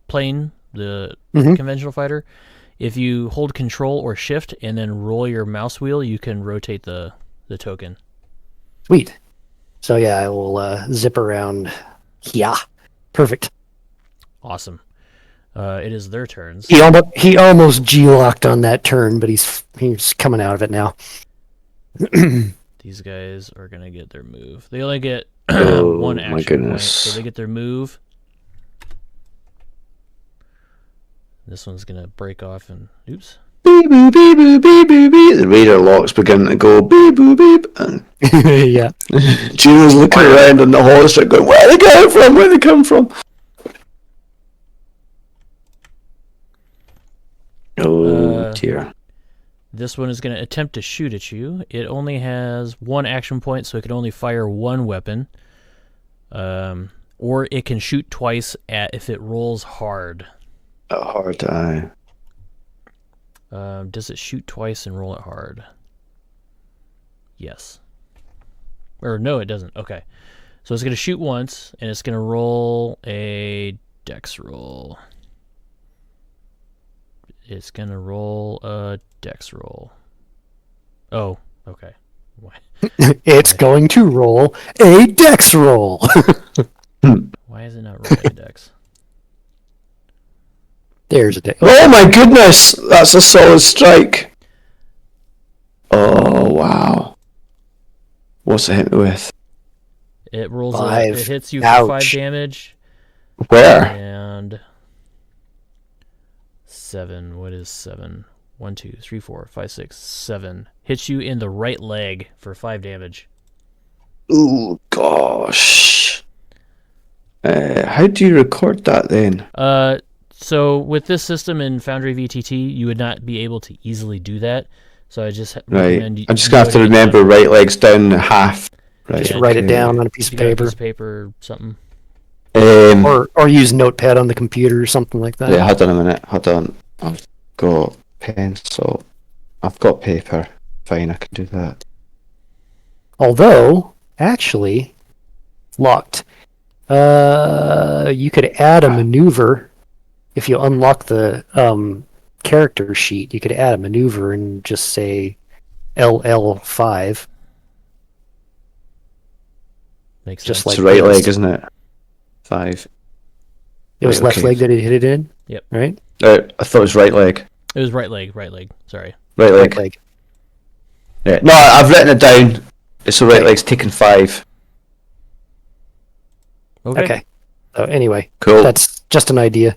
plane, the Mhm. conventional fighter, if you hold Control or Shift and then roll your mouse wheel, you can rotate the token. Sweet. So yeah, I will zip around. Yeah, perfect. Awesome. It is their turns. He almost G-locked on that turn, but he's coming out of it now. These guys are gonna get their move. They only get Oh, one my action point, goodness. so they get their move. This one's gonna break off and oops. Beep, boop, beep, boop, beep, boop, beep. The radar locks begin to go beep, boop, beep. And Yeah. Gino's looking around on the horse going, where are they coming from? Where are they coming from? Oh, dear. This one is going to attempt to shoot at you. It only has one action point, so it can only fire one weapon. Or it can shoot twice if it rolls hard. A hard eye. Does it shoot twice and roll it hard? Yes. Or no, it doesn't. Okay. So it's going to shoot once, and it's going to roll a dex roll. It's going to roll a dex roll. Oh, okay. It's going to roll a dex roll. Why is it not rolling a dex? There's a dex. Oh my goodness! That's a solid strike. Oh, wow. What's it hit me with? It rolls. Five. It hits you for Ouch. 5 damage. Where? And 7. What is 7? 1, 2, 3, 4, 5, 6, 7. Hits you in the right leg for 5 damage. Ooh, gosh. How do you record that then? So with this system in Foundry VTT, you would not be able to easily do that. So I just Right. recommend I'm just going to have to remember right leg's down half. Right. Just write it down on a piece If of you got a paper. piece of paper or something. Or use Notepad on the computer or something like that. Yeah, hold on a minute. Hold on. I've got pencil. I've got paper. Fine, I can do that. Although, actually, locked. You could add a maneuver if you unlock the character sheet. You could add a maneuver and just say LL5. Makes Just sense. like It's right this. leg, isn't it? 5. It was Right, left okay. leg that it hit it in. Yep. Right. I thought it was right leg. It was right leg. Sorry. Right leg. Right leg. Yeah. No, I've written it down. It's the right Okay. leg's taken 5. Okay. So anyway, Cool. that's just an idea.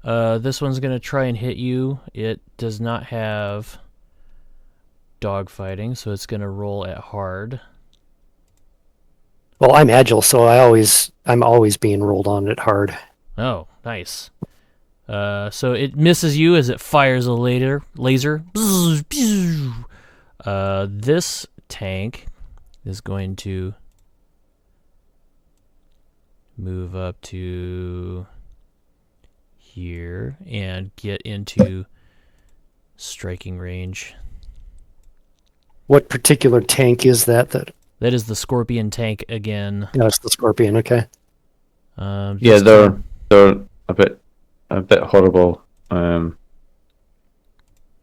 This one's going to try and hit you. It does not have dogfighting, so it's going to roll at hard. Well, I'm agile, so I'm always being rolled on it hard. Oh, nice. So it misses you as it fires a laser. This tank is going to move up to here and get into striking range. What particular tank is that? That is the Scorpion tank again. No, it's the Scorpion. Okay. Yeah, they're a bit horrible.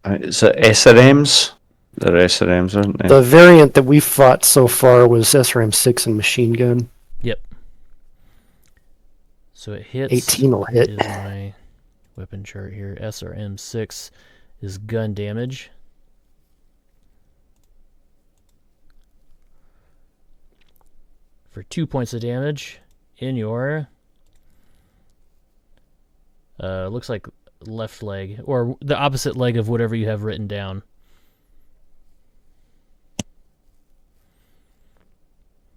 It's SRMs. They're SRMs, aren't they? The variant that we fought so far was SRM-6 and machine gun. Yep. So it hits. 18 will hit. Is my weapon chart here. SRM-6 is gun damage. For 2 points of damage in your looks like left leg, or the opposite leg of whatever you have written down.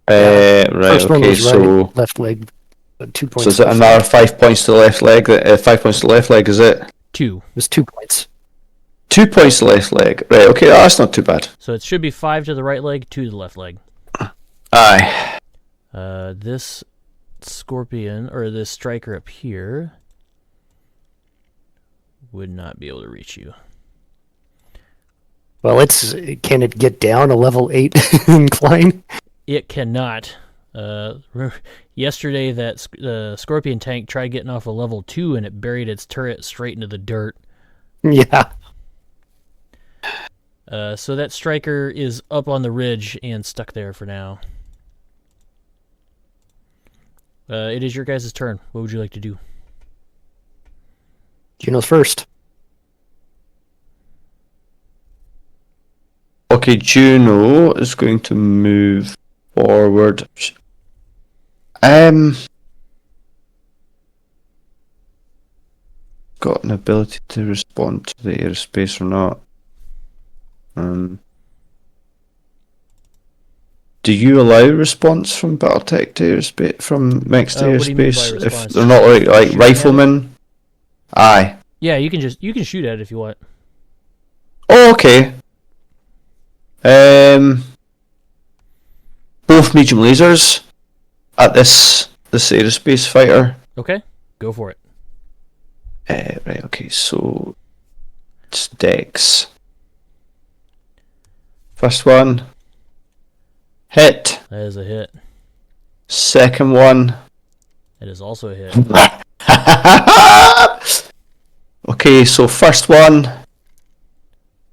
Right, First one okay, was so right, left leg, 2 points. so is it another 5 points to the left leg? 5 points to the left leg, is it? 2. It was 2 points. 2 points to the left leg. Right, okay, that's not too bad. So it should be 5 to the right leg, 2 to the left leg. Aye. This Scorpion, or this striker up here, would not be able to reach you. Well, can it get down a level 8 incline? It cannot. Yesterday, that Scorpion tank tried getting off a level 2, and it buried its turret straight into the dirt. Yeah. So that striker is up on the ridge and stuck there for now. It is your guys' turn. What would you like to do? Juno's first. Okay, Juno is going to move forward. Got an ability to respond to the airspace or not? Do you allow response from Battletech to airspace, from mechs to What do you mean by airspace if response? they're not like Shooting riflemen? Aye. Yeah, you can shoot at it if you want. Oh, okay. Both medium lasers at this aerospace fighter. Okay, go for it. Right, okay, so it's Dex. First one. Hit. That is a hit. Second one. That is also a hit. Okay, so first one.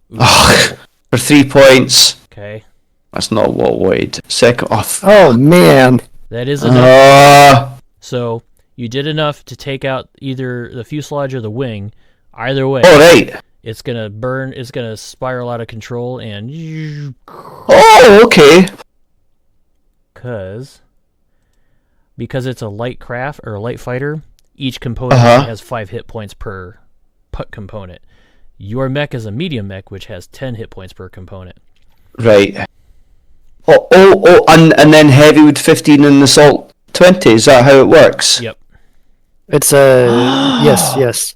For 3 points. Okay. That's not what I wanted. Second off. Oh, man. That is enough. Uh, So you did enough to take out either the fuselage or the wing. Either way, Alright. it's gonna burn. It's gonna spiral out of control, and Oh, okay. because it's a light craft or a light fighter, each component has 5 hit points per component. Your mech is a medium mech, which has 10 hit points per component. Right. And then heavy with 15 and assault 20. Is that how it works? Yep. It's a... yes.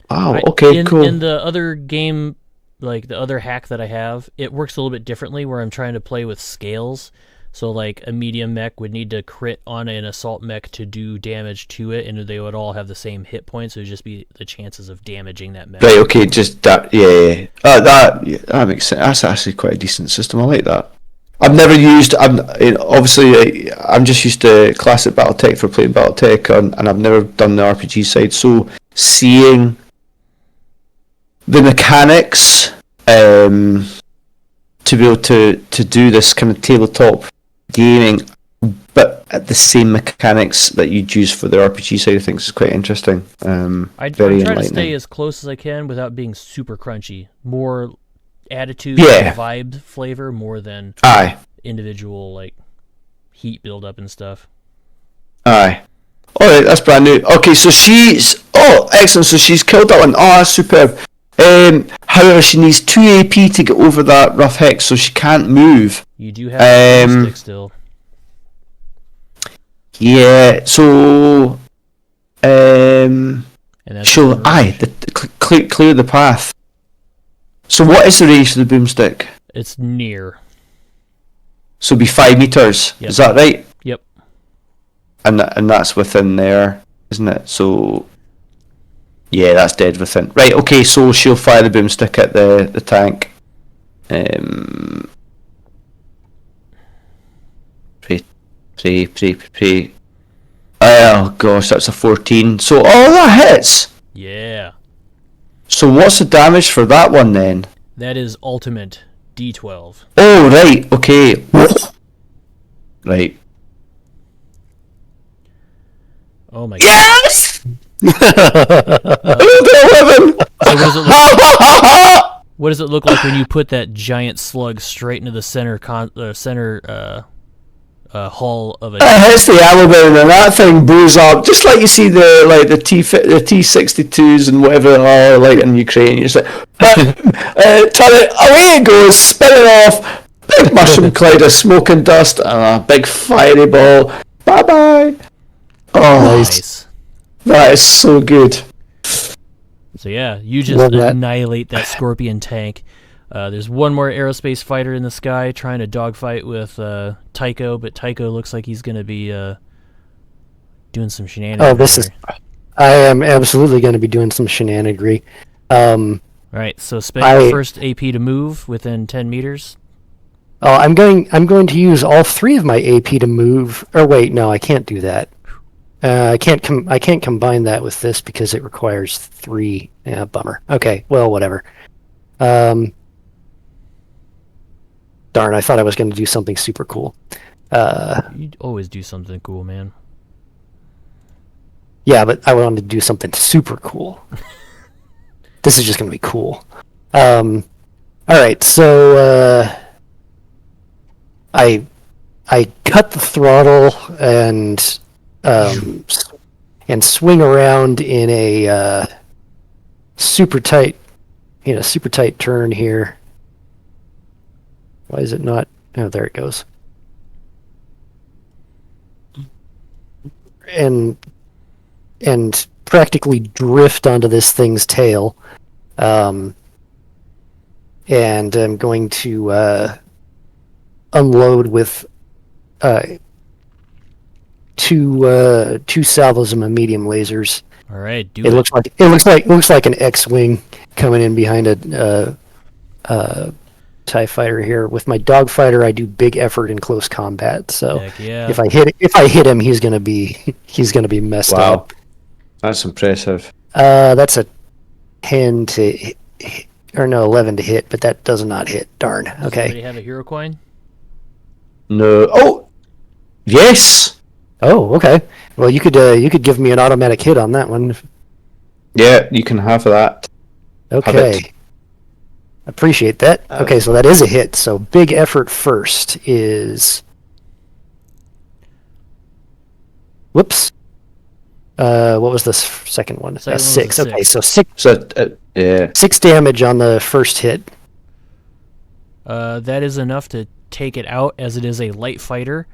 Wow, okay, cool. In the other game, like the other hack that I have, it works a little bit differently where I'm trying to play with scales. So like a medium mech would need to crit on an assault mech to do damage to it, and they would all have the same hit points. It would just be the chances of damaging that mech. Right, okay, just that, yeah. That makes sense. That's actually quite a decent system. I like that. I've never used. I'm just used to classic BattleTech for playing BattleTech, and I've never done the RPG side. So seeing the mechanics to be able to do this kind of tabletop gaming, but at the same mechanics that you'd use for the RPG side of things is quite interesting. I very try to enlightening. stay as close as I can without being super crunchy. More attitude, Yeah. vibe, flavor, more than Aye. individual like heat buildup and stuff. Aye. Alright, that's brand new. Okay, so she's... Oh, excellent. So she's killed that one. Oh, that's superb. However, she needs 2 AP to get over that rough hex, so she can't move. You do have a stick still. Yeah, so And that's she'll the range. clear the path. So what is the range of the boomstick? It's near. So it'll be 5 meters. Yep. Is that right? Yep. And that's within there, isn't it? So yeah, that's dead within. Right. Okay. So she'll fire the boomstick at the tank. Pray. Oh gosh, that's a 14. So that hits. Yeah. So what's the damage for that one then? That is ultimate D12. Oh right. Okay. Right. Oh my god. Yes. So what does it look like when you put that giant slug straight into the center hull of a? It hits the elevator and that thing blows up, just like you see the T-62s and whatever are like in Ukraine. You're just like, turn it, away it goes, spinning off, big mushroom cloud of smoke and dust, and a big fiery ball. Bye bye. Oh, Nice. that is so good. So yeah, you just annihilate that scorpion tank. There's one more aerospace fighter in the sky trying to dogfight with Tycho, but Tycho looks like he's going to be doing some shenanigans. I am absolutely going to be doing some shenanigans. Right, so spend your first AP to move within 10 meters. Oh, I'm going to use all 3 of my AP to move. Or wait, no, I can't do that. I can't combine that with this because it requires 3. Yeah, bummer. Okay, well, whatever. Darn, I thought I was going to do something super cool. You always do something cool, man. Yeah, but I wanted to do something super cool. This is just going to be cool. All right, so I cut the throttle and swing around in a super tight turn here. Why is it not? Oh, there it goes. And practically drift onto this thing's tail. And I'm going to unload with two salvos of my medium lasers. All right, It looks like an X-wing coming in behind a TIE fighter here. With my dogfighter, I do big effort in close combat. So Heck yeah. if I hit him, he's gonna be messed up. That's impressive. That's a 10 to hit, or no, 11 to hit, but that does not hit. Darn. Does Okay. anybody have a hero coin? No. Oh, yes. Oh, okay. Well, you could give me an automatic hit on that one. Yeah, you can have that. Okay. Appreciate that. Okay, so that is a hit. So big effort first is. Whoops. What was the second one? Second one was 6. a Okay, 6. so 6. So yeah. 6 damage on the first hit. That is enough to take it out, as it is a light fighter,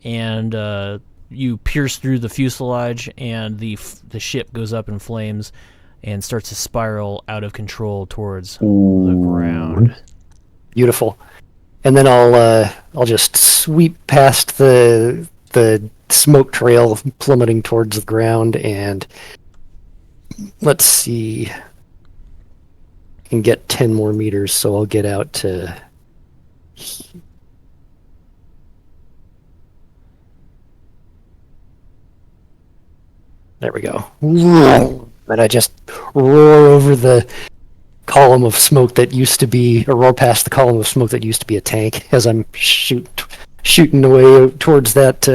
and you pierce through the fuselage, and the ship goes up in flames and starts to spiral out of control towards the ground. Beautiful. And then I'll just sweep past the smoke trail plummeting towards the ground, and let's see. I can get 10 more meters, so I'll get out to. There we go. And I just roar over the column of smoke that used to be, or roar past the column of smoke that used to be a tank as I'm shooting away towards that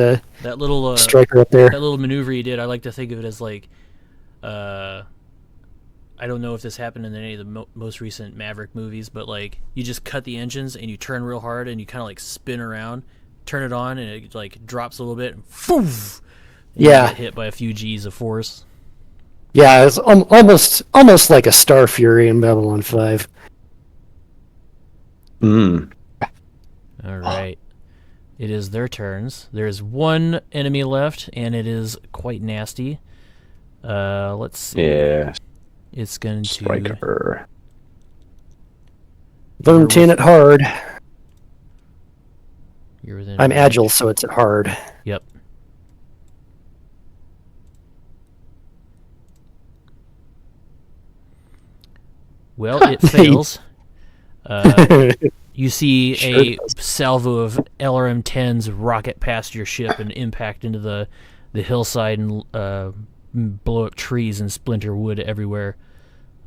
little striker up there. That little maneuver you did, I like to think of it as like, I don't know if this happened in any of the most recent Maverick movies, but like you just cut the engines and you turn real hard and you kind of like spin around, turn it on, and it like drops a little bit, and poof, and you get hit by a few G's of force. Yeah, it's almost like a Star Fury in Babylon 5. Mm. All right. It is their turns. There's one enemy left, and it is quite nasty. Let's see. Yeah. It's going to... Striker. Boom, tin it hard. You're within I'm range. agile, so it's at hard. Yep. Well, it fails. You see Sure a does. salvo of LRM-10s rocket past your ship and impact into the hillside and blow up trees and splinter wood everywhere.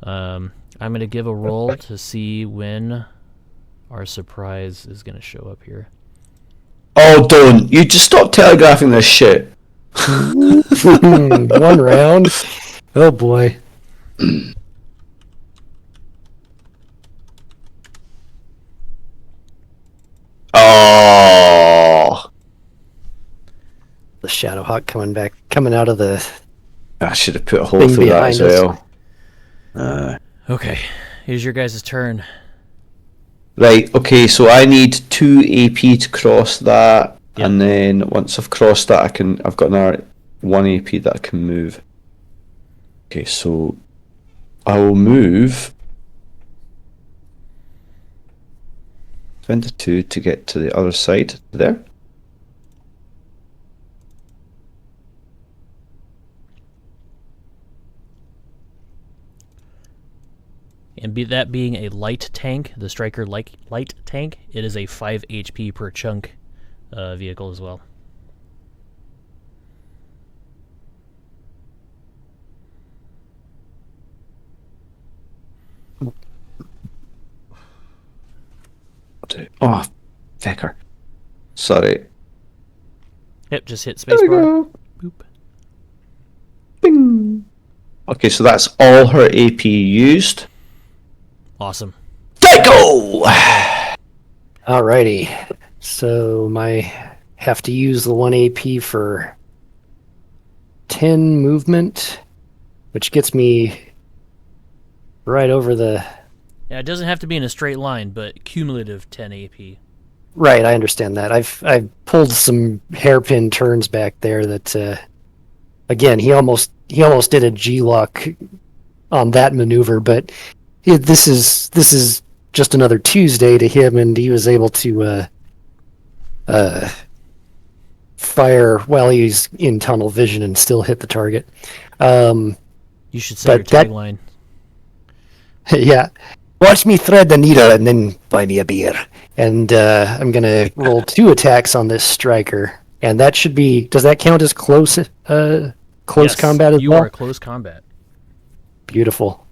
I'm going to give a roll to see when our surprise is going to show up here. Oh, don't. You just stop telegraphing this shit. One round. Oh boy. Oh. The Shadowhawk coming out of the I should have put a hole thing through that as behind well. Okay, here's your guys' turn. Right, okay, so I need 2 AP to cross that, Yep. and then once I've crossed that, I've got another 1 AP that I can move. Okay, so I will move 22 to get to the other side there. And that being a light tank, the Striker light tank, it is a 5 HP per chunk vehicle as well. Oh, fecker. Sorry. Yep, just hit There we spacebar. go. Boop. Bing. Okay, so that's all her AP used. Awesome. Let go! Alrighty. So have to use the 1 AP for 10 movement, which gets me right over the... Yeah, it doesn't have to be in a straight line, but cumulative 10 AP. Right, I understand that. I've pulled some hairpin turns back there that again, he almost did a G-lock on that maneuver, but this is just another Tuesday to him, and he was able to fire while he's in tunnel vision and still hit the target. You should say your But that- tagline. Yeah. Watch me thread the needle and then buy me a beer. And I'm going to roll 2 attacks on this Striker. And that should be... Does that count as close Yes, combat as you well? are close combat. Beautiful.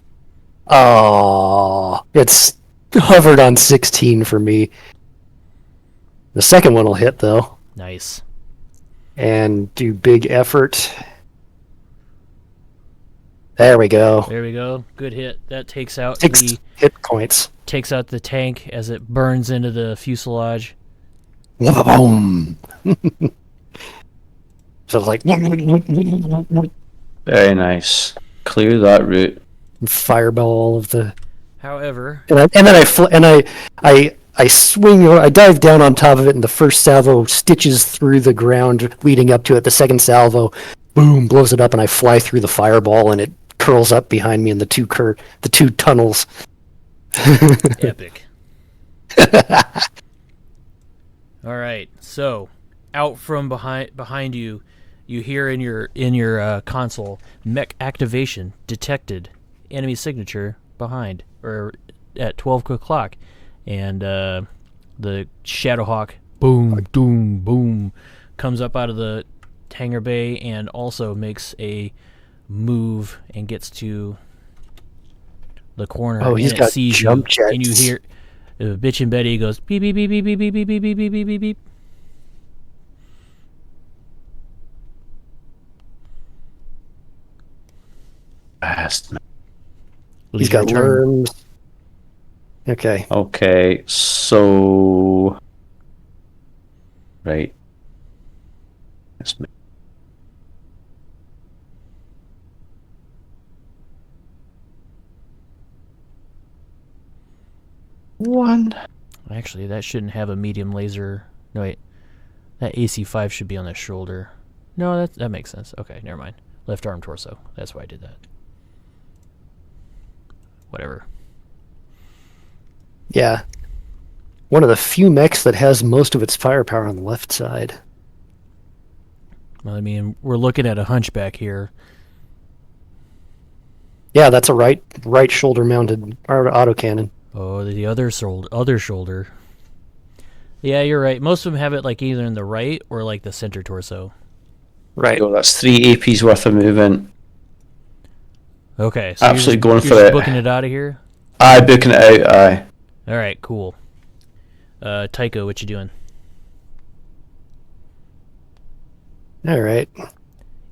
Oh, it's hovered on 16 for me. The second one will hit, though. Nice. And do big effort. There we go. There we go. Good hit. That takes out 6 hit points. the tank as it burns into the fuselage. Boom. So it's like Very nice. Clear that route. fireball all of the. However, And then I swing. I dive down on top of it, and the first salvo stitches through the ground leading up to it. The second salvo, boom, blows it up, and I fly through the fireball, and it curls up behind me in the two tunnels. epic. All right, so out from behind you, you hear in your console, mech activation detected, enemy signature behind or at 12 o'clock, and the Shadowhawk boom boom boom comes up out of the hangar bay and also makes a move and gets to the corner. Oh, he's and got it sees jump you, and you jets. hear Bitch and Betty goes beep beep beep beep beep beep beep beep beep beep beep beep beep. Fast. He's got worms. Okay. Okay, so... Right. Let's make... One. Actually, that shouldn't have a medium laser. No, wait. That AC5 should be on the shoulder. No, that makes sense. Okay, never mind. Left arm torso. That's why I did that. Whatever. Yeah. One of the few mechs that has most of its firepower on the left side. Well, I mean, we're looking at a hunchback here. Yeah, that's a right shoulder mounted autocannon. Oh, the other shoulder. Yeah, you're right. Most of them have it like either in the right or like the center torso. Right. So that's 3 APs worth of movement. Okay, so Absolutely you're going just, for you're it. just booking it out of here? Aye, booking it out, aye. All right, cool. Tycho, what you doing? All right.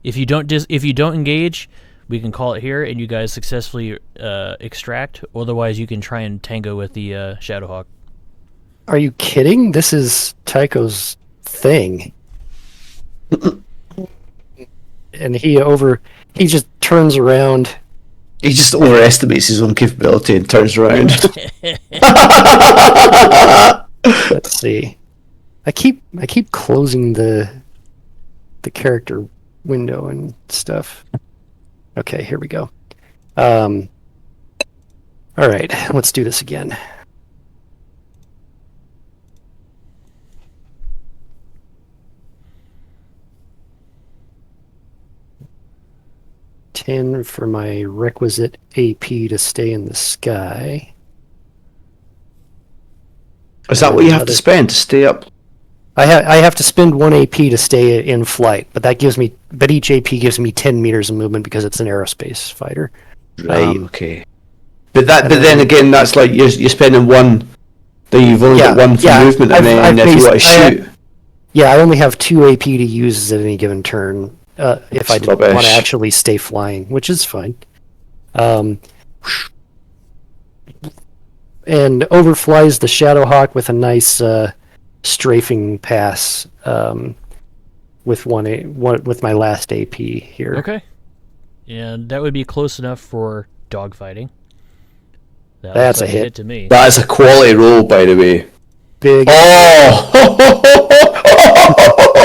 If you don't engage, we can call it here, and you guys successfully extract. Otherwise, you can try and tango with the Shadowhawk. Are you kidding? This is Tycho's thing. And he just turns around. He just overestimates his own capability and turns around. Let's see. I keep closing the character window and stuff. Okay, here we go. All right, let's do this again. $10 for my requisite AP to stay in the sky. Is that what you have to spend to stay up? I have to spend 1 AP to stay in flight, but each AP gives me 10 meters of movement because it's an aerospace fighter. Right, okay. But then again, that's like you're spending one. Then you've only got one for movement, and then if you want to shoot. I only have 2 AP to use at any given turn if I want to actually stay flying, which is fine. And overflies the Shadowhawk with a nice strafing pass with with my last AP here. Okay. And that would be close enough for dogfighting. That's a hit to me. That is a quality roll, by the way. Big. Oh!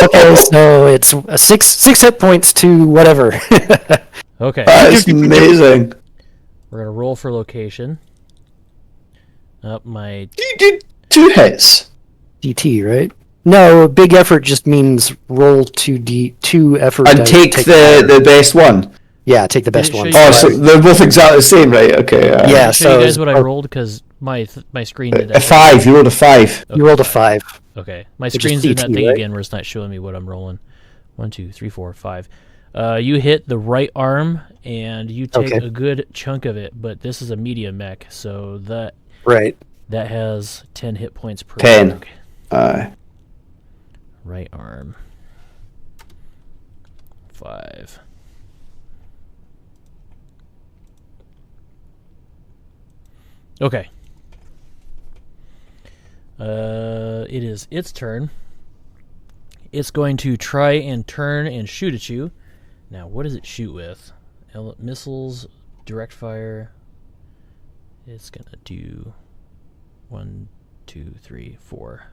Okay, so it's 6 hit points to whatever. Okay. That's amazing. We're gonna roll for location. Up my. You did 2 hits. DT, right? No, big effort just means roll 2 effort. And take the best one. Yeah, take the best one. Oh, so they're both exactly the same, right? Okay. Yeah. Show you guys what I rolled because my screen did that. A 5. You rolled a 5. You rolled a 5. Okay, my screen's doing that thing again where it's not showing me what I'm rolling. 1, 2, 3, 4, 5. You hit the right arm and you take a good chunk of it, but this is a medium mech, so that has 10 hit points per 10. Right arm. 5. Okay. It is its turn. It's going to try and turn and shoot at you. Now, what does it shoot with? Missiles, direct fire. It's going to do 1, 2, 3, 4.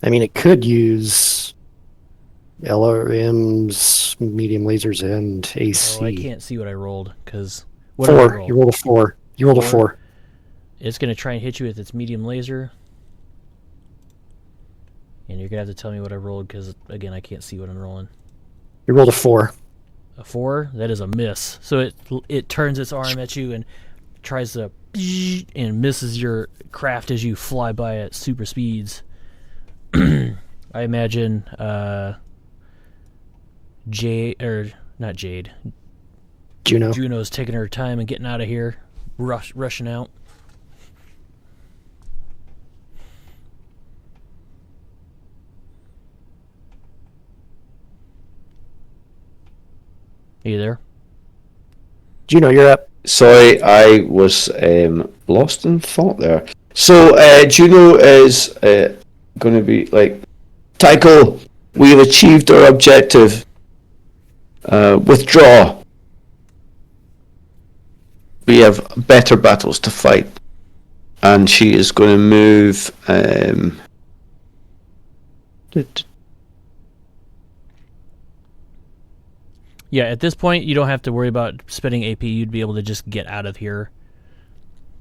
I mean, it could use LRMs, medium lasers, and AC. Oh, I can't see what I rolled because 4. You rolled a 4. You rolled a 4. It's going to try and hit you with its medium laser. And you're going to have to tell me what I rolled because, again, I can't see what I'm rolling. You rolled a 4. A 4? That is a miss. So it turns its arm at you and tries to and misses your craft as you fly by at super speeds. I imagine Juno's taking her time and getting out of here, rushing out. Are you there? Juno, you're up. Sorry, I was lost in thought there. So Juno is going to be like, Tycho, we've achieved our objective. Withdraw. We have better battles to fight. And she is going to move. Yeah, at this point, you don't have to worry about spending AP. You'd be able to just get out of here.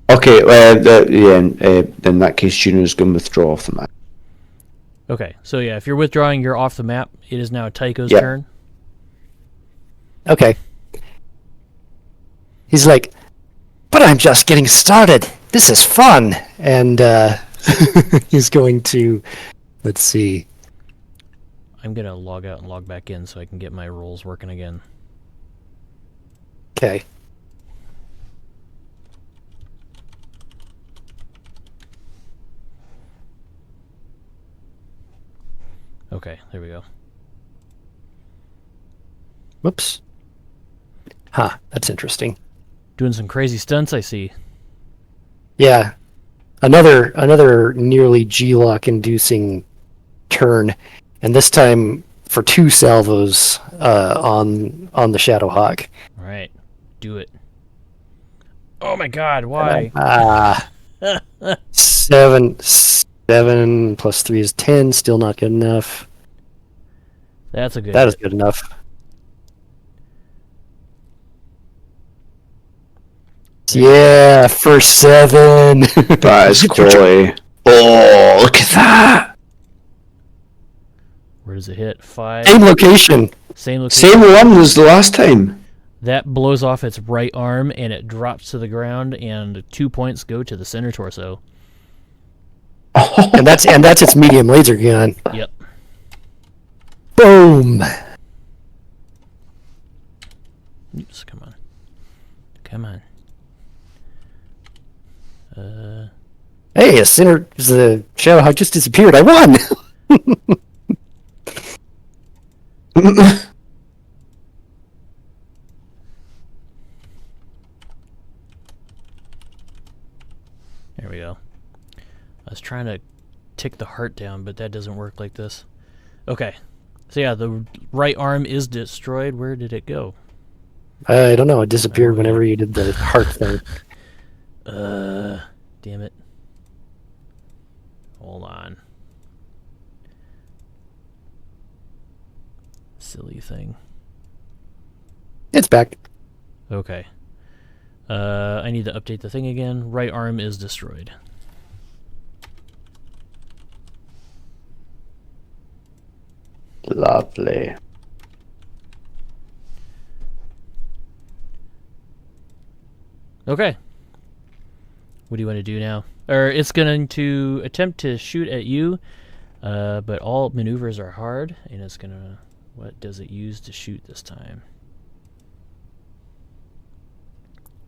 Okay, in that case, Juno's going to withdraw off the map. Okay, so yeah, if you're withdrawing, you're off the map. It is now Tycho's Yep. turn. Okay. He's like, but I'm just getting started. This is fun. And he's going to, let's see. I'm going to log out and log back in so I can get my rolls working again. Okay. Okay, there we go. Whoops. Huh, that's interesting. Doing some crazy stunts, I see. Yeah. Another nearly G-lock inducing turn. And this time for 2 salvos on the Shadowhawk. All right, do it. Oh my god, why? 7 plus 3 is 10, still not good enough. That's a good That hit. is good enough. Yeah, for 7. That is quality. Oh, look at that! Where does it hit? 5. Same location. Same location. Same one as the last time. That blows off its right arm and it drops to the ground, and 2 points go to the center torso. And that's its medium laser gun. Yep. Boom. Oops, come on. Come on. Hey, the Shadowhawk just disappeared. I won. There we go. I was trying to tick the heart down, but that doesn't work like this. Okay. So yeah, the right arm is destroyed. Where did it go? I don't know. It disappeared whenever you did the heart thing. Damn it. Hold on. Silly thing. It's back. Okay. I need to update the thing again. Right arm is destroyed. Lovely. Okay. What do you want to do now? Or it's going to attempt to shoot at you, but all maneuvers are hard, and it's going to... What does it use to shoot this time?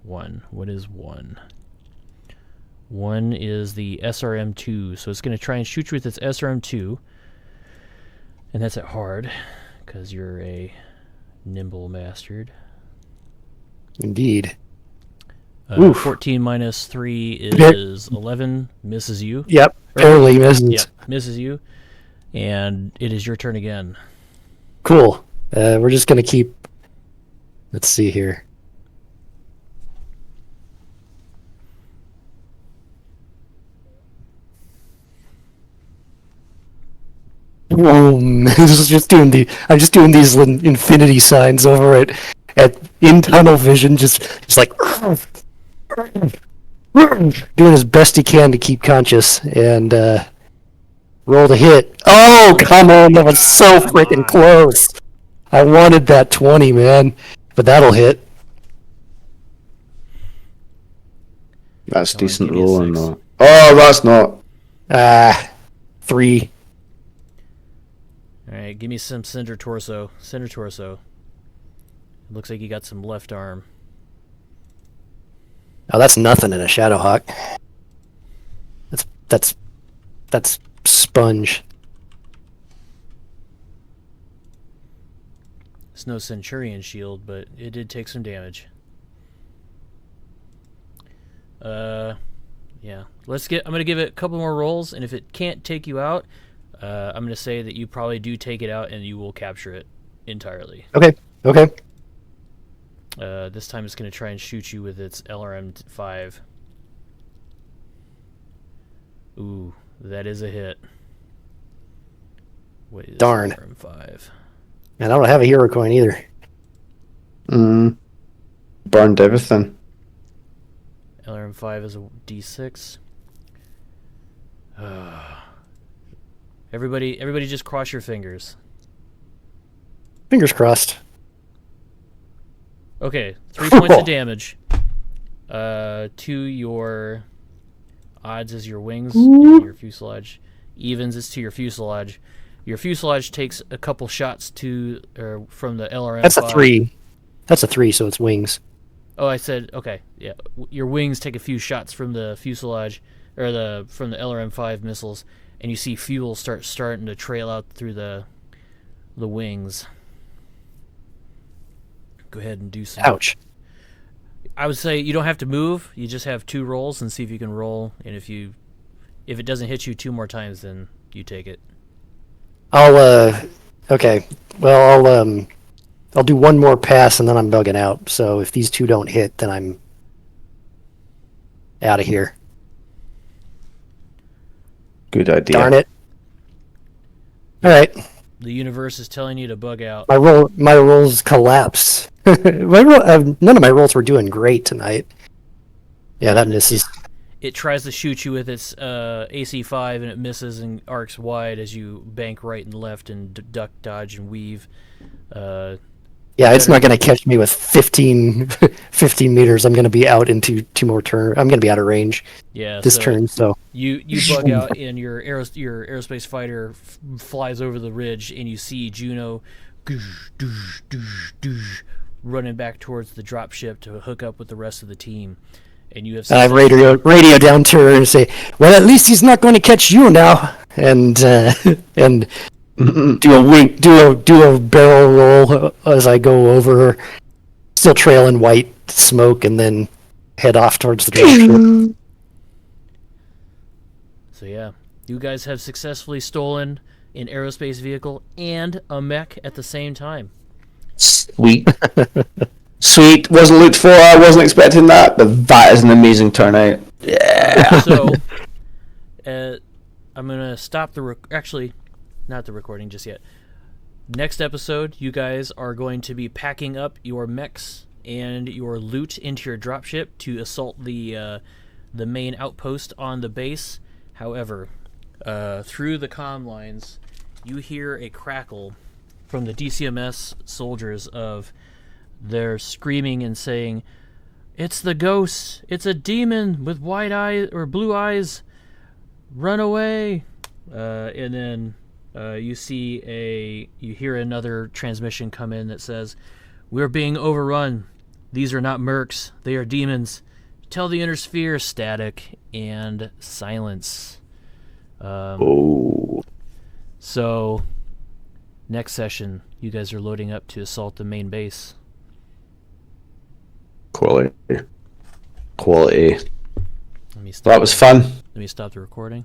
1. What is 1? 1 is the SRM-2, so it's going to try and shoot you with its SRM-2, and that's at hard, because you're a nimble bastard. Indeed. 14 minus 3 is 11, misses you. Yep, barely misses. Yep, misses you, and it is your turn again. Cool. We're just going to keep... Let's see here. I'm just doing these infinity signs over at in tunnel vision, just like doing as best he can to keep conscious and roll the hit. Oh, come on, that was so freaking close. I wanted that 20, man, but that'll hit. That's Come on, decent give me a rolling 6. though. Oh, that's not. 3. Alright, give me some center torso. Center torso. Looks like you got some left arm. Oh, that's nothing in a Shadowhawk. That's sponge. It's no Centurion shield, but it did take some damage. Yeah. I'm gonna give it a couple more rolls, and if it can't take you out, I'm gonna say that you probably do take it out and you will capture it entirely. Okay. This time it's gonna try and shoot you with its LRM-5. Ooh, that is a hit. What is Darn. LRM5? And I don't have a hero coin either. Burned everything. LRM5 is a D6. Everybody just cross your fingers. Fingers crossed. Okay, 3 points of damage. To your odds is your wings and your fuselage. Evens is to your fuselage. Your fuselage takes a couple shots from the LRM. That's a 3. That's a 3, so it's wings. Oh, I said okay. Yeah, your wings take a few shots from the fuselage from the LRM-5 missiles, and you see fuel starting to trail out through the wings. Go ahead and do some. Ouch. I would say you don't have to move. You just have 2 rolls and see if you can roll. And if it doesn't hit you 2 more times, then you take it. Okay. Well, I'll do one more pass and then I'm bugging out. So if these 2 don't hit, then I'm out of here. Good idea. Darn it. All right. The universe is telling you to bug out. My rolls collapse. None of my rolls were doing great tonight. Yeah, that misses. It tries to shoot you with its AC-5, and it misses and arcs wide as you bank right and left and duck, dodge, and weave. Yeah, it's not going to catch me with 15 meters. I'm going to be out into 2 more turns. I'm going to be out of range this turn. So you bug out, and your aerospace fighter flies over the ridge, and you see Juno running back towards the dropship to hook up with the rest of the team. And you have. And I radio down to her and say, "Well, at least he's not going to catch you now." And do a barrel roll as I go over, still trailing white smoke, and then head off towards the dropship. So yeah, you guys have successfully stolen an aerospace vehicle and a mech at the same time. Sweet. Sweet. Wasn't looked for. I wasn't expecting that, but that is an amazing turnout. Yeah. So, I'm gonna stop actually, not the recording just yet. Next episode, you guys are going to be packing up your mechs and your loot into your dropship to assault the main outpost on the base. However, through the comm lines, you hear a crackle from the DCMS soldiers of they're screaming and saying, "It's the ghost! It's a demon with white eyes or blue eyes! Run away!" And then you hear another transmission come in that says, "We're being overrun. These are not mercs. They are demons. Tell the inner sphere," static, and silence. So, next session, you guys are loading up to assault the main base. Quality. Let me stop. That was fun. Let me stop the recording.